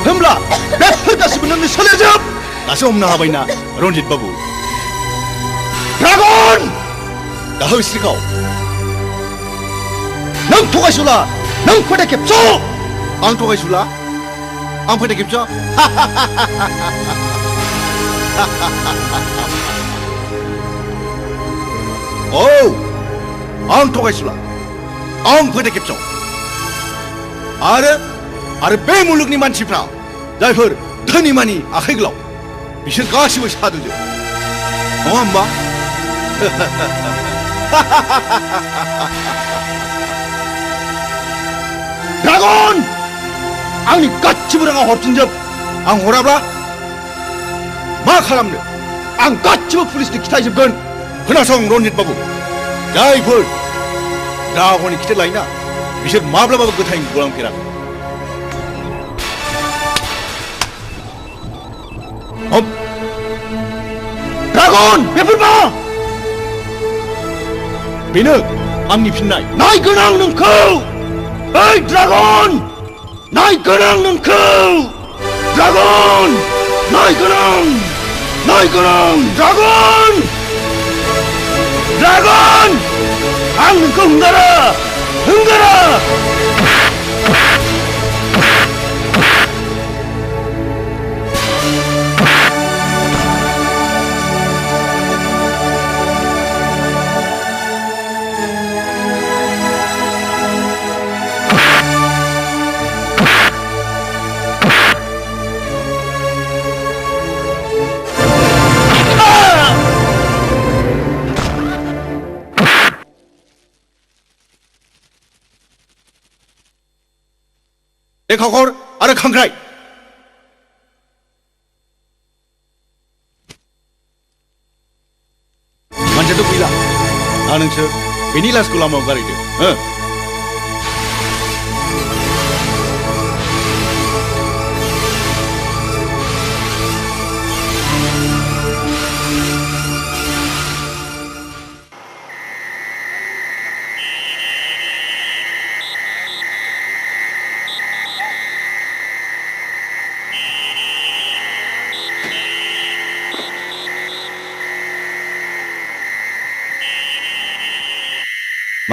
E: होमब्ला बेफोर गासिबो नोंनि सोलोजोब दासो हमनो हाबायना रन्जित बाबु ड्रागन दाहो स्रिखाव नों थगायसुला नों फोथाय खेबस' आं थगायसुला आं फोथाय खेबस' औ आं थगायसुला आं फोथाय खेबस' आरो बे मुलुगनि मानसिफ्रा जायफोर धोनि मानि आखाइ गोलाव बिसोर गासिबो सादुजोब नङा होमबा ड्रागन आंनि गासिबो राङा हरफिनजोब आं हराब्ला मा खालामनो आं गासिबो पुलिसनि खिथायजोबगोन खोनासं रन्जित बाबु जायफोर ड्रागननि खिथेर लायोना बिसोर माब्लाबाबो गोथां गलांफेराखै ड्रागन बेफोर मा बेनो आंनि फिननाय नायगोन आं नोंखौ ओइ ड्रागन नायगोन आं नोंखौ ड्रागन नायगोन आं ड्रागन आं नोंखौ हंगारा लेखाखर आरो खांख्राइ मानसियाथ' गैला दा नोंसोर बेनि लासखौ लामायाव गारहैदो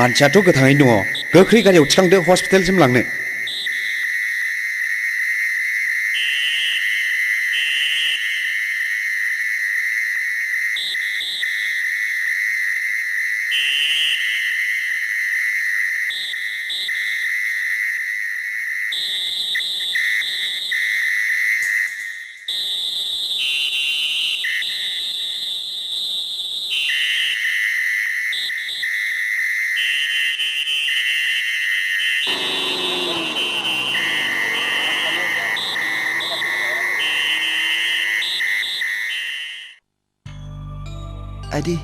E: मानसियाथ' गोथाङैनो दङ गोख्रै गारियाव थिखांदो हस्पिटालसिम लांनो
Q: Adi,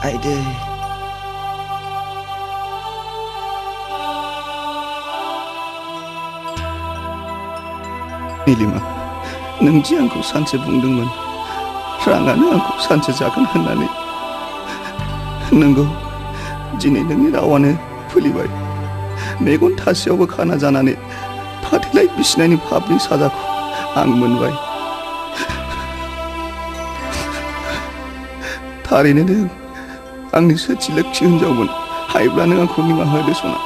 C: आइदै नीलिमा नों जि आंखौ सानसे बुंदोंमोन राङानो आंखौ सानसे जागोन होननानै नंगौ दिनै नोंनि रावानो फुलिबाय मेगन थासेयावबो खाना जानानै फाथैलाय बिसिनायनि फाबनि साजाखौ आं मोनबाय थारैनो नों आंनि सोथि लोक्षि हिनजावमोन हायोब्ला नों आंखौ निमाहा होदो सना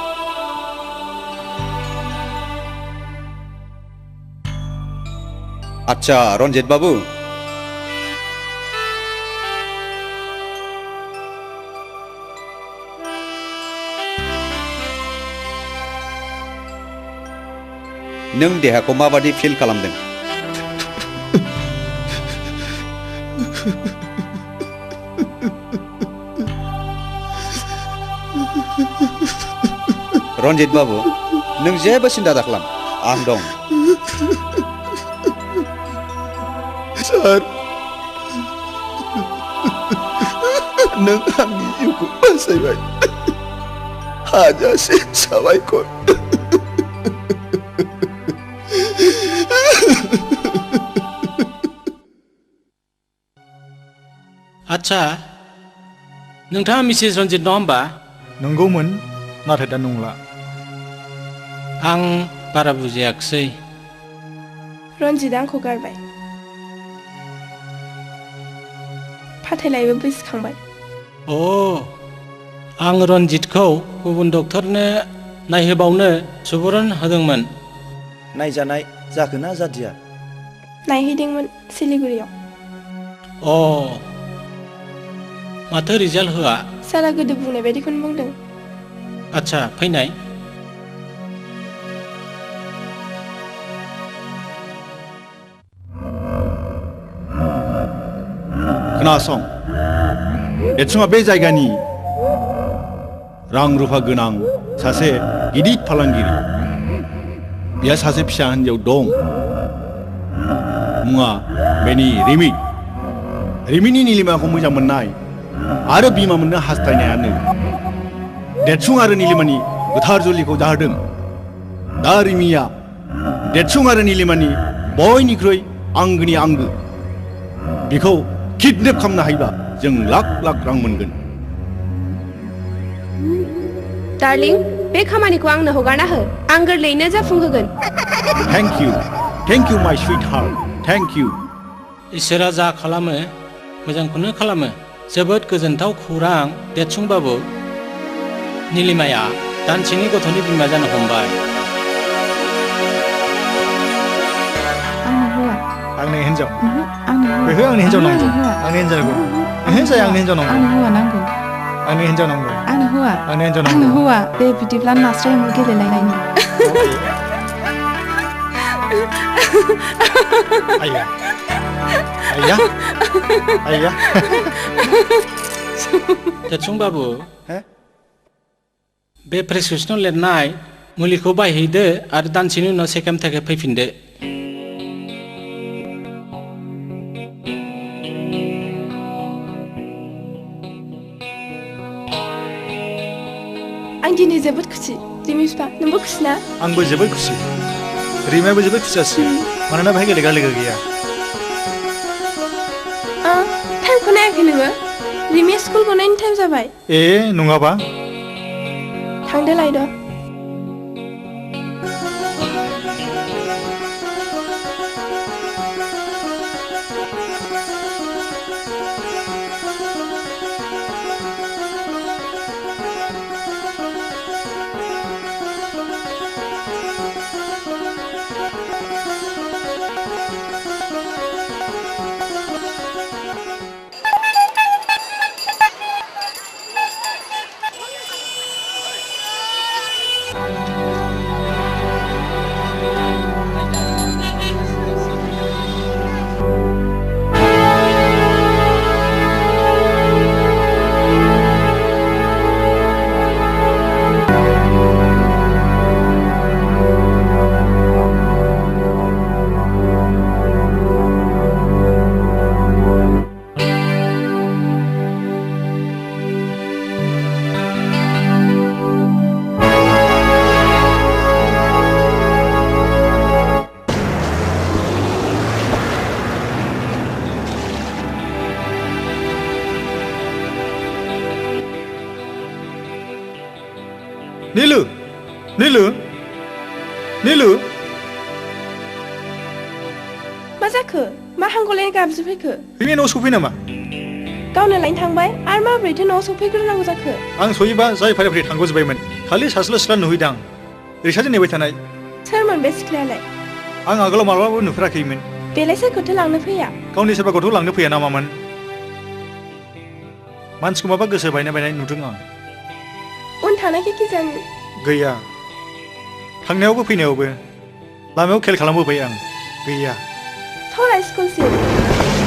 L: आच्छा रन्जित बाबु नों देहाखौ माबादि फिल खालामदों रन्जित बाबु नों जेबो सिन्था दाखालाम आं दं
C: सार नों आंनि जिउखौ बासायबाय हाजासे साबायखर
A: आच्छा नोंथाङा मिसेस रन्जित नङा होमबा
P: नंगौमोन नाथाय दा नंला
A: आं बारा बुजियाखिसै
B: रन्जितआ आंखौ गारबाय फाथैलायबो बैसोखांबाय
A: अ आं रन्जितखौ गुबुन डक्टरनो नायहोबावनो सुबुरुन होदोंमोन
C: नायजानाय जाखोना जादिया
B: नायहैदोंमोन सिलिगुरियाव
A: अ माथो रिजाल्ट होआ
B: सारा गोदो बुंनाय बायदिखौनो बुंदों
A: आच्छा फैनाय
I: खोनासं देरसुङा बे जायगानि रां रुफा गोनां सासे गिदिर फालांगिरि बिहा सासे फिसा हिन्जाव दं मुङा बेनि रिमि रिमिनि नीलिमाखौ मोजां मोननाय आरो बिमा मोननो हास्थायनायानो देरसुं आरो नीलिमानि गोथार जुलिखौ जाहोदों दा रिमिया देरसुं आरो नीलिमानि बयनिख्रुइ आंगोनि आंगो बिखौ किडनेप खालामनो हायोबा जों लाख लाख रां मोनगोन
T: डार्लिं बे खामानिखौ आंनो हगारना हो आं गोरलैयैनो जाफुंहोगोन
I: थेंक इउ माय स्वीट हार्ट थेंक इउ
A: इसोरा जा खालामो मोजांखौनो खालामो जोबोद गोजोनथाव खौरां देरसुंबाबु नीलिमाया दानसेनि गथ'नि बिमा जानो हमबाय
O: आंनो होआ
P: आंनि हिन्जाव
O: आंनो होआ
P: बेखौ आंनि हिन्जाव नांगौ आंनि हिन्जावखौ जाय आंनि हिन्जाव नांगौ
O: आंनो होआ नांगौ
P: आंनि हिन्जाव नांगौ
O: आंनो होआ
P: आंनि हिन्जाव
O: आंनो
P: नांगौ
O: होआ दे बिदिब्ला नास्राय एम्बु गेलेलायनायनि
P: आइया आइया आइया
A: देरसुंबाबु बे प्रेसक्रिपसनाव लिरनाय मुलिखौ बायहैदो आरो दानसेनि उनाव सेकेन्ड थाखाय फैफिनदो
B: आं दिनै जोबोद खुसि रिमि बिफा नोंबो खुसि ना
P: आंबो जोबोद खुसि रिमायाबो जोबोद खुसियासै मानोना बेहाय गेलेग्रा लोगो गैया
B: टाइमखौ नायाखै नोङो रिमिया स्कुल गनायनि टाइम जाबाय
P: ए नङाबा
B: थांदो लायद'
P: 닐루, 닐루, 닐루.
B: मा जाखो मा हांगलायनो गाबज्रिफैखो
P: बिनि न'आव सफै नामा
B: गावनो लायनो थांबाय आरो माबोरैथो न'आव सफैग्रोनांगौ जाखो
P: आं सहैबा जाय फारि फारि थांग'जोब्बायमोन खालि सासेल' सिख्ला नुहैदां रिक्साजों नेबाय थानाय
B: सोरमोन बे सिख्लायालाय
P: आं आगोलाव माब्लाबाबो नुफेराखैमोन
B: बेलाय सोरखौथो लांनो फैया
P: गावनि सोरबा गथ' लांनो फैया नामामोन मानसिखौ माबा गोसो बायनाय नुदों आं
B: उन थानायखाय गिजानि
P: गैया थांनायावबो फैनायावबो लामायाव खेल खालामबोबाय आं गैया
B: थरा स्कुलसिम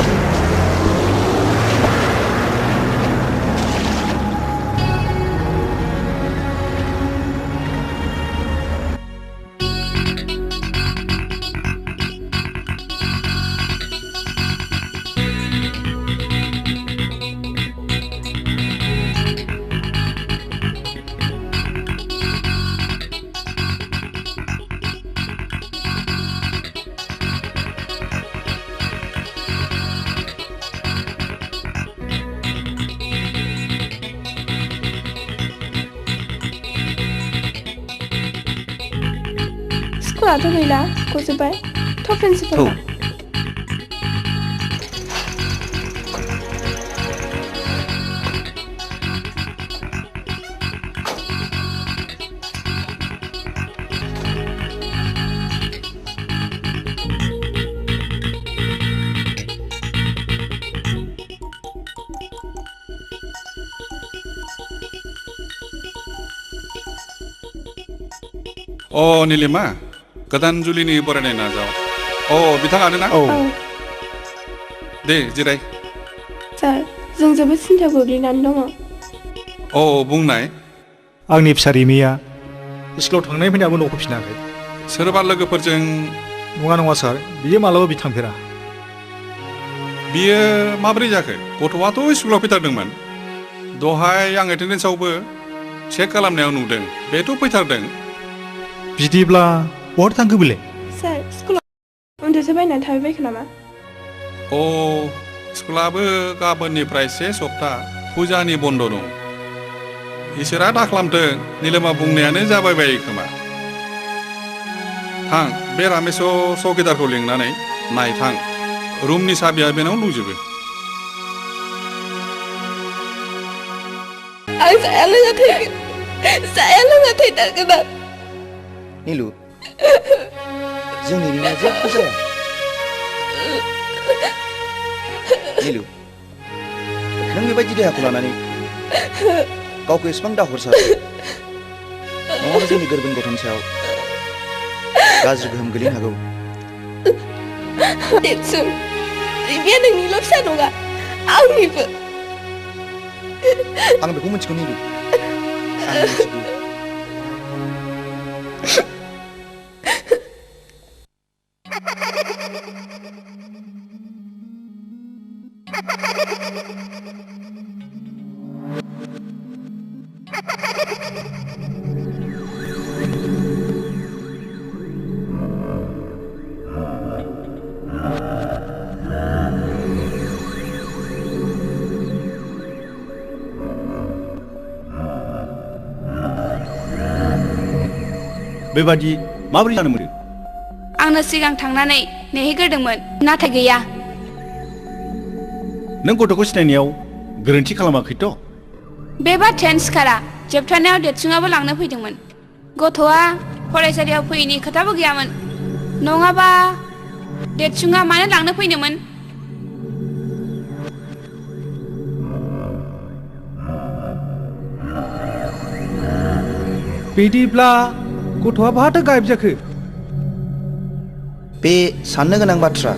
B: स्कुलाथ' गैला गजोब्बाय थ' प्रिन्सिपाल
M: नीलिमा गोदान जुलिनि बरायनाय नाजाव बिथाङानो ना दे जिराय
B: सार जों जोबोद सिन्था गोग्लैनानै दङ
M: बुंनाय
P: आंनि फिसा रिमिया स्कुलाव थांनाय फैनायाबो न'खौ फिनाखै
M: सोरबा लोगोफोरजों
P: नङा सार बियो मालाबा बि थांफेरा
M: बियो माबोरै जाखो गथ'आथ' स्कुलाव फैथारदोंमोन दहाय आं एटेन्डेन्सआवबो चेक खालामनायाव नुदों बेथ' फैथारदों
P: बिदिब्ला बहा थांखो बेलाय
B: सार स्कुलाव उन्दुसो बायनानै थाबायबायखो नामा
M: स्कुलाबो गाबोननिफ्राय से सप्ता फुजानि बन्द' दं इसोरा दाखालामथों नीलिमा बुंनायानो जाबाय बायो खोमा थां बे रामेश चौकिदारखौ लिंनानै नायथां रुमनि साबिया बेनाव दंजोबो
B: आं जाया लोङा थैथारगोन आं
C: नीलु जोंनि रिमिया जेबो जाया नीलु नों बेबायदि देहाखौ लानानै गावखौ एसेबां दाहरसार नङाबा जोंनि गोरबोनि गथ'नि सायाव गाज्रि गोहोम गोलैनो हागौ
B: देरसुं रिमिया नोंनिल' फिसा नङा आंनिबो
C: आं बेखौ मिथिगौ नीलु आं मिथिगौ
I: बेबादि माबोरै जानो मोनो
T: आंनो सिगां थांनानै नेहैग्रोदोंमोन नाथाय गैया
I: नों गथ'खौ सिनायनायाव गोरोन्थि खालामाखैथ'
T: बे बाथ्रायानो सिखारा जोबथारनायाव देरसुङाबो लांनो फैदोंमोन गथ'आ फरायसालियाव फैयैनि खोथाबो गैयामोन नङाबा देरसुङा मानो लांनो फैनोमोन
G: बिदिब्ला गथ'आ बहाथो गायब जाखो
C: बे साननो गोनां बाथ्रा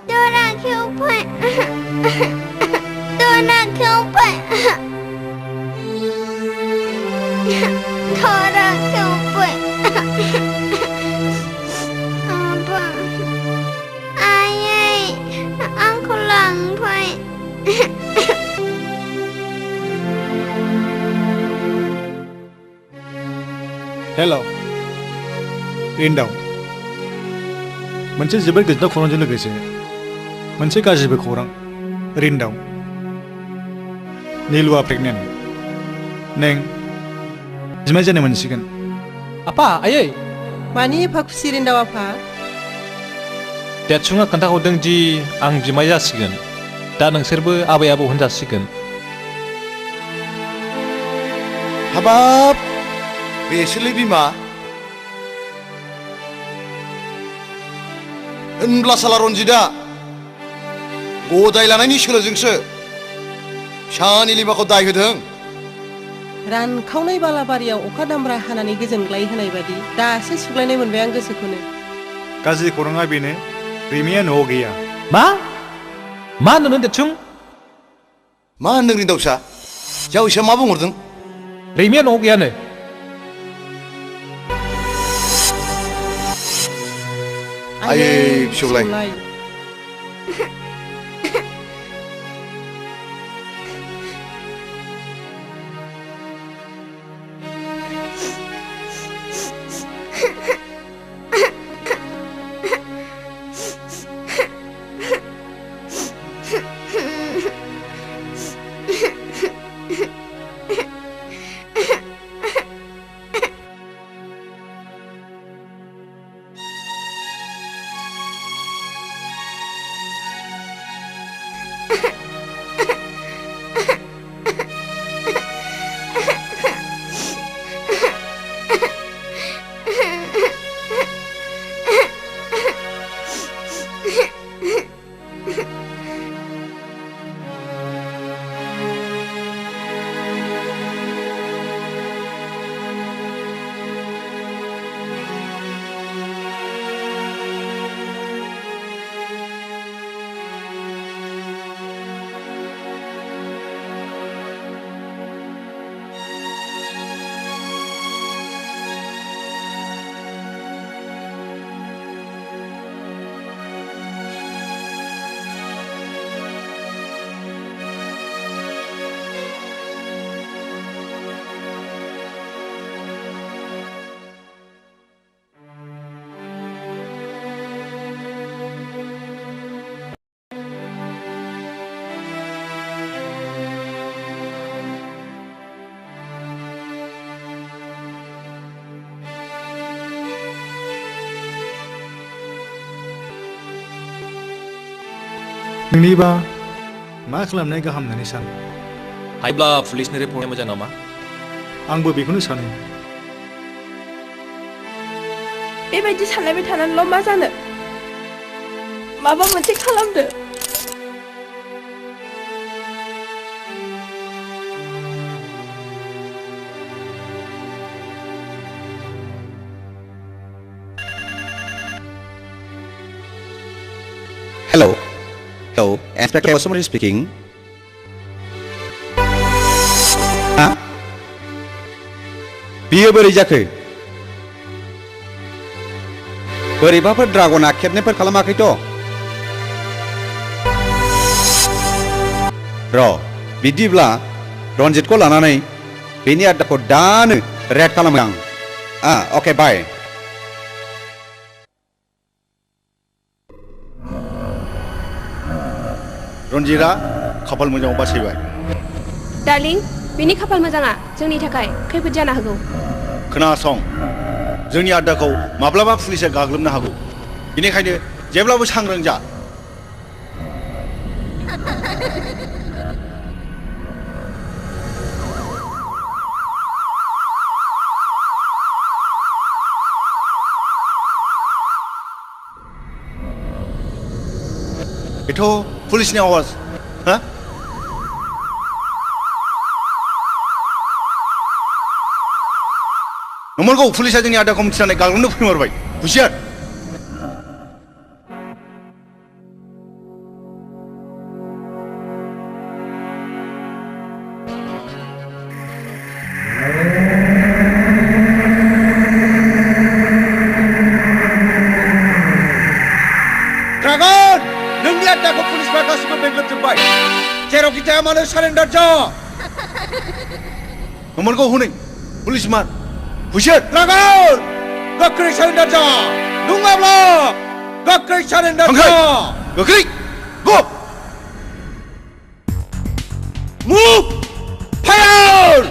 S: Dora Q Thora sampai. Apa? Ayah, aku lampai.
P: हेल' रिन्दाव मोनसे जोबोद गोजोनथाव खौरांजों लोगोसे मोनसे गाज्रिबो खौरां रिन्दाव नीलुआ प्रेगनेन्ट नों बिमाय जानो मोनसिगोन
J: आपा आयै
F: मानि एफा खुसि रिन्दाव आफा
J: देरसुङा खोन्थाहरदों दि आं बिमाय जासिगोन दा नोंसोरबो आबै आबौ होनजासिगोन
E: हाबाब बेसोरलै बिमा होनब्ला साला रन्जितआ गदाय लानायनि सोलोजोंसो फिसा निलिमाखौ दाय होदों
F: रानखावनाय बालाबारियाव अखा दामब्रा हानानै गोजोनग्लाय होनाय बादि दासो सुग्लायनाय मोनबाय आं गोसोखौनो
P: गाज्रि खौराङा बेनो रैमाया न'आव गैया
J: मा होनदों देरसुं
E: मा होनदों रिन्दावसा जावैसोआ मा बुंहरदों
J: रैमाया न'आव गैयानो
E: आयै फिसौलाय
P: नोंनिबा मा खालामनाय गाहाम होननानै सानो
J: हायोब्ला पुलिसनि रिपर्टआ मोजां नामा
P: आंबो बेखौनो सानो
B: बेबायदि सानलायबाय थानानैल' मा जानो माबा मोनसे खालामदो
L: Hello. Hello, Inspector Basumathi speaking. बियो बोरै जाखो बोरैबाफोर ड्रागना खेबनायफोर खालामाखैथ' र' बिदिब्ला रन्जितखौ लानानै बेनि आड्डाखौ दानो रेड खालामो आं अके बाय
I: रन्जितआ खाफाल मोजाङाव बासायबाय
T: डार्लिं बेनि खाफाल मोजाङा जोंनि थाखाय खैफोद जानो हागौ
I: खोनासं जोंनि आड्डाखौ माब्लाबा पुलिसा गाग्लोबनो हागौ बेनिखायनो जेब्लाबो सांग्रां जा बेथ' पुलिसनि आवाज हा नंमारगौ पुलिसा जोंनि आड्डाखौ मिथिनानै गाग्लोबनो फैमारबाय हुसियार
E: जेरावखि थाया मानो सारेन्डार जा नोंमोनखौ हनै पुलिसमान हुइसेर ड्रागार गोख्रै सारेन्डार जा नङाब्ला गोख्रै सारेन्डार जा गोख्रै गो move fire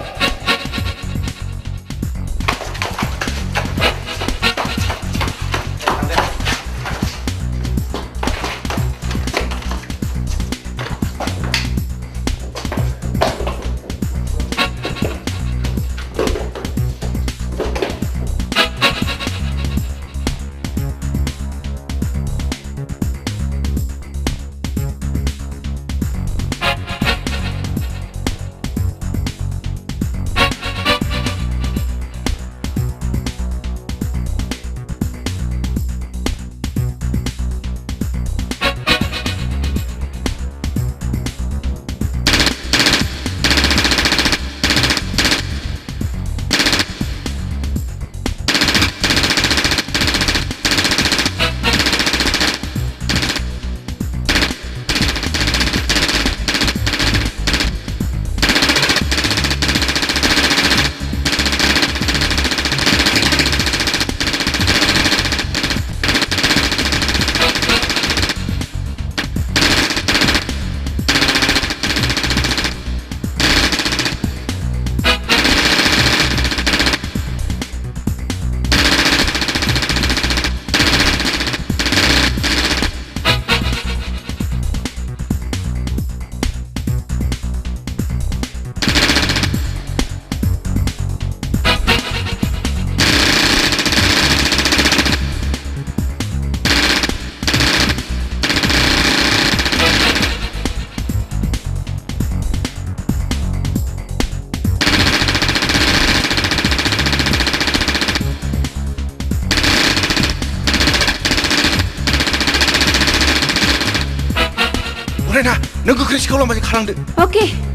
E: 우라이나, 너 그 그릇이 걸로 마지 가랑데.
T: 오케이.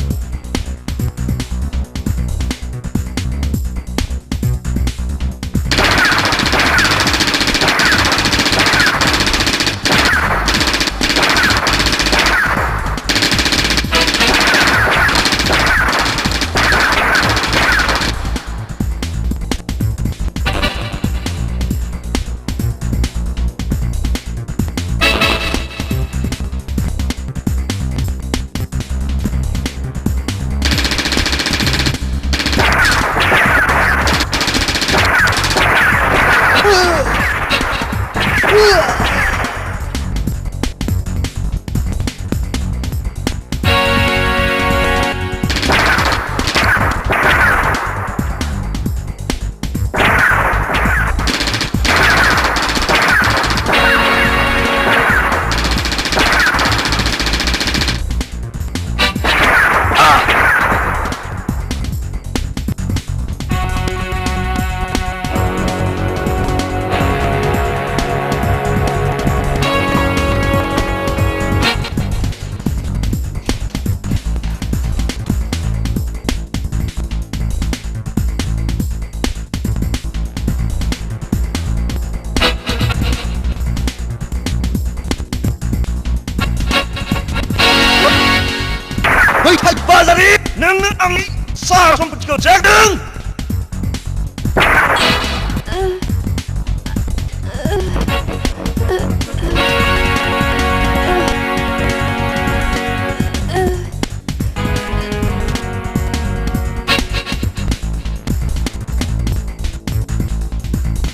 E: 너는 아니 사람 붙이고 작등.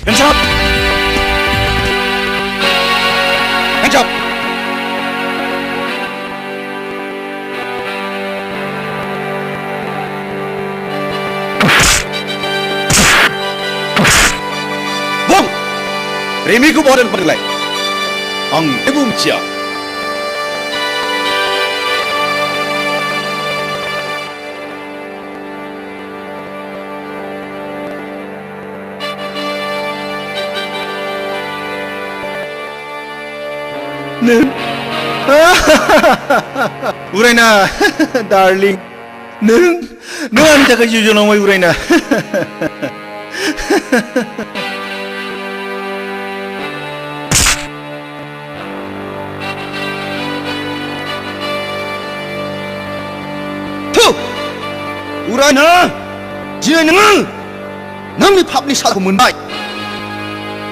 E: 괜찮아. 괜찮아. Remiku bawa dan pergelai. Ang ibu cia. Neng, Uraina, darling. Neng anda ke jujur nama Uraina.
C: ओमफ्रायनो दिनै नोङो नोंनि पापनि साजाखौ मोनबाय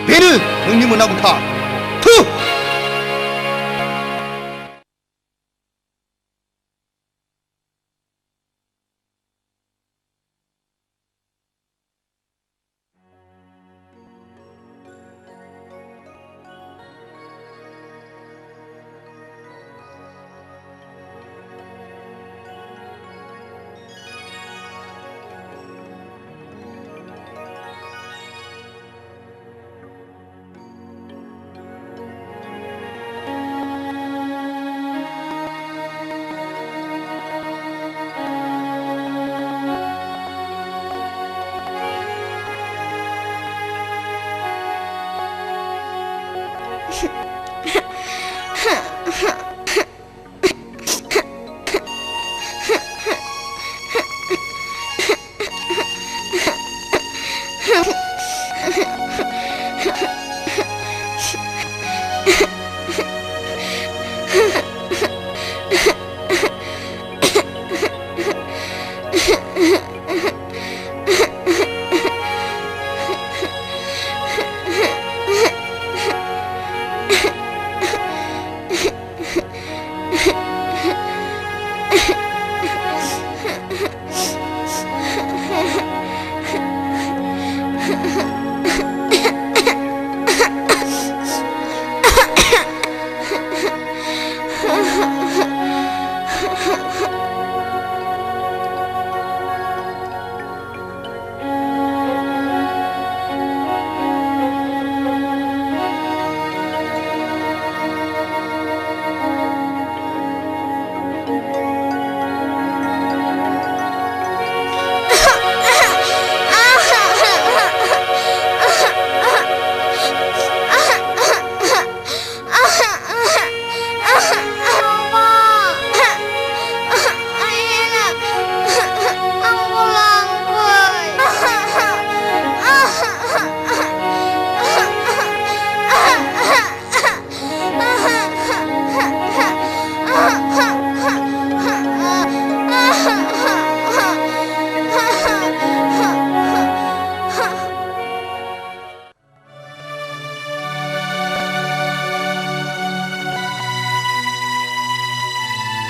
C: बेनो नोंनि मोननांगौ थार थु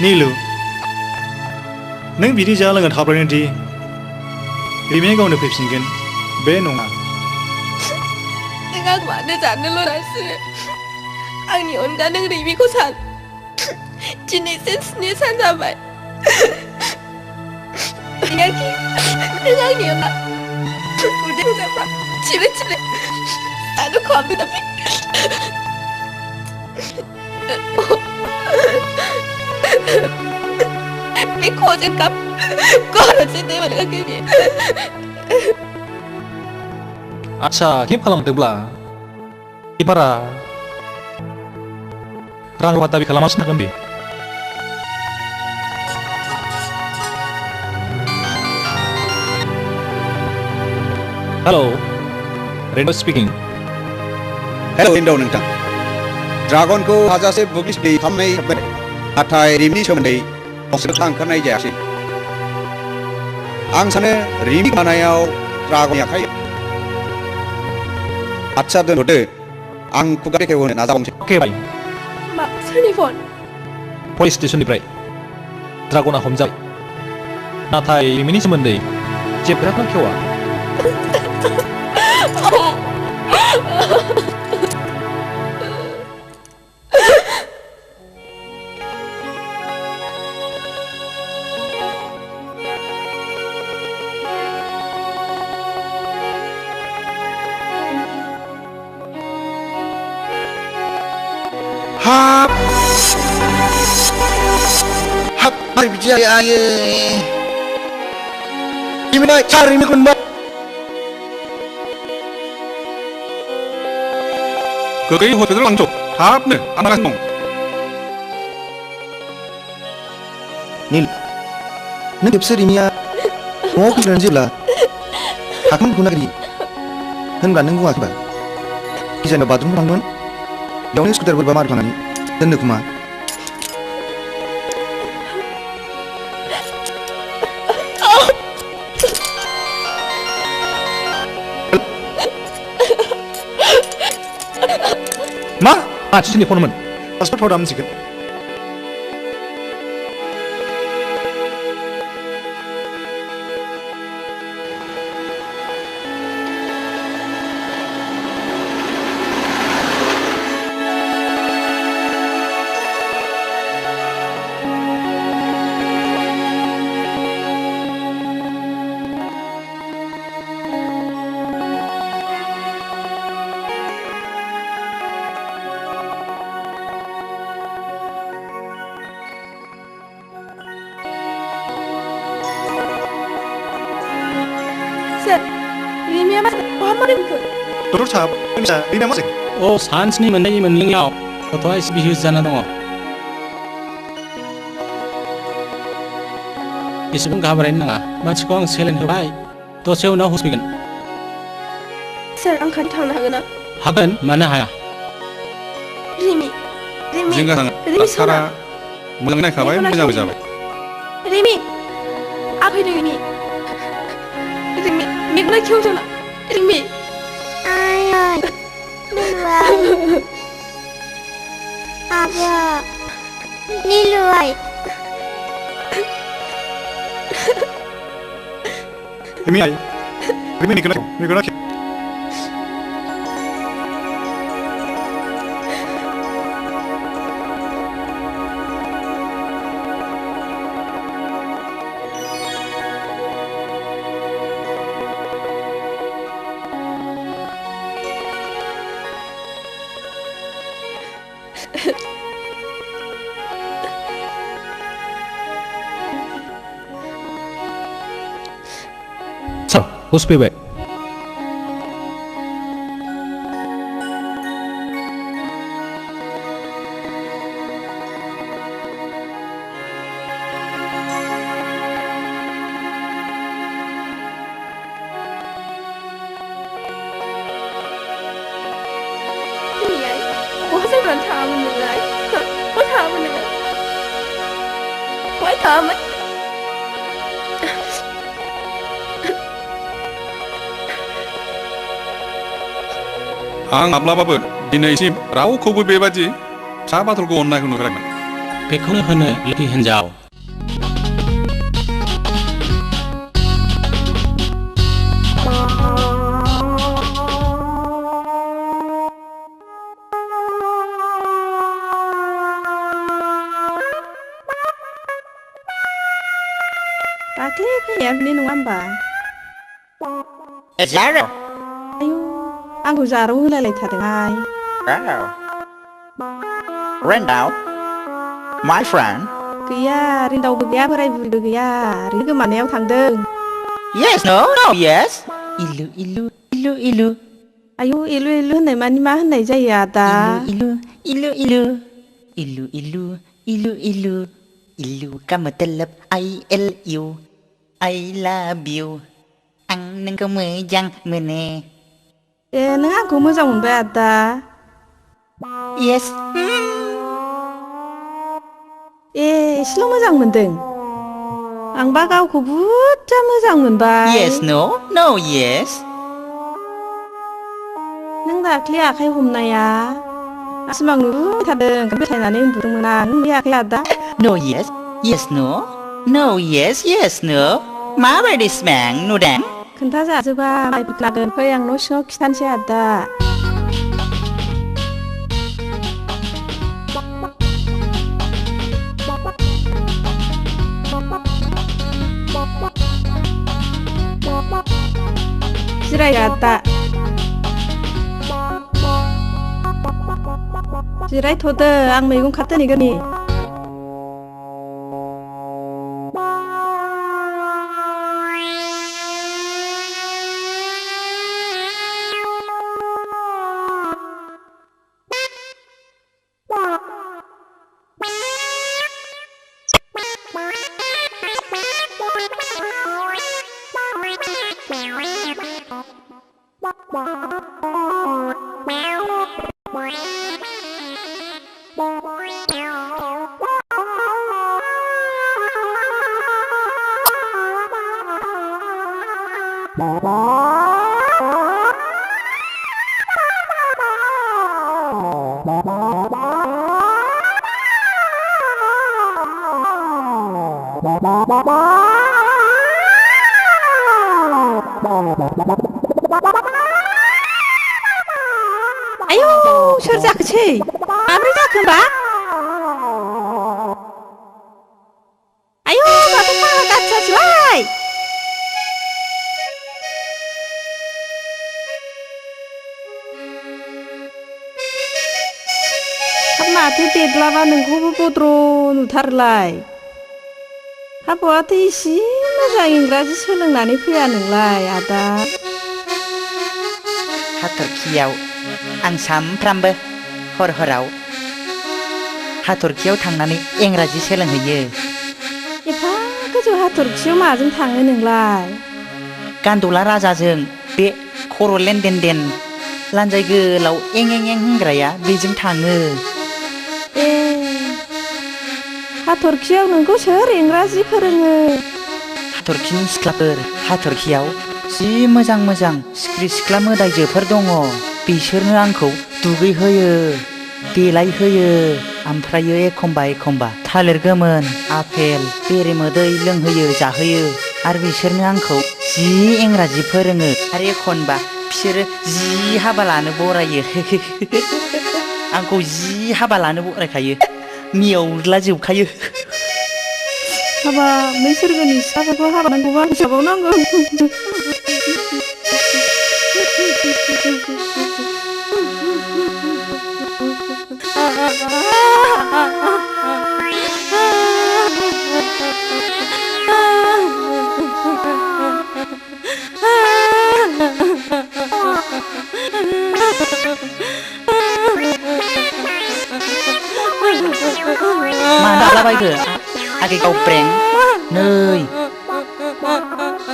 P: नीलु नों बिदि जा लोंना थाब्लायनोदि रिमिया गावनो फैफिनगोन बे नङा
B: नों आं मानो जानोल' रासो आंनि अनगा नों रिमिखौ सान दिनैसो 7 सान जाबाय याखि नों आंनि अनगा उदै जाबा चिले चिले आरो खबो दा 이 거짓값 걸어지네 말하겠니
J: 아차 힘 खालामदोंब्ला 이봐라 रां रुफा दाबि खालामासिनो थागोन बे hello rainbow speaking
L: hello rainbow नोंथां ड्रागनखौ हाजासे बुग्लिस दै खालामनाय जाबाय नाथाय रिमिनि सोमोन्दै गंसेबो ओंखारनाय जायासै आं सानो रिमि बानायाव ड्रागननि आखाइ आच्छा दोनथ'दो आं खुगा बेखेवहोनो नाजाबावनोसै
J: अके बाय
B: मा सोरनि फन
J: पुलिस स्टेशननिफ्राय ड्रागना हमजाबाय नाथाय रिमिनि सोमोन्दै जेबोखौनो खेवा
E: Hap, mari bicara ayah. Gimana cari ini kun
M: 그의 호텔을 왕족 답네 아나가동
C: नील नों खेबसे रिमिया न'आव फैग्रानो जेब्ला हाखौनो गुनागिरि होनब्ला नों बुङाखैबा गिजानाव बाथरुमाव थांदोंमोन बेयावनो स्कुटार बोरैबा मारिफ्लांनानै दोननो खोमा
P: मा
G: मानसिनि फनमोन
P: पासपर्ट फराम सिगोन
B: 리미야 맞아. 한마리니까.
P: डक्टर साहब नोंसा रिमिया मा जायो
A: अ सानस्नि मोननायनि मोनलोंनायाव गथ'आ एसे बिहुस जाना दङ एसेबां घाबरायनो नाङा मानसिखौ आं सेलेन होबाय दसे उनाव हुस फैगोन
B: सार आं खाथि थांनो हागोन ना
A: हागोन मानो हाया
B: रिमि रिमि
M: जिंगा थाङा
B: रिमि
M: डाक्टारा मोजाङै नायखाबाय मोजांबो जाबाय
B: रिमि आफैदों रिमि रिमि मेगना खेवजोना रिमि
S: Ay, Niluay. Apa? Niluay.
P: रिमि आई रिमि निकल निकल
G: सार हुस फैबाय
B: बहा जायगायाव थाङामोन नोंलाय बहा थाङामोन नोङो बहाय थाङामोन
M: आं माब्लाबाबो दिनैसिम रावखौबो बेबादि फिसा बाथुलखौ अननायखौ नुफेराखैमोन
A: बेखौनो होनो लोखि हिन्जाव
V: दाख्लै फैनाया बिनि नङा होमबा
D: जारो
V: आयु आंखौ जारौ होलायलायथारदोंहाय
D: रेन्डाव माय फ्रेन्ड
V: गैया रिन्दावबो गैया बोराय बुरिबो गैया ओरैनो गोमानायाव थांदों
D: येस नो नो येस इलु इलु इलु इलु
V: आयु इलु इलु होननाय मानि मा होननाय जायो आदा
D: इलु इलु इलु इलु इलु इलु इलु इलु का मतलब ILU I love you आं नोंखौ मोजां मोनो
V: ए नों आंखौ मोजां मोनबाय आदा
D: येस
V: ए एसेल' मोजां मोनदों आंबा गावखौ बुरजा मोजां मोनबाय
D: येस नो नो येस
V: नों दाख्लि आखाइ हमनाया सिमां नुबाय थादों बेथायनानै उन्दुदोंमोन आं बे आखाइ आदा
D: नो येस येस नो नो येस येस नो माबायदि सिमां नुदों
V: खोन्थाजाजोबा माइबो लागोन फै आं न' सिङाव खिथानोसै आदा जिराय आदा जिरायथ'दो आं मैगं खाथोनहैगोन नै
D: Bye.
V: आयौ सोर जाखोसै माब्रै जाखो होमबा आयौ माथो फाग्ला गाथियासैलाय माथो देदलाबा नोंखौबो बद्र नुथारोलाय हाबावाथ' इसे मोजां इंराजि सोलोंनानै फैया नोंलाय आदा
D: हाथरखियाव आं सामफ्रामबो हराव हाथरखियाव थांनानै इंराजि सोलोंहैयो
V: एफा गोजौ हाथरखियाव माजों थाङो नोंलाय
D: गान्दुला राजाजों बे खर' लेनदेन लान्जाय गोलाव एं एं एं होनग्राया बेजों थाङो
V: ए हाथरखियाव नोंखौ सोर इंराजि फोरोङो
D: हाथरखिनि सिख्लाफोर हाथरखियाव जि मोजां मोजां सिख्रि सिख्ला मोदायजोफोर दङ बिसोरनो आंखौ दुगैहोयो देलायहोयो ओमफ्रायो एखमबा थालिर गोमोन आपेल बेरेमोदै लोंहोयो जाहोयो आरो बिसोरनो आंखौ जि इंराजि फोरोङो आरो एखनबा बिसोरो जि हाबा लानो बरायो आंखौ जि हाबा लानो बरायखायो मियावला जोबखायो
V: हाबा नों सोरगोनि सिख्लाफोरखौ हाबा नांगौबा हिसाबाव नांगौ
D: mana लाबायखो आगे गावब्रें नै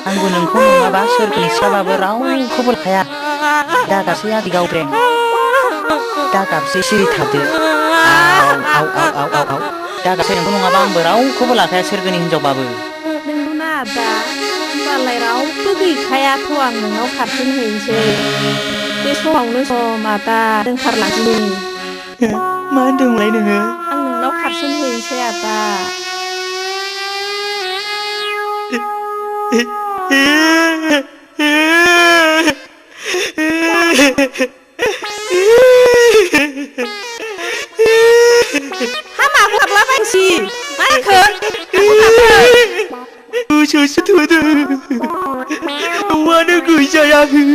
D: आंबो नोंखौ नङाबा सोरगोनि सिख्लाबाबो रावखौबो लाखाया दागाबसै आगे गावब्रें दागाबसै सिरि थादो आव दागाबसै नोंखौ नङाबा आंबो रावखौबो लाखाया सोरगोनि हिनजावबाबो
V: नोंगौना आदा होमबालाय रावबो गैखायाथ' आं नोंनाव खारफिनहैनोसै बे समावनो सम आदा ओंखारलांदिनि
D: मा होनदोंलाय नोङो
V: आं नोंनाव खारफिनहैनोसै आदा हामाखौ हाबलाबायसि मा जाखो
Q: गोसोसो थोदो न'आनो गैजाया न'आ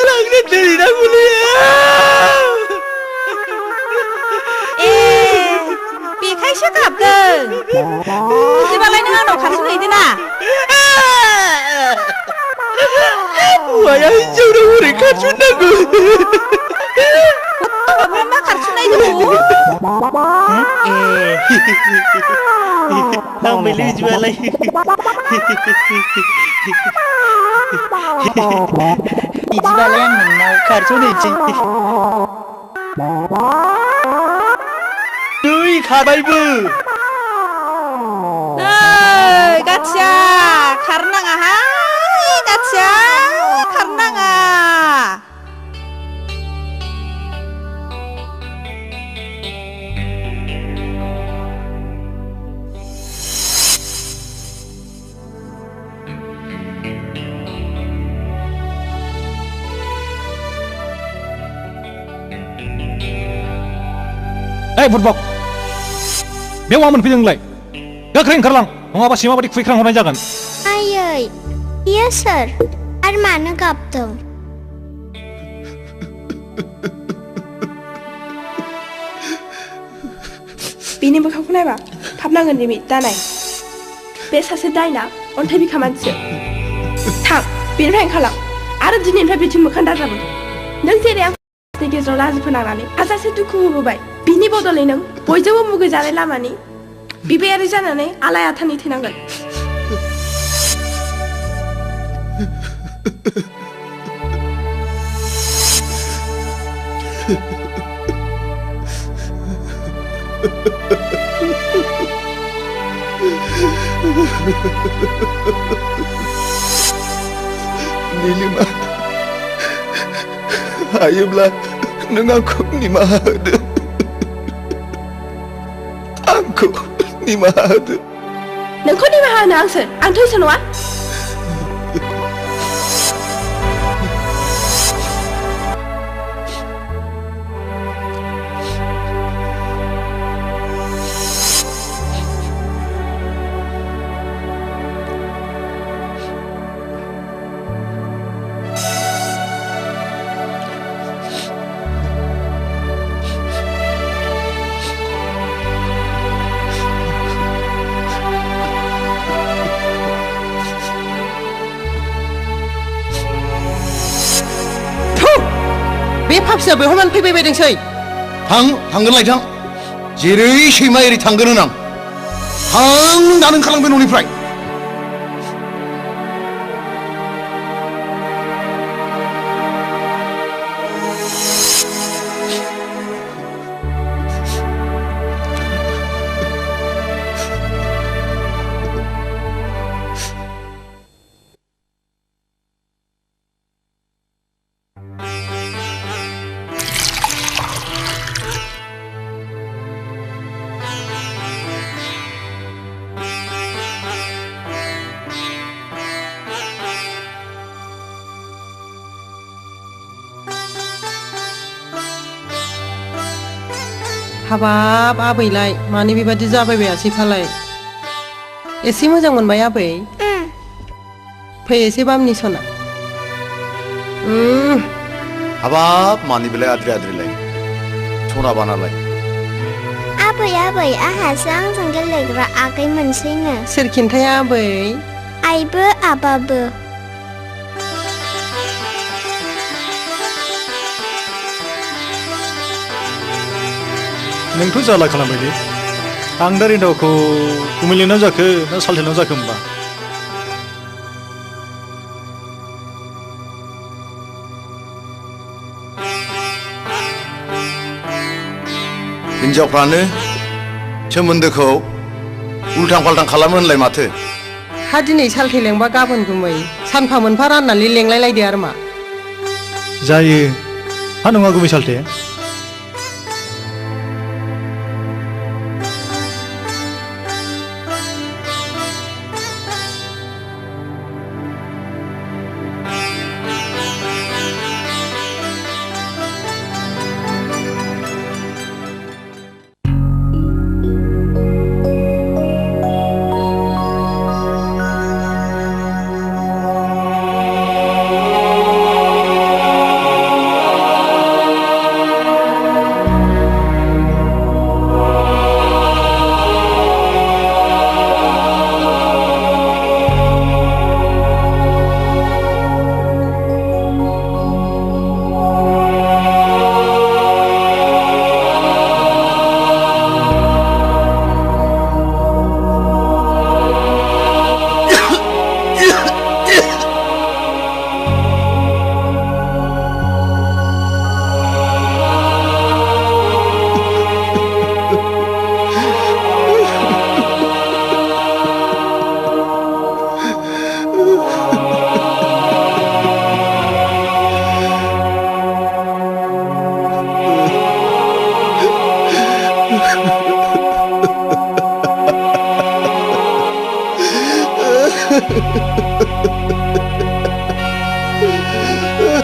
Q: लांनो दोनहैनांगौलै
V: बेखायसो गाबदों बिदिबालाय नों आंनाव खारफिनहैदो ना
Q: हौवाया हिनजावनाव हरै खारफिननांगौ
V: मा खारफिननाय दङ
Q: हामबायलै बिदिबालाय
D: बिदिबालाय आं नोंनाव खारस'नोसै
Q: नै खारबायबो
V: नै गाथिया खारनाङाहाय गाथिया खारनाङा
G: बुरबक बेयाव मा मोनफैदों नोंलाय गोख्रै ओंखारलां नङाबा सिमा बादि खुइख्रां हरनाय जागोन
S: आयै बियो सोर आरो मानो गाबदों
B: बिनि मोखांखौ नायबा थाब नांगोन निमि दानाय बे सासे दायना अन्थाइ बिखा मानसि थां बेनिफ्राय ओंखारलां आरो दिनैनिफ्राय बिथिं मोखां दाजाबो नों जेरै आंनि गेजेराव लाजि फोनांनानै हाजासे दुखु होबोबाय बिनि बदलै नों बयजोंबो मुगैजानाय लामानि बिबायारि जानानै आलाय आथानि थैनांगोन
Q: निलिमा हायोब्ला नों आंखौ निमाहा होदो आंखौ निमाहा होदो
B: नोंखौ निमाहा होनो आं सोर आं थैस नङा
F: बे फाफिया बेवहाय मानो फैबाय बायदोंसै
E: थांगोन लायथां जेरै सैमा एरै थांगोन आं दानो ओंखारलांबाय न'निफ्राय
F: हाबाब आबैलाय मानो बेबादि जाबायबायासै फालाय एसे मोजां मोनबाय आबै फै एसे बामनि सना
E: हाबाब मानि बेलाय आद्रि आद्रिलाय सना बानालाय
S: आबै आहासो आंजों गेलेग्रा आगै मोनसैनो
F: सोर खिन्थाया आबै
S: आइबो आबाबो
P: नोंथ' जाला खालामबायलै आं दा रिन्दावखौ कुमिलिनाव जाखो ना सालथेनाव जाखो होमबा
E: हिन्जावफ्रानो सोमोन्दोखौ उल्थां फाल्थां खालामो होनलाय माथो
F: हा दिनै सालथे लेंबा गाबोन गुमै सानफा मोनफा राननानै लेंलायलायदो आरो मा
P: जायो हा नङा गुमै सालथे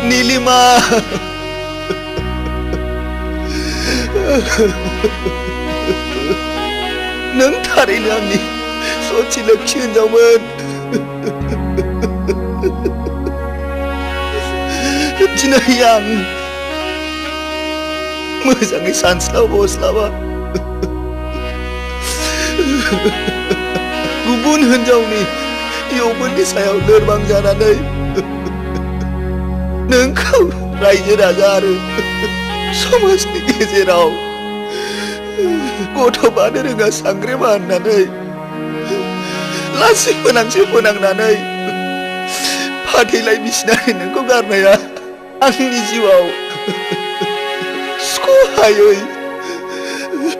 C: नीलिमा नों थारैनो आंनि सथि लोक्षि हिनजावमोन दिनै आं मोजाङै सानस्लाबा गुबुन हिनजावनि यौबननि सायाव लोरबां जानानै नोंखौ रायजो राजा आरो समाजनि गेजेराव गथ' बानो रोङा सांग्रेमा होननानै लासि फोनांनानै फाथैलाय बिसिनानै नोंखौ गारनाया आंनि जिउआव सहायै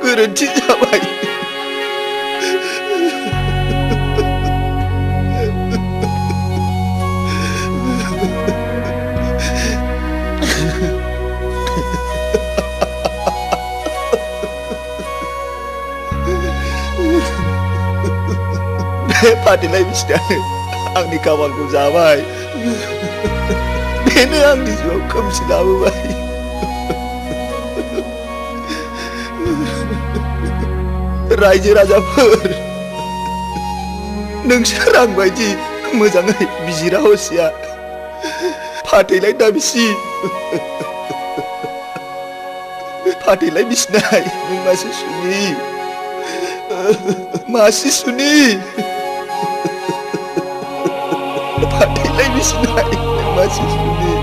C: गोरोन्थि जाबाय
L: बे फाथैलाय बिसिनानो आंनि खाफालखौ जाबाय बेनो आंनि जिउआव खोमसि लाबोबाय रायजो राजाफोर नोंसोर आं बायदि मोजाङै बिजिरा हसिया फाथैलाय दा बिसि फाथैलाय बिसिनाय नों मासे सुनि मासे सुनि फाथैलाय बिसिनाय नों मासे सुनि